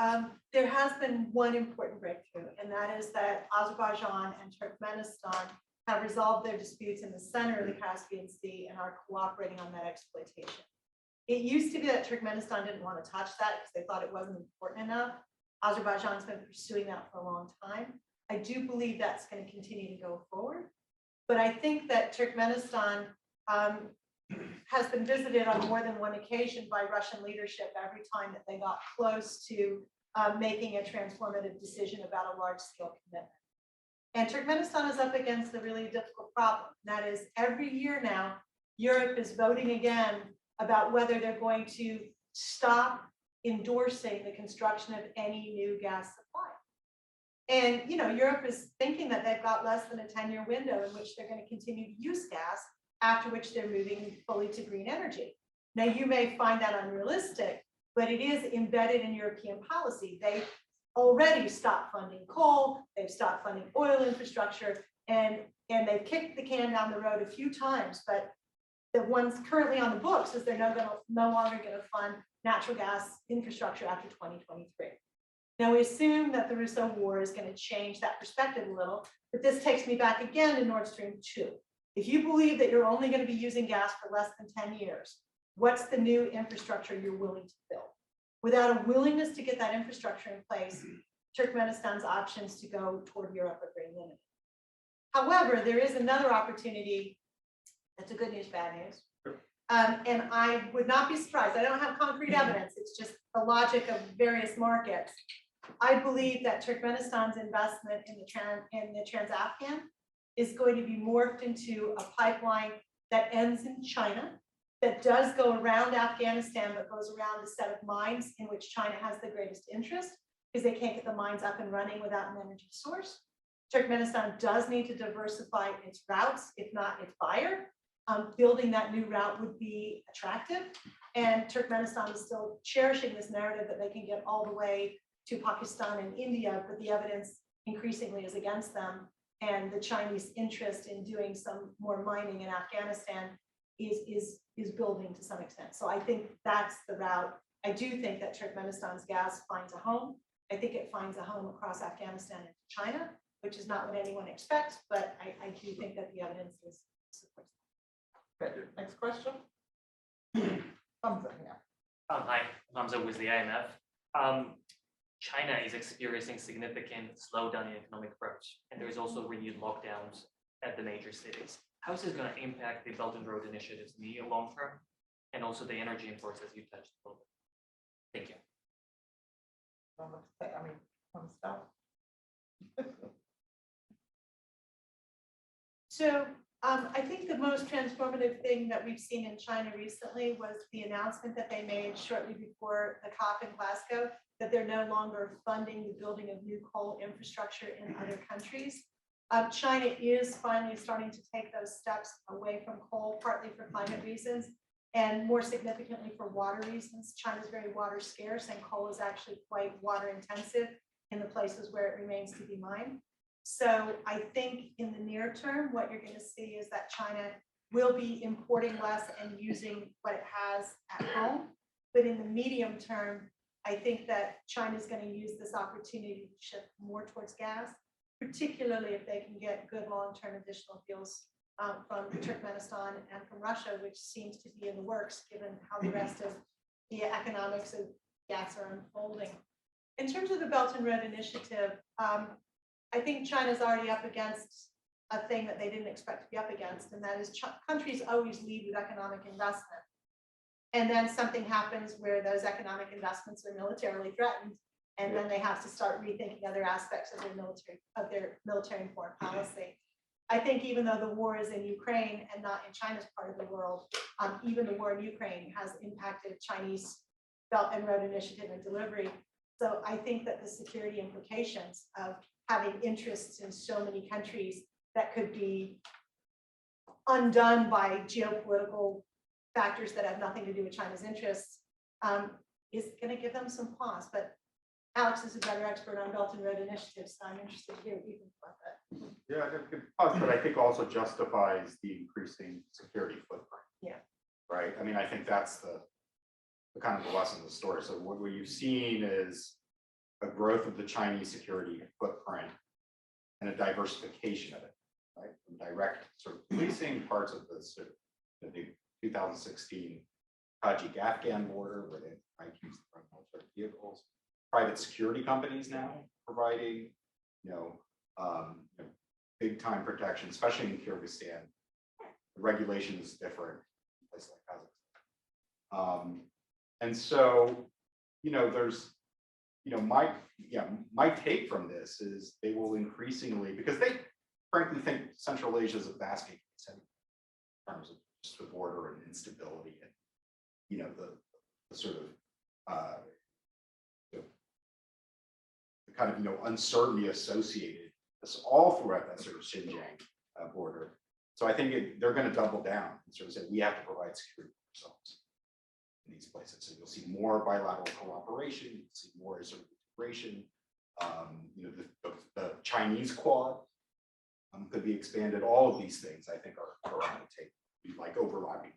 there has been one important breakthrough, and that is that Azerbaijan and Turkmenistan have resolved their disputes in the center of the Caspian Sea and are cooperating on that exploitation. It used to be that Turkmenistan didn't want to touch that because they thought it wasn't important enough. Azerbaijan's been pursuing that for a long time. I do believe that's going to continue to go forward. But I think that Turkmenistan has been visited on more than one occasion by Russian leadership every time that they got close to making a transformative decision about a large-scale commitment. And Turkmenistan is up against a really difficult problem. That is, every year now, Europe is voting again about whether they're going to stop endorsing the construction of any new gas supply. And Europe is thinking that they've got less than a 10-year window in which they're going to continue to use gas, after which they're moving fully to green energy. Now, you may find that unrealistic, but it is embedded in European policy. They already stopped funding coal, they've stopped funding oil infrastructure, and they've kicked the can down the road a few times, but the ones currently on the books is they're no longer going to fund natural gas infrastructure after 2023. Now, we assume that the Russo war is going to change that perspective a little, but this takes me back again to Nord Stream 2. If you believe that you're only going to be using gas for less than 10 years, what's the new infrastructure you're willing to build? Without a willingness to get that infrastructure in place, Turkmenistan's options to go toward Europe are very limited. However, there is another opportunity. That's a good news, bad news. And I would not be surprised. I don't have concrete evidence. It's just the logic of various markets. I believe that Turkmenistan's investment in the Trans-Afghan is going to be morphed into a pipeline that ends in China, that does go around Afghanistan, but goes around a set of mines in which China has the greatest interest, because they can't get the mines up and running without an energy source. Turkmenistan does need to diversify its routes, if not its buyer. Building that new route would be attractive. And Turkmenistan is still cherishing this narrative that they can get all the way to Pakistan and India, but the evidence increasingly is against them. And the Chinese interest in doing some more mining in Afghanistan is building to some extent. So I think that's the route. I do think that Turkmenistan's gas finds a home. I think it finds a home across Afghanistan and China, which is not what anyone expects, but I do think that the evidence is supports. Good. Next question. Hamza, yeah. Hi, Hamza with the IMF. China is experiencing significant slowdown in economic growth, and there is also renewed lockdowns at the major cities. How is this going to impact the Belt and Road initiatives in the long term, and also the energy imports as you touched a little bit? Thank you. I mean, one stop. So I think the most transformative thing that we've seen in China recently was the announcement that they made shortly before the COP in Glasgow, that they're no longer funding the building of new coal infrastructure in other countries. China is finally starting to take those steps away from coal, partly for climate reasons, and more significantly for water reasons. China is very water scarce, and coal is actually quite water intensive in the places where it remains to be mined. So I think in the near term, what you're going to see is that China will be importing less and using what it has at home. But in the medium term, I think that China is going to use this opportunity to shift more towards gas, particularly if they can get good long-term additional deals from Turkmenistan and from Russia, which seems to be in the works, given how the rest of the economics of gas are unfolding. In terms of the Belt and Road Initiative, I think China's already up against a thing that they didn't expect to be up against, and that is countries always lead with economic investment. And then something happens where those economic investments are militarily threatened, and then they have to start rethinking other aspects of their military and foreign policy. I think even though the war is in Ukraine and not in China's part of the world, even the war in Ukraine has impacted Chinese Belt and Road Initiative and delivery. So I think that the security implications of having interests in so many countries that could be undone by geopolitical factors that have nothing to do with China's interests is going to give them some pause. But Alex is a better expert on Belt and Road initiatives, so I'm interested to hear what you think about that. Yeah, it could pause, but I think also justifies the increasing security footprint. Yeah. Right. I mean, I think that's the kind of the lesson of the story. So what you've seen is a growth of the Chinese security footprint and a diversification of it, right? From direct sort of policing parts of the sort of the 2016 Tajik-Afghan border, where they might use the military vehicles, private security companies now providing, big time protection, especially in Kyrgyzstan. The regulation is different in places like Kazakhstan. And so, there's, my take from this is they will increasingly, because they frankly think Central Asia is a basket case in terms of just the border and instability and, the sort of, the kind of, uncertainty associated all throughout that sort of Xinjiang border. So I think they're going to double down and sort of say, we have to provide security for ourselves. in these places. So you'll see more bilateral cooperation, you'll see more sort of integration. The Chinese Quad could be expanded. All of these things, I think, are on the table, like overlapping.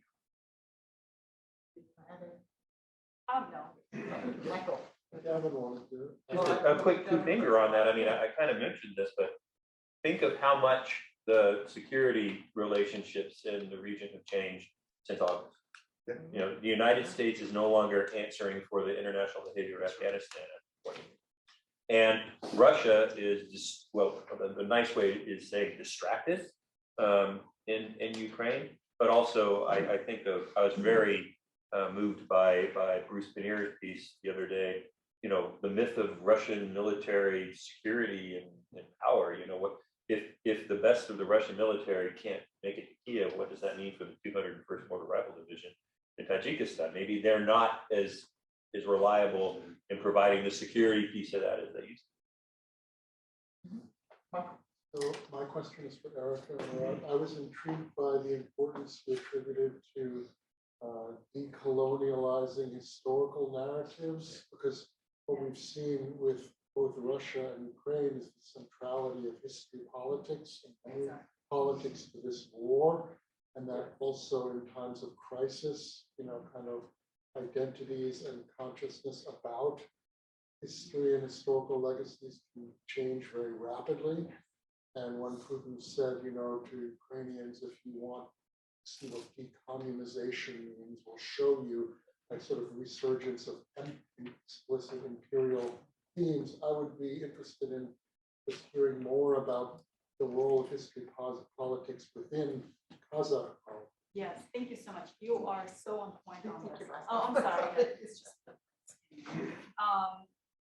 No. Michael. Gavin wanted to. Just a quick two finger on that. I mean, I kind of mentioned this, but think of how much the security relationships in the region have changed since August. You know, the United States is no longer answering for the international behavior of Afghanistan. And Russia is just, well, the nice way is saying distracted in Ukraine, but also I think I was very moved by Bruce Panier's piece the other day. You know, the myth of Russian military security and power. You know, what if the best of the Russian military can't make it to Kiev? What does that mean for the 201st Motor Rifle Division in Tajikistan? Maybe they're not as reliable in providing the security piece of that as they used to. So my question is for Erica. I was intrigued by the importance you attributed to decolonializing historical narratives, because what we've seen with both Russia and Ukraine is the centrality of history politics and politics to this war, and that also in times of crisis, you know, kind of identities and consciousness about history and historical legacies can change very rapidly. And when Putin said, you know, to Ukrainians, if you want to see what decommunization means, we'll show you, a sort of resurgence of explicit imperial themes, I would be interested in just hearing more about the role of history politics within Kazakh politics. Yes, thank you so much. You are so on point on this. Oh, I'm sorry. It's just,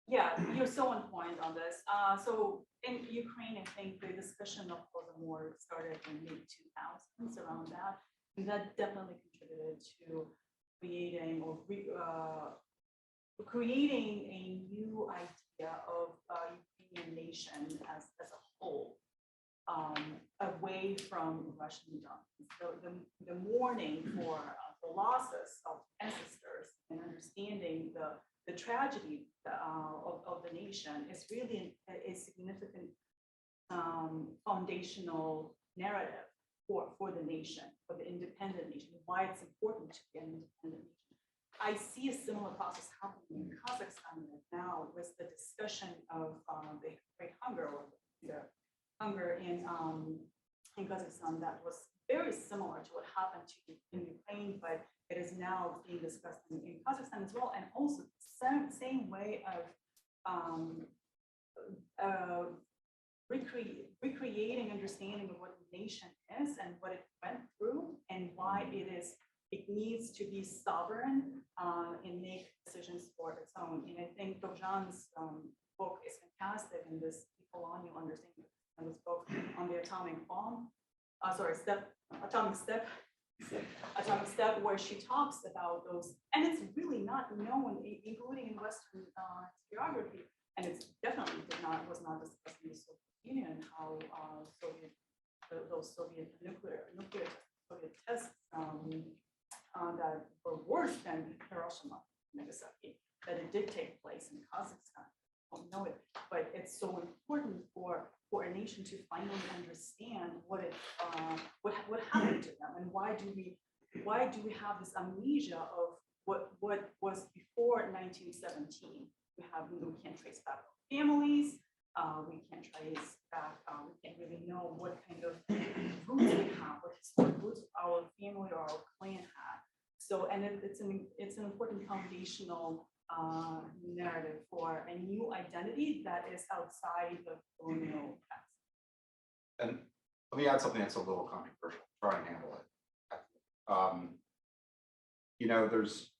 yeah, you're so on point on this. So in Ukraine, I think the discussion of Holodomor started in mid-2000s around that, and that definitely contributed to creating or creating a new idea of Ukrainian nation as a whole. Away from Russian dominance. So the mourning for the losses of ancestors and understanding the tragedy of the nation is really a significant foundational narrative for the nation, for the independent nation, why it's important to be an independent nation. I see a similar process happening in Kazakhstan right now with the discussion of the Great Hunger, or the hunger in Kazakhstan that was very similar to what happened in Ukraine, but it is now being discussed in Kazakhstan as well, and also the same way of recreating understanding of what the nation is and what it went through and why it needs to be sovereign and make decisions for its own. And I think Dojan's book is fantastic in this colonial understanding. And this book on the atomic step, where she talks about those, and it's really not known, including in Western historiography, and it's definitely was not discussed in the Soviet Union, how those Soviet nuclear tests that were worse than Hiroshima and Nagasaki, that it did take place in Kazakhstan. I don't know it, but it's so important for a nation to finally understand what happened to them, and why do we have this amnesia of what was before 1917? We can't trace back families, we can't trace back, we can't really know what kind of roots we have, what historic roots our family or our clan had. So, and it's an important foundational narrative for a new identity that is outside the colonial past. And let me add something that's a little controversial, try and handle it. You know, there's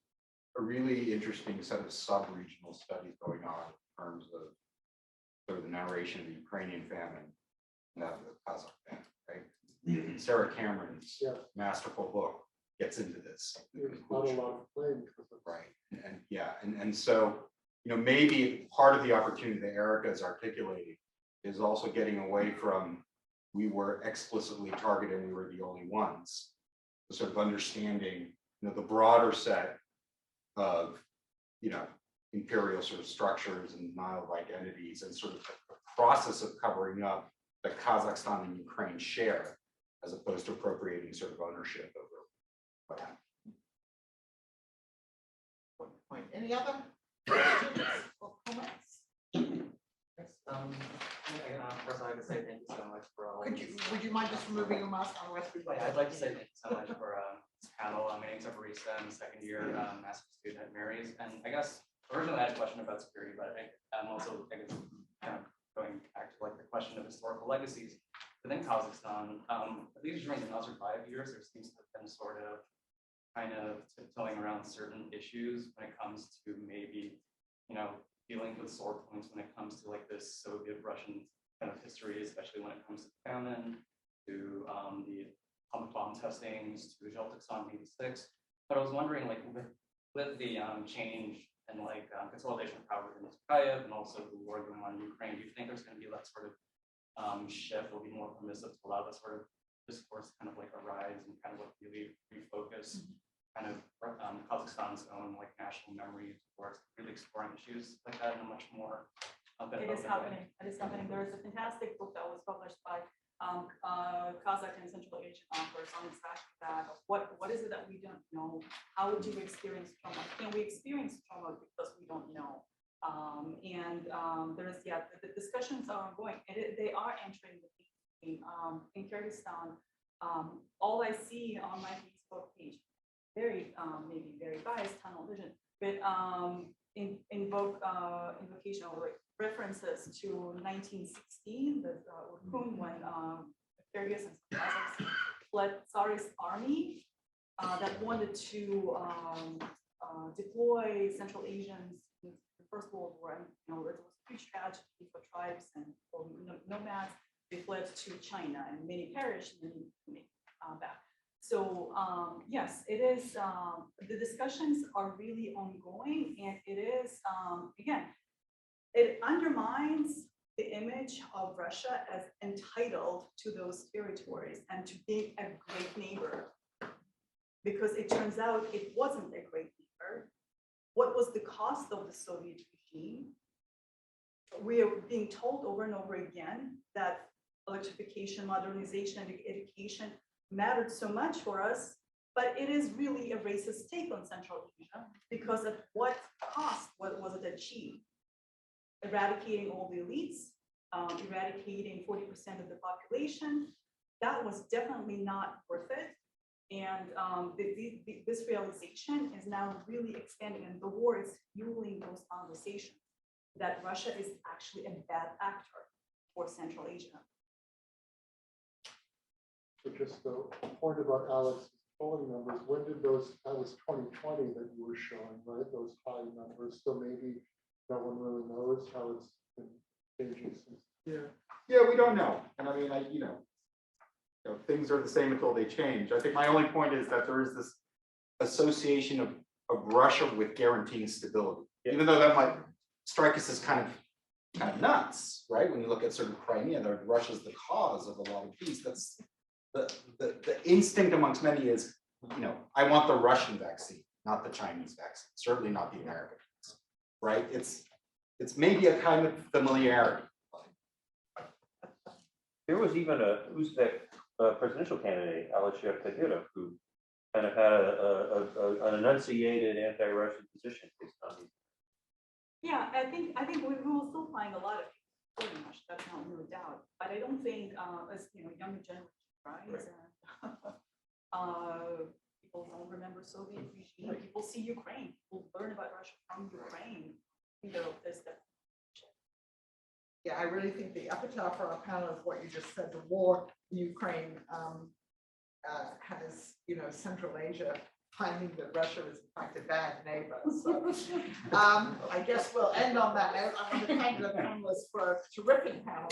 a really interesting set of sub-regional studies going on in terms of sort of the narration of the Ukrainian famine and that of the Kazakh famine, right? Sarah Cameron's masterful book gets into this. There's not a lot of blame because of right. And so, you know, maybe part of the opportunity that Erica is articulating is also getting away from we were explicitly targeted and we were the only ones, the sort of understanding, you know, the broader set of, imperial sort of structures and denial of identities and sort of the process of covering up the Kazakhstan and Ukraine share, as opposed to appropriating sort of ownership over what happened. Point. Any other questions or comments? First, I'd like to say thank you so much for all. Would you mind just removing your mask? Otherwise, I'd like to say thank you so much for this panel. My name's Marisa. I'm a second year master's student at Mary's, and I guess originally I had a question about security, but I'm also kind of going back to like the question of historical legacies within Kazakhstan. At least during the last 5 years, there seems to have been sort of kind of tiptoeing around certain issues when it comes to maybe, dealing with sore points when it comes to like this Soviet-Russian kind of history, especially when it comes to famine, to the atomic bomb testings, to Georgetown in '86. But I was wondering, like, with the change and like consolidation of power in Tokayev and also the war going on in Ukraine, do you think there's going to be that sort of shift will be more permissive to allow that sort of discourse kind of like arise and kind of like really refocus kind of Kazakhstan's own like national memory towards really exploring issues like that in a much more It is happening. It is happening. There is a fantastic book that was published by Kazakh and Central Asian authors on exactly that. What is it that we don't know? How would you experience trauma? Can we experience trauma because we don't know? There is, the discussions are ongoing. They are entering the mainstream. In Kyrgyzstan, all I see on my Facebook page, maybe very biased tunnel vision, but invocation or references to 1916, the Urkun, when Kyrgyz and Kazakhs fled Tsarist army that wanted to deploy Central Asians in the First World War. And, it was a huge tragedy for tribes and for nomads. They fled to China, and many perished, and many back. So yes, it is. The discussions are really ongoing, and it is again. It undermines the image of Russia as entitled to those territories and to be a great neighbor, because it turns out it wasn't a great neighbor. What was the cost of the Soviet regime? We are being told over and over again that electrification, modernization, and education mattered so much for us, but it is really a racist take on Central Asia, because at what cost was it achieved? Eradicating all the elites, eradicating 40% of the population, that was definitely not worth it. And this realization is now really expanding, and the war is fueling those conversations that Russia is actually a bad actor for Central Asia. So just a point about Alex's polling numbers, when did that was 2020 that you were showing, right? Those high numbers, so maybe no one really knows how it's been changing since. Yeah, we don't know. And I mean, things are the same until they change. I think my only point is that there is this association of Russia with guaranteeing stability, even though that might strike us as kind of nuts, right? When you look at sort of Crimea, Russia's the cause of a lot of peace. That's the instinct amongst many is, I want the Russian vaccine, not the Chinese vaccine, certainly not the American vaccine, right? It's maybe a kind of familiarity. There was even a Uzbek presidential candidate, Alisher Kadyrov, who kind of had an enunciated anti-Russian position based on these. Yeah, I think we will still find a lot of people, pretty much, that's no doubt. But I don't think as younger generation, right? People don't remember Soviet regime. People see Ukraine. People learn about Russia from Ukraine. There's that. Yeah, I really think the epitaph for our panel is what you just said. The war in Ukraine has, Central Asia finding that Russia is in fact a bad neighbor. So I guess we'll end on that note. I want to thank the panelists for a terrific panel.